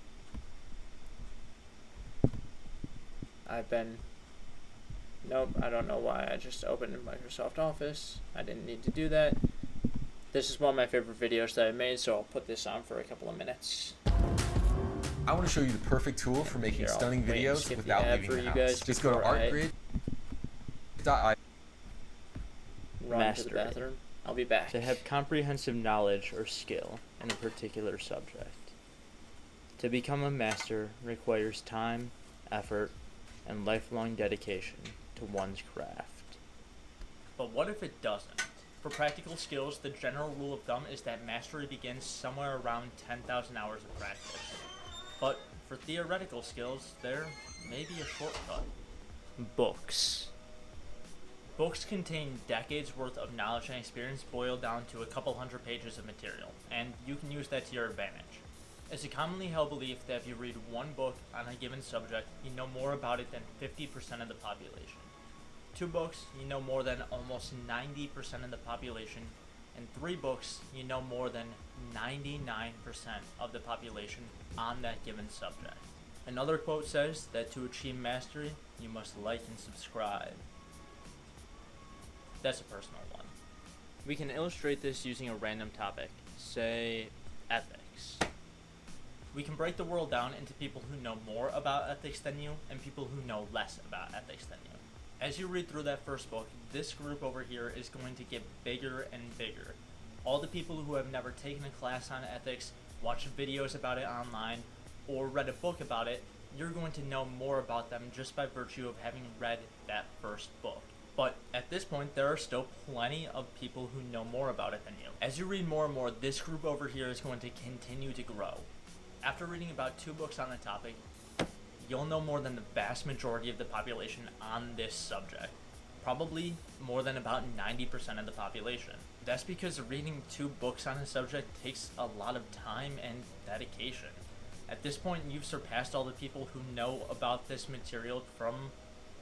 I've been... Nope, I don't know why I just opened Microsoft Office. I didn't need to do that. This is one of my favorite videos that I made, so I'll put this on for a couple of minutes. I want to show you the perfect tool for making stunning videos without leaving the house. Just go to artgrid.io. Run to the bathroom. I'll be back. To have comprehensive knowledge or skill in a particular subject. To become a master requires time, effort, and lifelong dedication to one's craft. But what if it doesn't? For practical skills, the general rule of thumb is that mastery begins somewhere around 10,000 hours of practice. But for theoretical skills, there may be a shortcut. Books. Books contain decades worth of knowledge and experience boiled down to a couple hundred pages of material, and you can use that to your advantage. It's a commonly held belief that if you read one book on a given subject, you know more about it than 50% of the population. 2 books, you know more than almost 90% of the population, and 3 books, you know more than 99% of the population on that given subject. Another quote says that to achieve mastery, you must like and subscribe. That's a personal one. We can illustrate this using a random topic, say ethics. We can break the world down into people who know more about ethics than you and people who know less about ethics than you. As you read through that first book, this group over here is going to get bigger and bigger. All the people who have never taken a class on ethics, watched videos about it online, or read a book about it, you're going to know more about them just by virtue of having read that first book. But at this point, there are still plenty of people who know more about it than you. As you read more and more, this group over here is going to continue to grow. After reading about 2 books on the topic, you'll know more than the vast majority of the population on this subject. Probably more than about 90% of the population. That's because reading 2 books on a subject takes a lot of time and dedication. At this point, you've surpassed all the people who know about this material from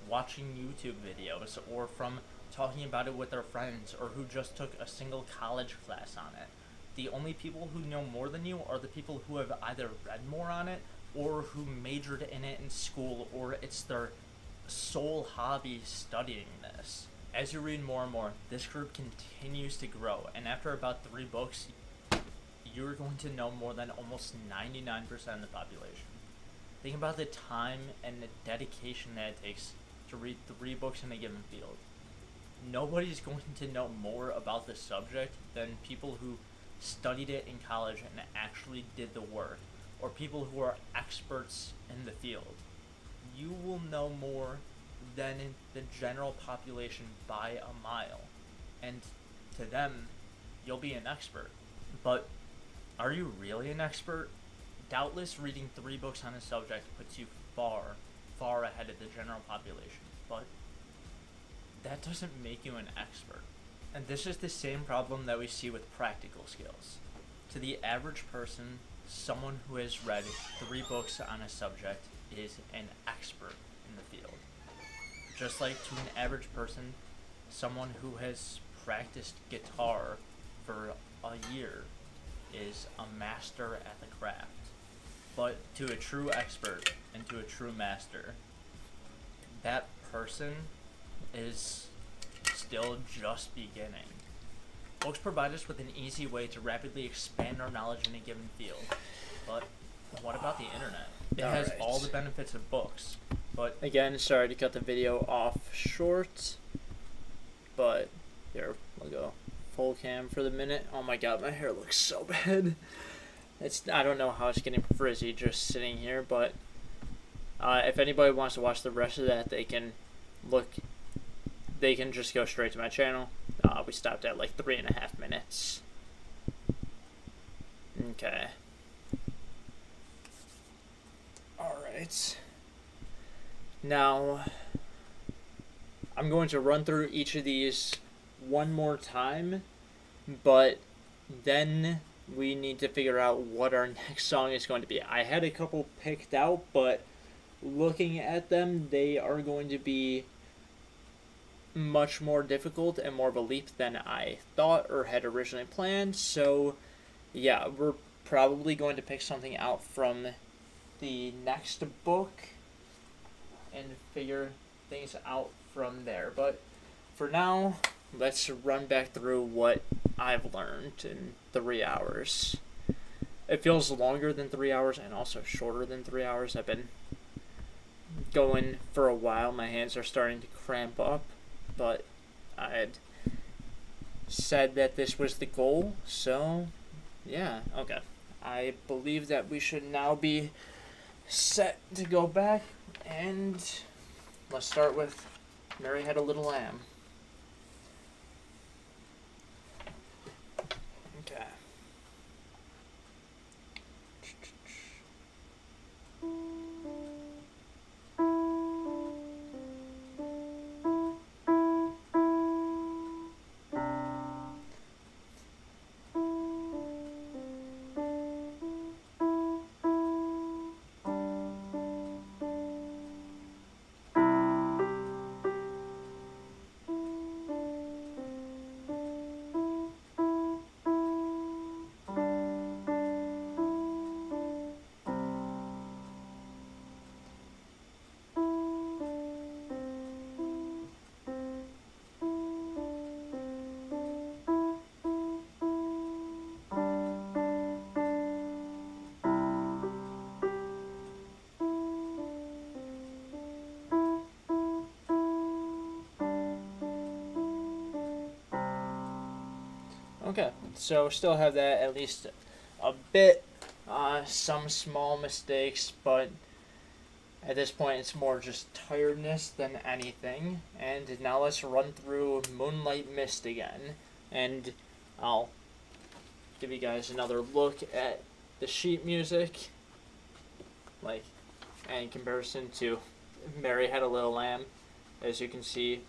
watching YouTube videos or from talking about it with their friends or who just took a single college class on it. The only people who know more than you are the people who have either read more on it or who majored in it in school, or it's their sole hobby studying this. As you read more and more, this group continues to grow, and after about 3 books, you're going to know more than almost 99% of the population. Think about the time and the dedication that it takes to read 3 books in a given field. Nobody's going to know more about the subject than people who studied it in college and actually did the work, or people who are experts in the field. You will know more than the general population by a mile, and to them, you'll be an expert. But are you really an expert? Doubtless reading 3 books on a subject puts you far, far ahead of the general population, but that doesn't make you an expert. And this is the same problem that we see with practical skills. To the average person, someone who has read 3 books on a subject is an expert in the field. Just like to an average person, someone who has practiced guitar for a year is a master at the craft. But to a true expert and to a true master, that person is still just beginning. Books provide us with an easy way to rapidly expand our knowledge in a given field. But what about the internet? It has all the benefits of books, but again, sorry to cut the video off short, but here, we'll go full cam for the minute. Oh my god, my hair looks so bad. I don't know how it's getting frizzy just sitting here, but if anybody wants to watch the rest of that, they can just go straight to my channel. We stopped at like 3.5 minutes. Okay. Alright. Now, I'm going to run through each of these one more time, but then we need to figure out what our next song is going to be. I had a couple picked out, but looking at them, they are going to be much more difficult and more of a leap than I thought or had originally planned. So, yeah, we're probably going to pick something out from the next book and figure things out from there. But for now, let's run back through what I've learned in 3 hours. It feels longer than 3 hours and also shorter than 3 hours. I've been going for a while. My hands are starting to cramp up, but I had said that this was the goal, so yeah, okay. I believe that we should now be set to go back, and let's start with Mary Had a Little Lamb. Okay. Okay, so still have that at least a bit, some small mistakes, but at this point it's more just tiredness than anything. And now let's run through Moonlight Mist again, and I'll give you guys another look at the sheet music, like, in comparison to Mary Had a Little Lamb. As you can see,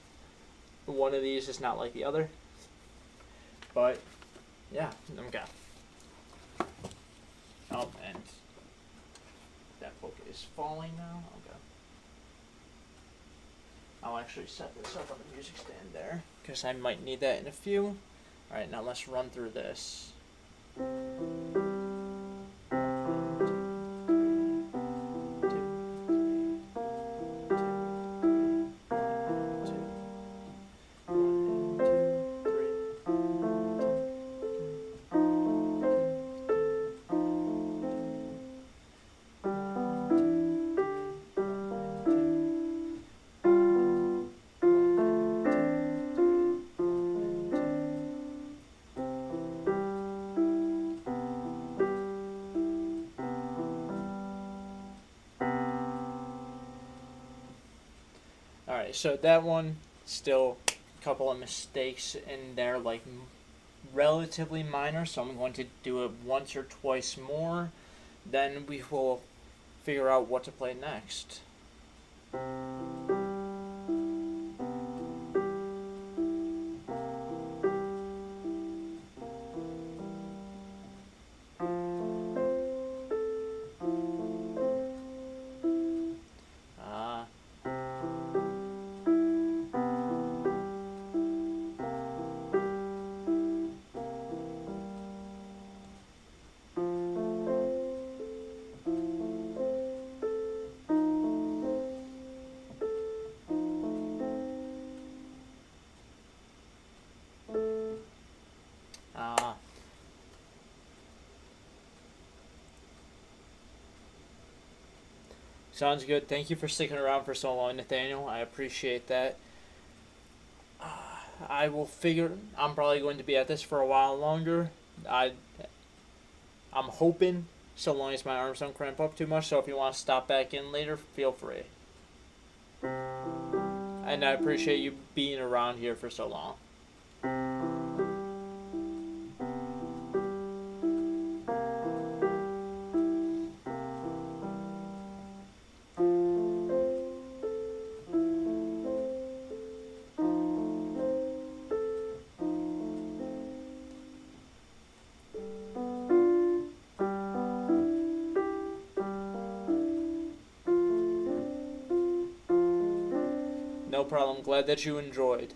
one of these is not like the other. But, yeah, okay. Oh, and that book is falling now. Okay. I'll actually set this up on the music stand there, because I might need that in a few. Alright, now let's run through this. Alright, so that one, still a couple of mistakes in there, like relatively minor, so I'm going to do it once or twice more, then we will figure out what to play next. Sounds good. Thank you for sticking around for so long, Nathaniel. I appreciate that. I will figure. I'm probably going to be at this for a while longer. I'm hoping, so long as my arms don't cramp up too much. So if you want to stop back in later, feel free. And I appreciate you being around here for so long. No problem. Glad that you enjoyed.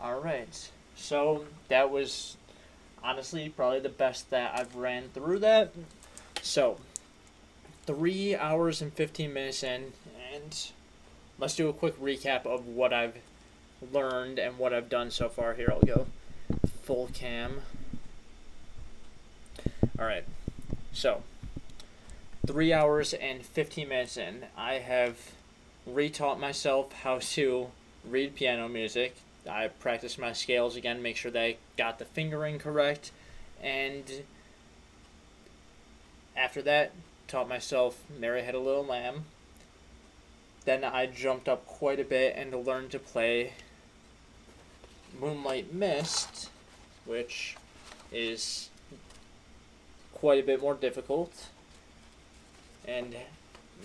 Alright, so that was honestly probably the best that I've ran through that. So, 3 hours and 15 minutes in, and let's do a quick recap of what I've learned and what I've done so far. Here, I'll go full cam. Alright, so 3 hours and 15 minutes in, I have retaught myself how to read piano music. I practiced my scales again, make sure that I got the fingering correct, and after that, taught myself Mary Had a Little Lamb. Then I jumped up quite a bit and learned to play Moonlight Mist, which is quite a bit more difficult. And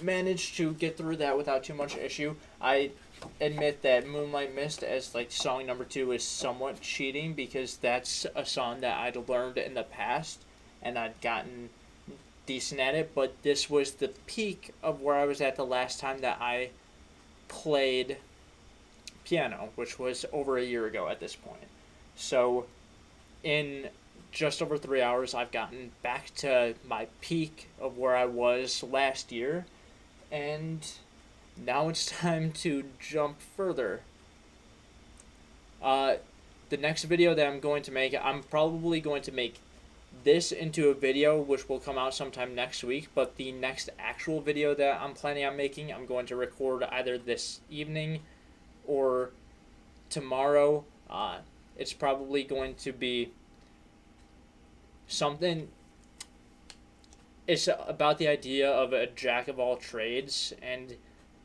managed to get through that without too much issue. I admit that Moonlight Mist as like song number 2 is somewhat cheating because that's a song that I'd learned in the past and I'd gotten decent at it, but this was the peak of where I was at the last time that I played piano, which was over a year ago at this point. So in just over 3 hours, I've gotten back to my peak of where I was last year, and now it's time to jump further. The next video that I'm going to make, I'm probably going to make this into a video which will come out sometime next week, but the next actual video that I'm planning on making, I'm going to record either this evening or tomorrow. It's probably going to be something. It's about the idea of a jack of all trades and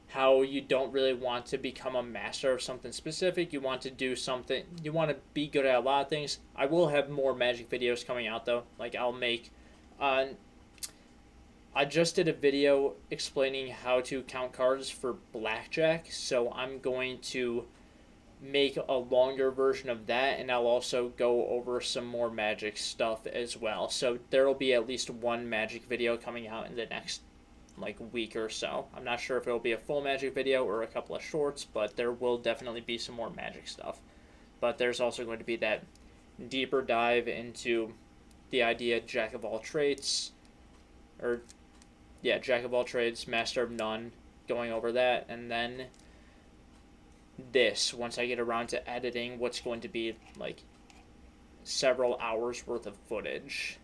how you don't really want to become a master of something specific. You want to do something, you want to be good at a lot of things. I will have more Magic videos coming out though. Like I'll make, I just did a video explaining how to count cards for blackjack, so I'm going to make a longer version of that, and I'll also go over some more Magic stuff as well. So there will be at least one Magic video coming out in the next like week or so. I'm not sure if it'll be a full Magic video or a couple of shorts, but there will definitely be some more Magic stuff. But there's also going to be that deeper dive into the idea jack of all trades, or yeah, jack of all trades, master of none, going over that, and then this, once I get around to editing, what's going to be like several hours worth of footage.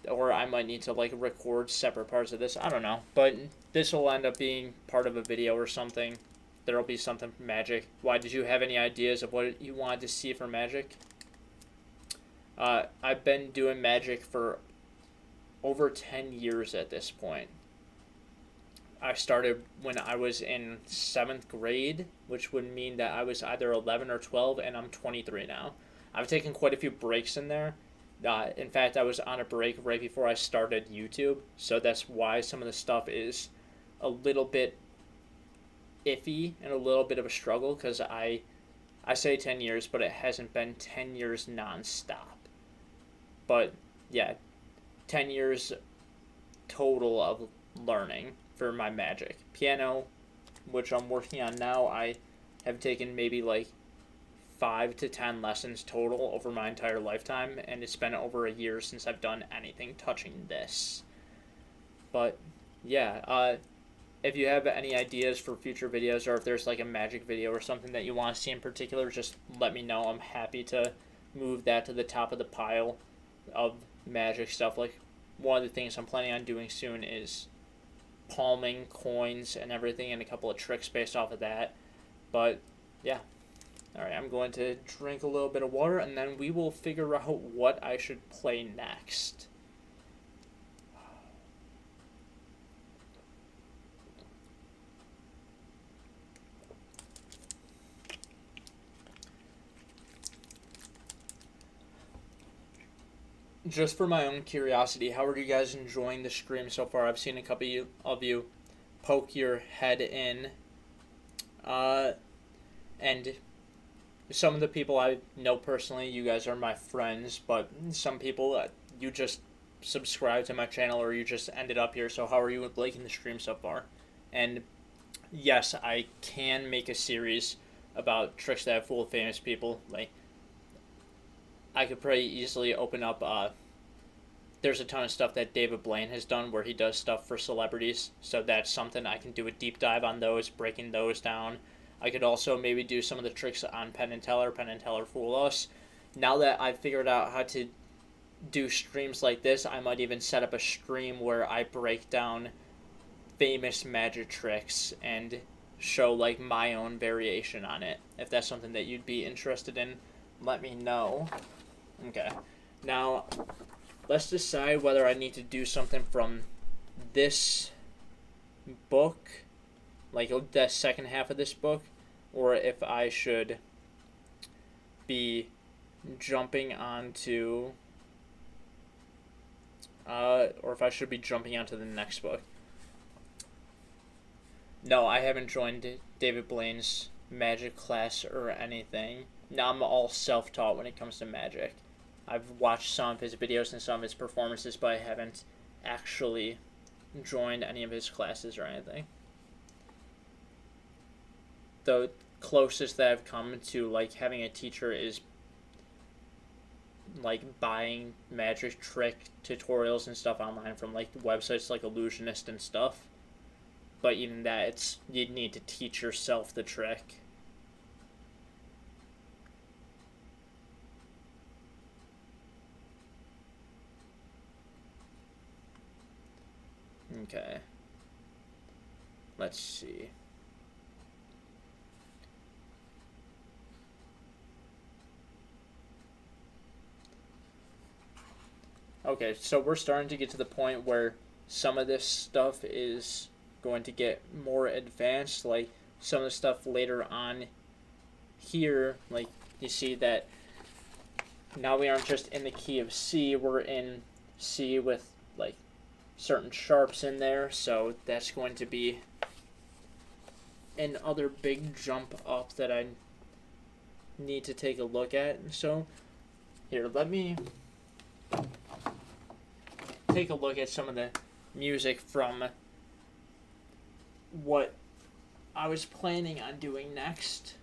Or I might need to like record separate parts of this. I don't know. But this will end up being part of a video or something. There'll be something from Magic. Why, did you have any ideas of what you wanted to see from Magic? I've been doing Magic for over 10 years at this point. I started when I was in 7th grade, which would mean that I was either 11 or 12, and I'm 23 now. I've taken quite a few breaks in there. In fact, I was on a break right before I started YouTube, so that's why some of the stuff is a little bit iffy and a little bit of a struggle, because I say 10 years, but it hasn't been 10 years non-stop. But, yeah, 10 years total of learning for my Magic. Piano, which I'm working on now, I have taken maybe like 5 to 10 lessons total over my entire lifetime, and it's been over a year since I've done anything touching this. But yeah, if you have any ideas for future videos, or if there's like a Magic video or something that you want to see in particular, just let me know. I'm happy to move that to the top of the pile of Magic stuff. Like one of the things I'm planning on doing soon is palming coins and everything, and a couple of tricks based off of that. But yeah. Alright, I'm going to drink a little bit of water, and then we will figure out what I should play next. Just for my own curiosity, how are you guys enjoying the stream so far? I've seen a couple of you poke your head in. And some of the people I know personally, you guys are my friends, but some people, you just subscribe to my channel or you just ended up here, so how are you liking the stream so far? And yes, I can make a series about tricks that have fooled famous people. Like, I could pretty easily open up, there's a ton of stuff that David Blaine has done where he does stuff for celebrities, so that's something I can do a deep dive on those, breaking those down. I could also maybe do some of the tricks on Penn and Teller Fool Us. Now that I've figured out how to do streams like this, I might even set up a stream where I break down famous Magic tricks and show like my own variation on it. If that's something that you'd be interested in, let me know. Okay, now let's decide whether I need to do something from this book, like the second half of this book, or if I should be jumping onto the next book. No, I haven't joined David Blaine's magic class or anything. Now I'm all self-taught when it comes to magic. I've watched some of his videos and some of his performances, but I haven't actually joined any of his classes or anything. The closest that I've come to like having a teacher is like buying magic trick tutorials and stuff online from like websites like Illusionist and stuff. But even that, you'd need to teach yourself the trick. Okay. Let's see. Okay, so we're starting to get to the point where some of this stuff is going to get more advanced. Like some of the stuff later on here, like you see that now we aren't just in the key of C, we're in C with like certain sharps in there, so that's going to be another big jump up that I need to take a look at. So here, let me take a look at some of the music from what I was planning on doing next.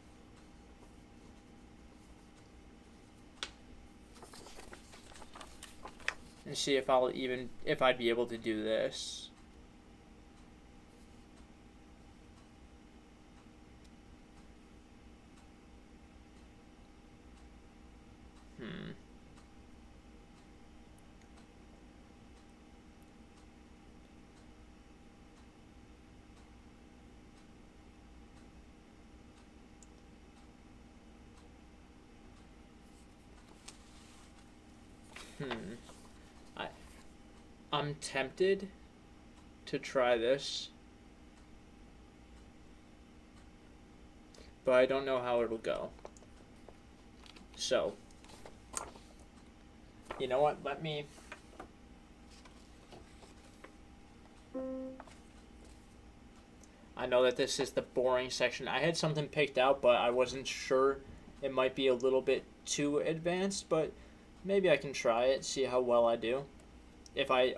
And see if I'd be able to do this. I'm tempted to try this, but I don't know how it'll go. So, you know what? I know that this is the boring section. I had something picked out, but I wasn't sure. It might be a little bit too advanced, but maybe I can try it, see how well I do. If I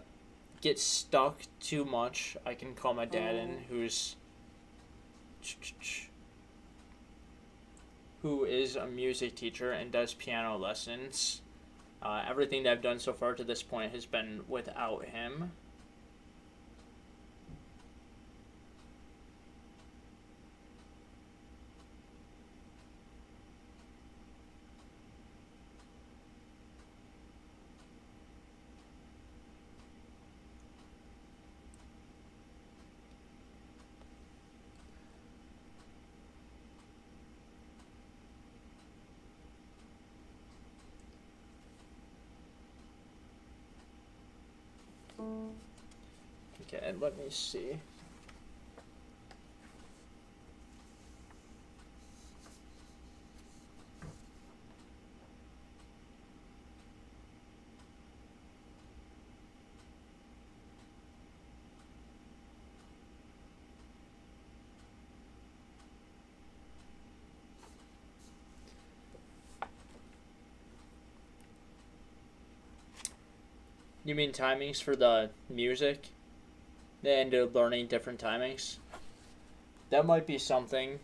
get stuck too much, I can call my dad in, who is a music teacher and does piano lessons. Everything that I've done so far to this point has been without him. Okay, let me see. You mean timings for the music? And learning different timings? That might be something.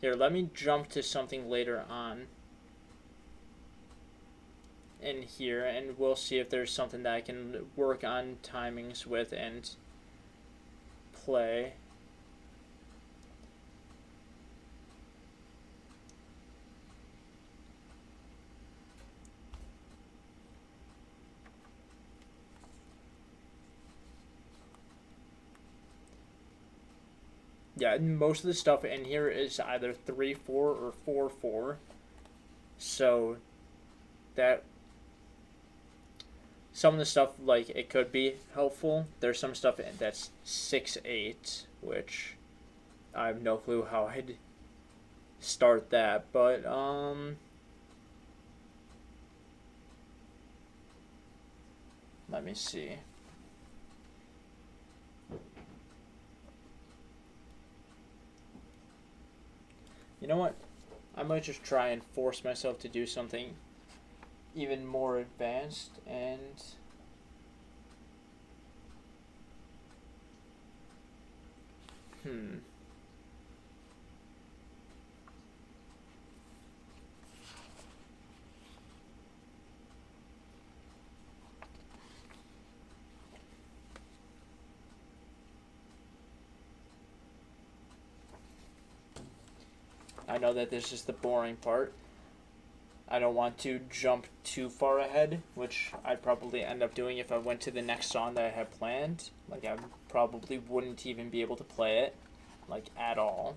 Here, let me jump to something later on in here, and we'll see if there's something that I can work on timings with and play. Yeah, most of the stuff in here is either 3/4 or 4/4. So that some of the stuff, like, it could be helpful. There's some stuff that's 6/8, which I have no clue how I'd start that, but Let me see. You know what? I might just try and force myself to do something even more advanced and I know that this is the boring part. I don't want to jump too far ahead, which I'd probably end up doing if I went to the next song that I had planned. Like, I probably wouldn't even be able to play it, like, at all.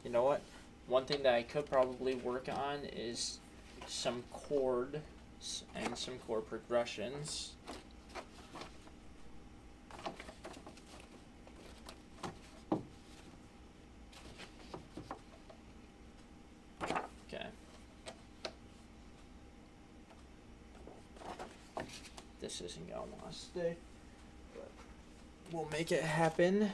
You know what? One thing that I could probably work on is some chords and some chord progressions. Okay. This isn't gonna want to stick, but we'll make it happen.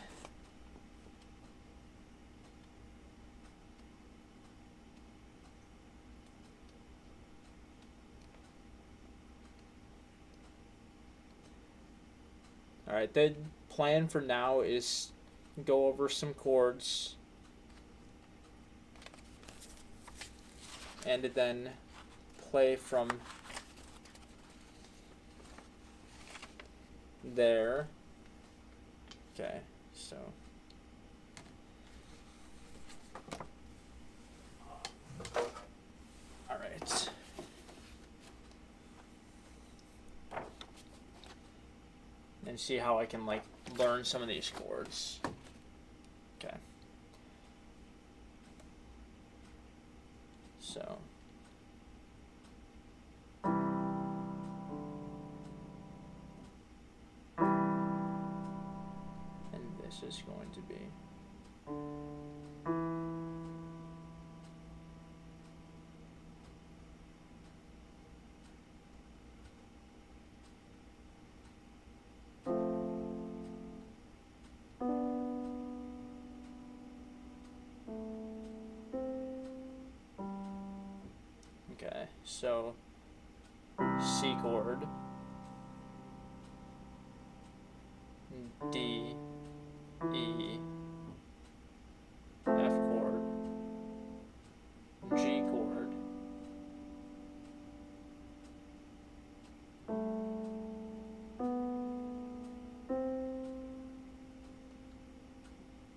Alright, the plan for now is go over some chords and then play from there. Okay, so alright. And see how I can, like, learn some of these chords. Okay. So. And this is going to be. Okay, so C chord, D, E, F chord, G chord,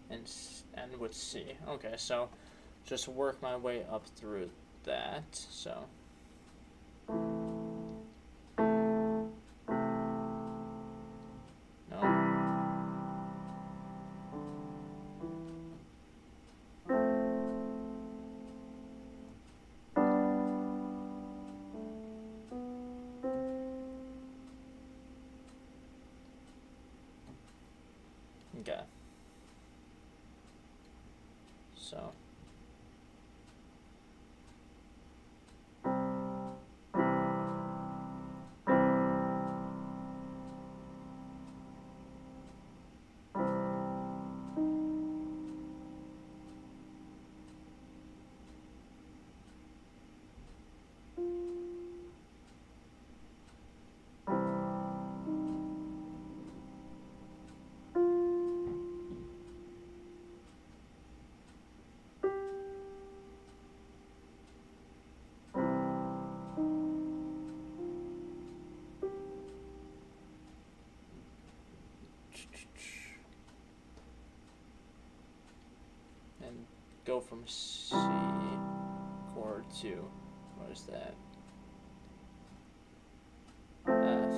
and end with C. Okay, so just work my way up through that. So no. Okay. So and go from C chord to, what is that? F.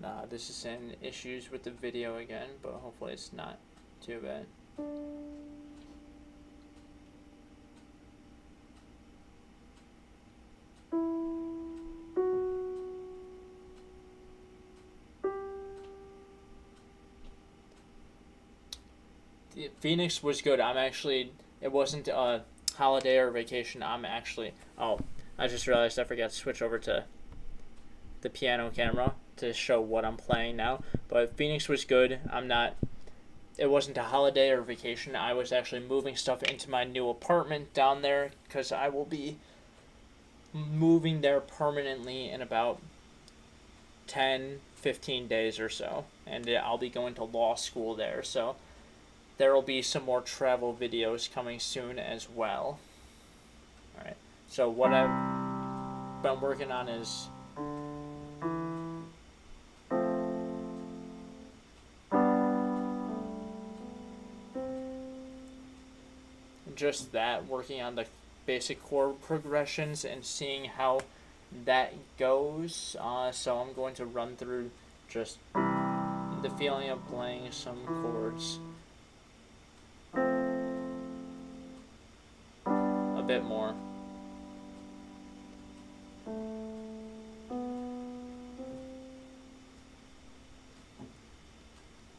Nah, this is in issues with the video again, but hopefully it's not too bad. Phoenix was good. It wasn't a holiday or vacation. I just realized I forgot to switch over to the piano camera to show what I'm playing now. But Phoenix was good. It wasn't a holiday or vacation. I was actually moving stuff into my new apartment down there because I will be moving there permanently in about 10-15 days or so. And I'll be going to law school there. So there will be some more travel videos coming soon as well. Alright. So what I've been working on is just that, working on the basic chord progressions and seeing how that goes. So I'm going to run through just the feeling of playing some chords a bit more.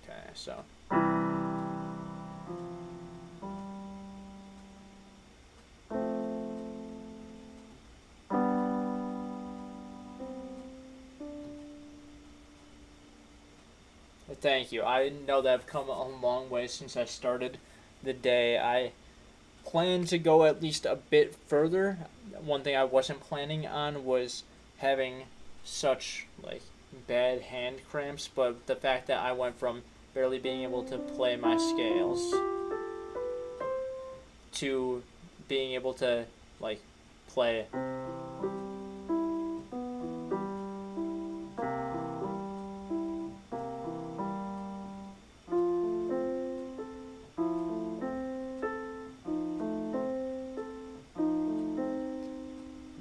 Okay, so thank you. I know that I've come a long way since I started the day. I plan to go at least a bit further. One thing I wasn't planning on was having such bad hand cramps, but the fact that I went from barely being able to play my scales to being able to play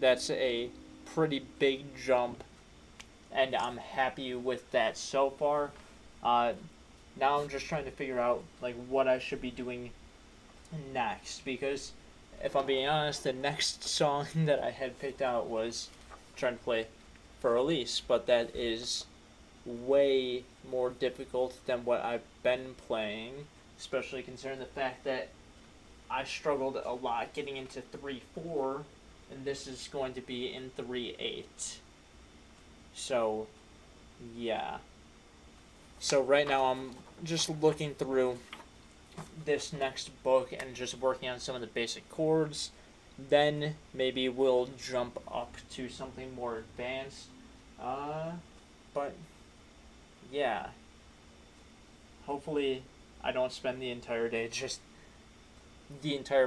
that's a pretty big jump, and I'm happy with that so far. Now I'm just trying to figure out what I should be doing next, because if I'm being honest, the next song that I had picked out was trying to play for Elise, but that is way more difficult than what I've been playing, especially considering the fact that I struggled a lot getting into 3/4, and this is going to be in 3/8. So, yeah. So right now I'm just looking through this next book and just working on some of the basic chords. Then maybe we'll jump up to something more advanced. But yeah. Hopefully I don't spend the entire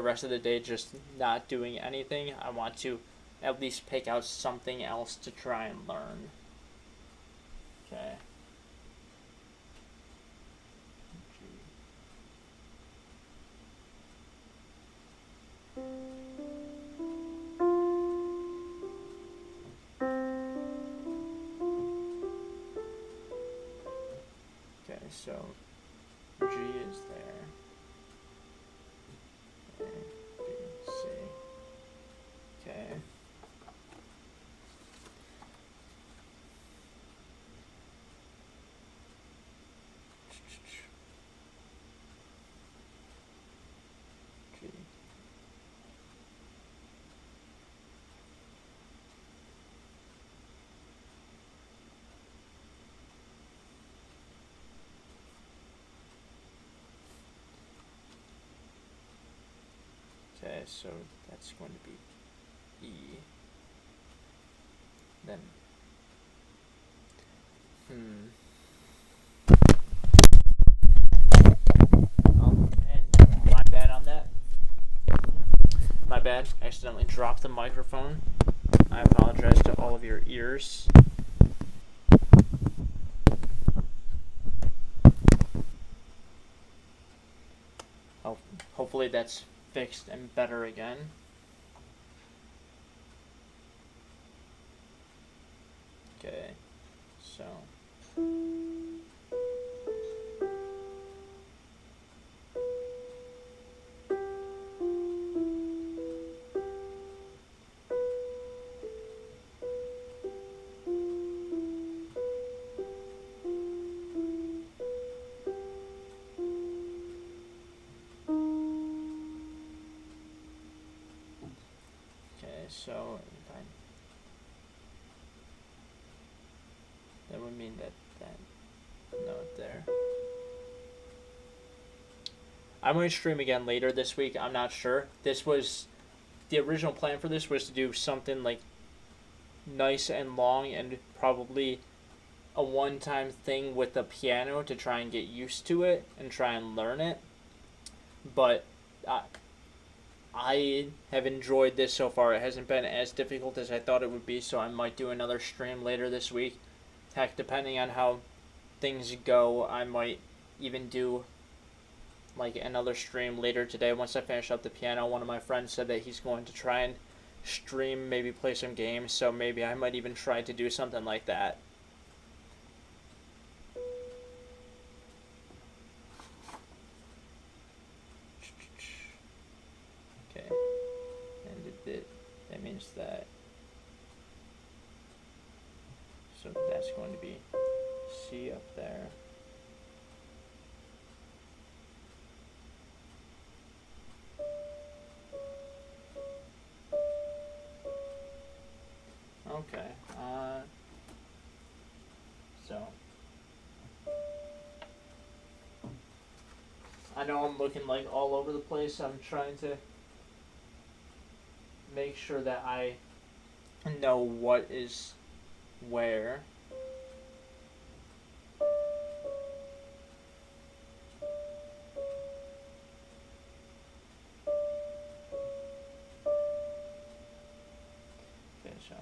rest of the day just not doing anything. I want to at least pick out something else to try and learn. Okay. Okay, so G is there. A, B, C. Okay. G. Okay, so that's going to be E. Then, and my bad on that. My bad. Accidentally dropped the microphone. I apologize to all of your ears. Hopefully that's fixed and better again. Okay, so So that would mean that note there. I might stream again later this week. I'm not sure. This was the original plan for this was to do something like nice and long and probably a one-time thing with the piano to try and get used to it and try and learn it. But I have enjoyed this so far. It hasn't been as difficult as I thought it would be, so I might do another stream later this week. Heck, depending on how things go, I might even do like another stream later today once I finish up the piano. One of my friends said that he's going to try and stream, maybe play some games, so maybe I might even try to do something like that. Okay, and that means that, so that's going to be C up there. Okay, so I know I'm looking like all over the place. I'm trying to make sure that I know what is where. Okay, so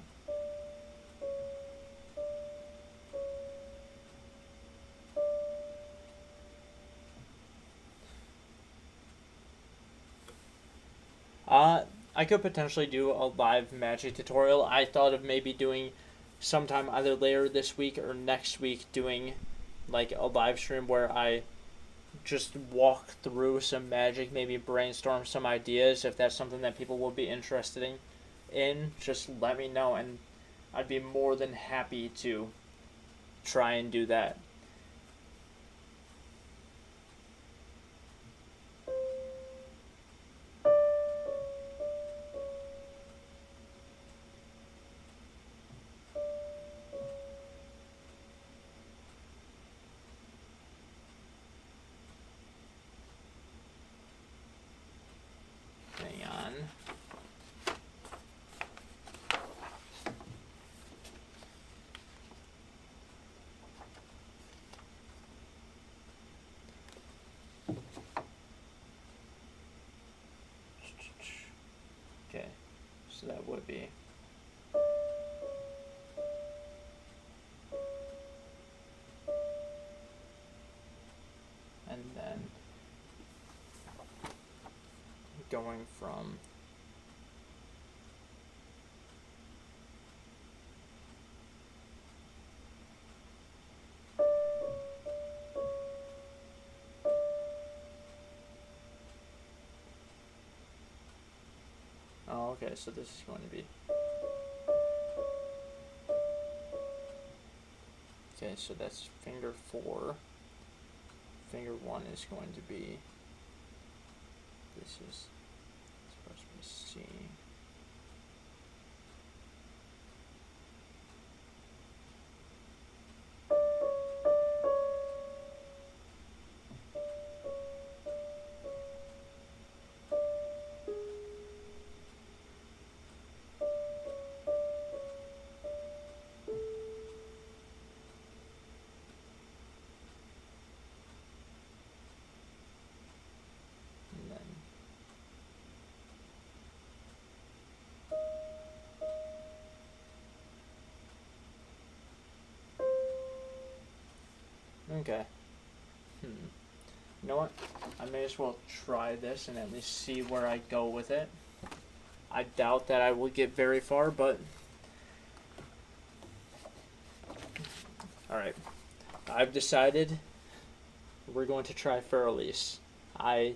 I could potentially do a live magic tutorial. I thought of maybe doing sometime either later this week or next week, doing like a live stream where I just walk through some magic, maybe brainstorm some ideas. If that's something that people will be interested in, just let me know and I'd be more than happy to try and do that. Okay, so that would be and then going from okay, so this is going to be okay, so that's finger 4. Finger 1 is going to be, this is supposed to be C. Okay. You know what? I may as well try this and at least see where I go with it. I doubt that I will get very far, but alright. I've decided we're going to try Furley's. I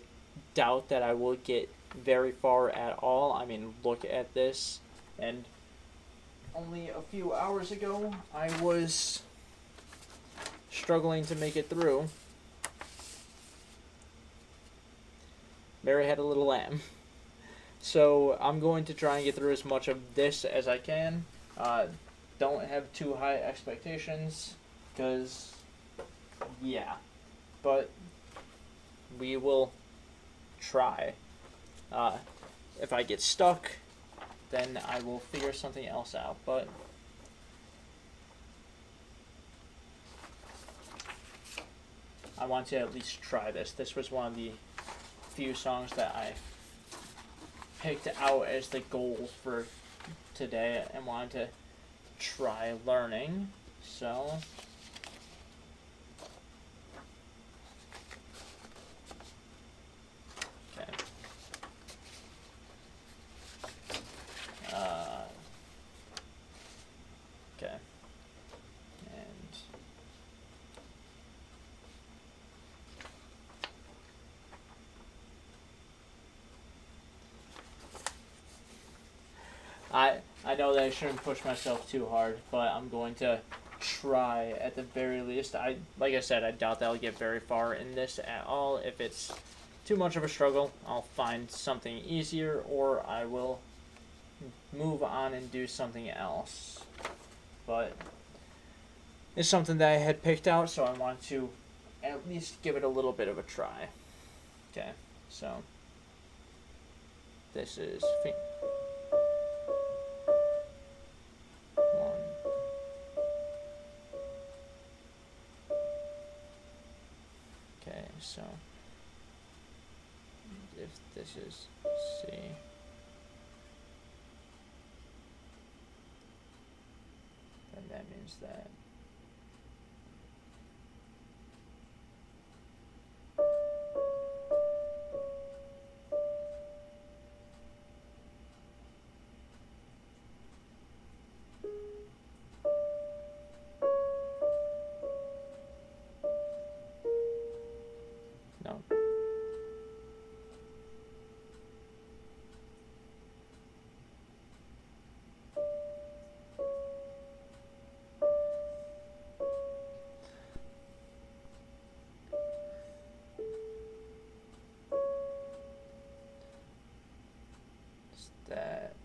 doubt that I will get very far at all. I mean, look at this. And only a few hours ago, I was struggling to make it through. Mary had a little lamb. So I'm going to try and get through as much of this as I can. Don't have too high expectations, because, yeah. But we will try. If I get stuck, then I will figure something else out. But I want to at least try this. This was one of the few songs that I picked out as the goal for today and wanted to try learning. So okay. Okay. And I know that I shouldn't push myself too hard, but I'm going to try at the very least. Like I said, I doubt that I'll get very far in this at all. If it's too much of a struggle, I'll find something easier, or I will move on and do something else. But it's something that I had picked out, so I want to at least give it a little bit of a try. Okay, so this is one. Okay, so if this is C, then that means that no. It's that.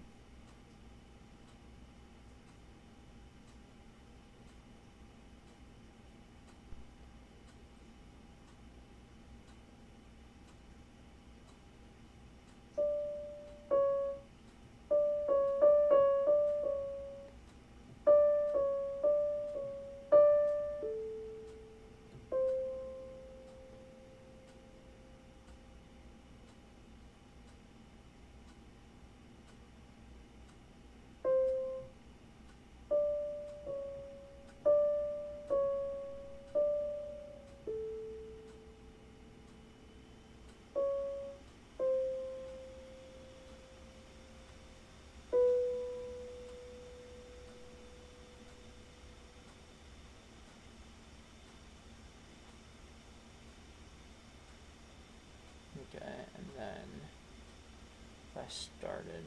Okay, and then if I started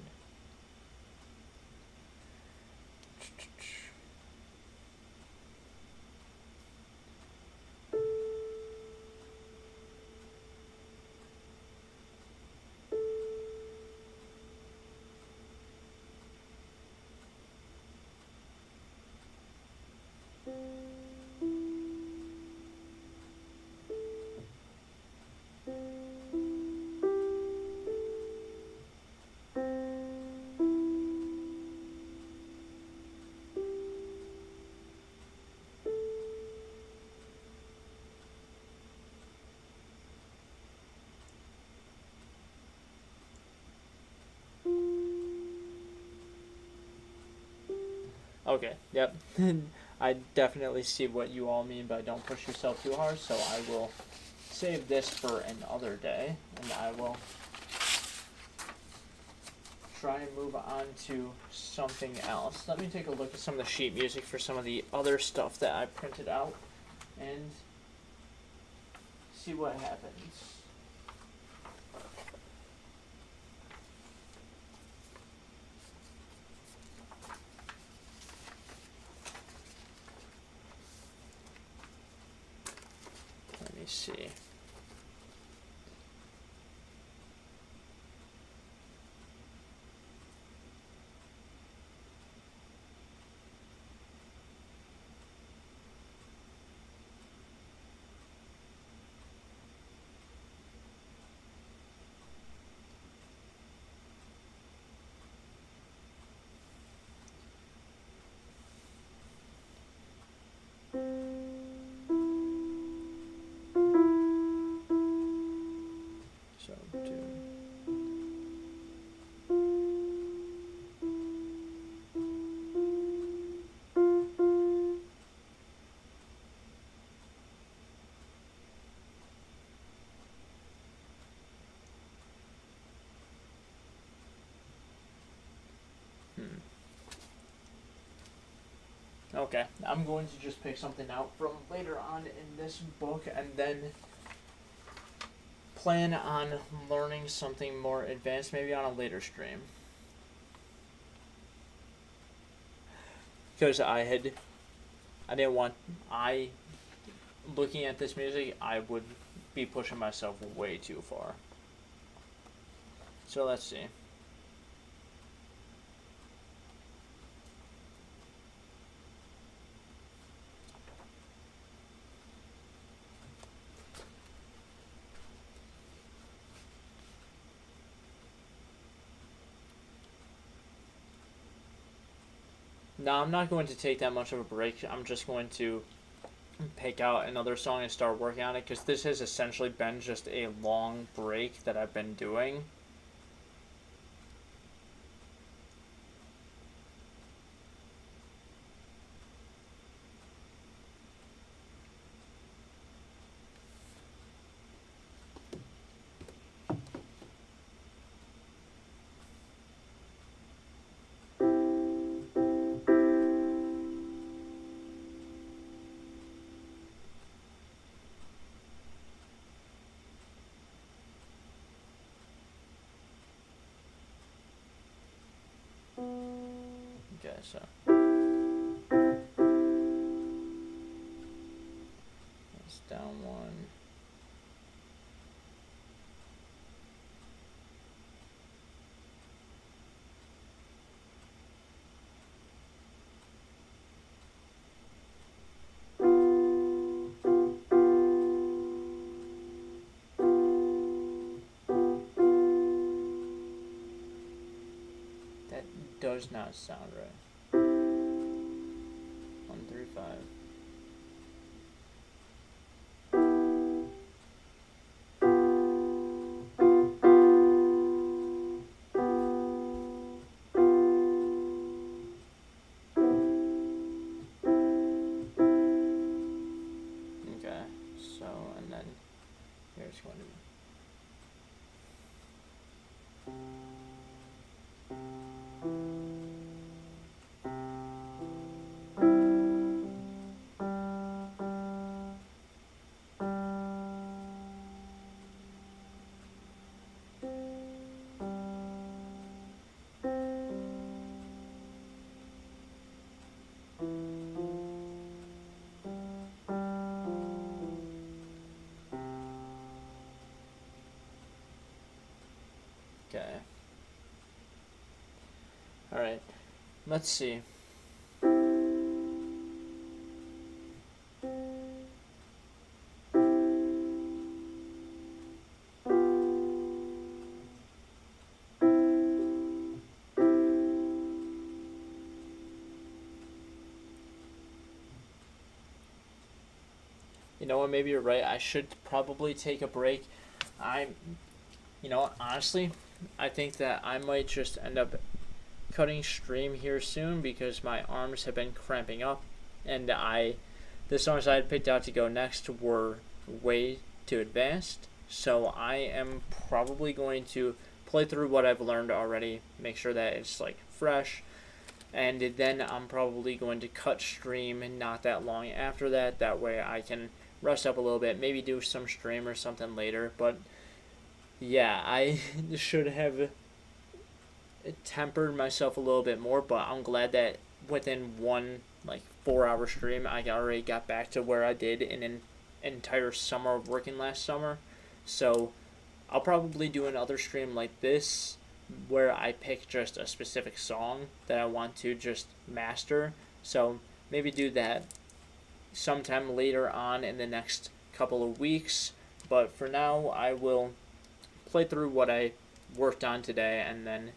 okay, yep. I definitely see what you all mean by don't push yourself too hard, so I will save this for another day, and I will try and move on to something else. Let me take a look at some of the sheet music for some of the other stuff that I printed out, and see what happens. Let me see. Okay, I'm going to just pick something out from later on in this book and then plan on learning something more advanced, maybe on a later stream. Because looking at this music, I would be pushing myself way too far. So let's see. Now, I'm not going to take that much of a break. I'm just going to pick out another song and start working on it, because this has essentially been just a long break that I've been doing. Okay, so that's down one. That does not sound right. 1, 3, 5. Okay, so, and then here's going to be. Okay. Alright. Let's see. You know what, maybe you're right. I should probably take a break. Honestly, I think that I might just end up cutting stream here soon, because my arms have been cramping up, and the songs I had picked out to go next were way too advanced. So I am probably going to play through what I've learned already, make sure that it's like fresh, and then I'm probably going to cut stream not that long after that. That way I can rest up a little bit, maybe do some stream or something later. But yeah, I should have tempered myself a little bit more, but I'm glad that within one 4-hour stream I already got back to where I did in an entire summer of working last summer. So I'll probably do another stream like this where I pick just a specific song that I want to just master. So maybe do that sometime later on in the next couple of weeks. But for now, I will play through what I worked on today and then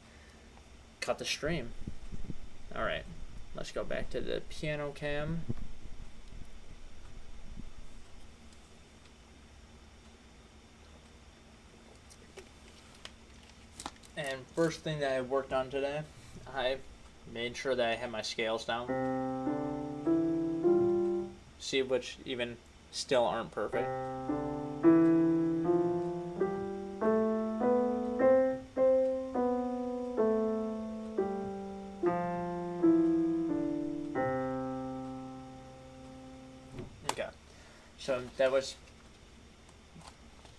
cut the stream. Alright, let's go back to the piano cam. And first thing that I worked on today, I made sure that I had my scales down. See, which even still aren't perfect. so that was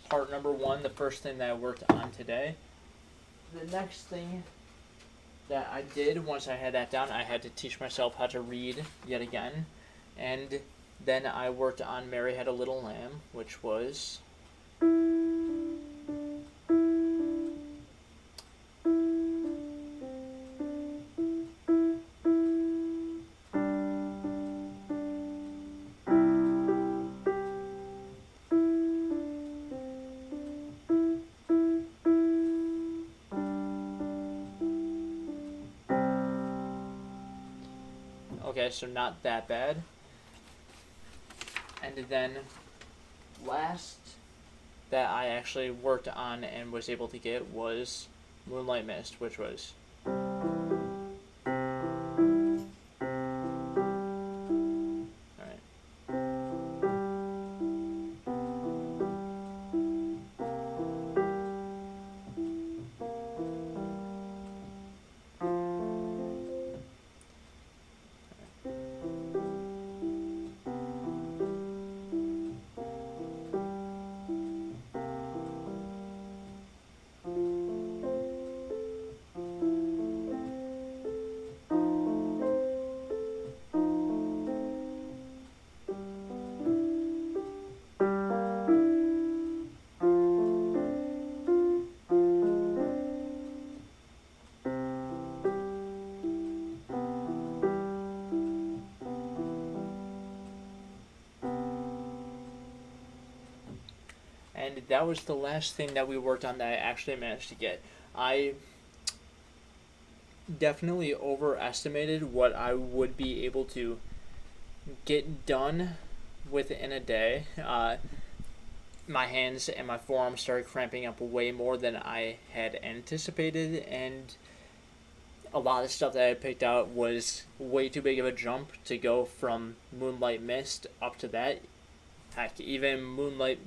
part number 1, the first thing that I worked on today. The next thing that I did once I had that down, I had to teach myself how to read yet again. And then I worked on Mary Had a Little Lamb, which was... Okay, so not that bad. And then last that I actually worked on and was able to get was Moonlight Mist, which was... And that was the last thing that we worked on that I actually managed to get. I definitely overestimated what I would be able to get done within a day. My hands and my forearms started cramping up way more than I had anticipated, and a lot of stuff that I picked out was way too big of a jump to go from Moonlight Mist up to that. Heck, even Moonlight,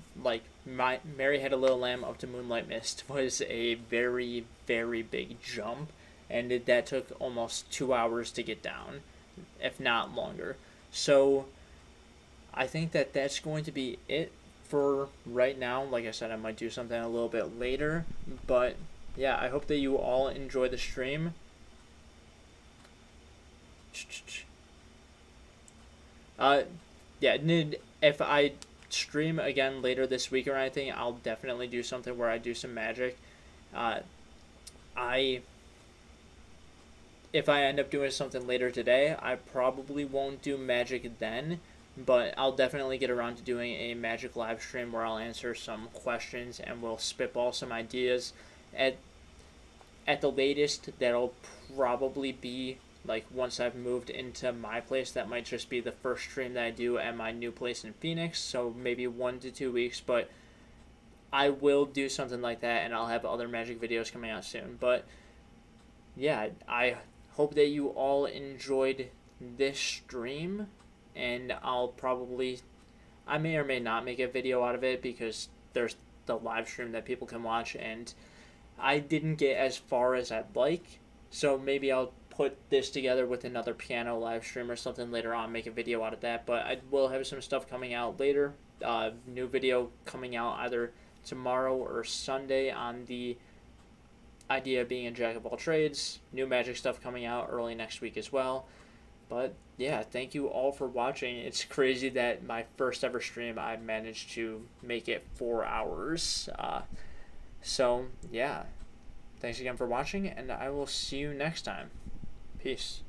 Mary Had a Little Lamb up to Moonlight Mist was a very, very big jump, and that took almost 2 hours to get down, if not longer. So, I think that that's going to be it for right now. Like I said, I might do something a little bit later, but yeah, I hope that you all enjoy the stream. Yeah, if I stream again later this week or anything, I'll definitely do something where I do some magic. If I end up doing something later today, I probably won't do magic then, but I'll definitely get around to doing a magic live stream where I'll answer some questions and we'll spitball some ideas. At the latest, that'll probably be like once I've moved into my place. That might just be the first stream that I do at my new place in Phoenix, so maybe 1 to 2 weeks, but I will do something like that, and I'll have other magic videos coming out soon. But yeah, I hope that you all enjoyed this stream, and I may or may not make a video out of it because there's the live stream that people can watch, and I didn't get as far as I'd like, so maybe I'll put this together with another piano live stream or something later on, make a video out of that. But I will have some stuff coming out later. New video coming out either tomorrow or Sunday on the idea of being a jack of all trades. New magic stuff coming out early next week as well. But yeah, thank you all for watching. It's crazy that my first ever stream, I managed to make it 4 hours. So yeah, thanks again for watching, and I will see you next time. Peace.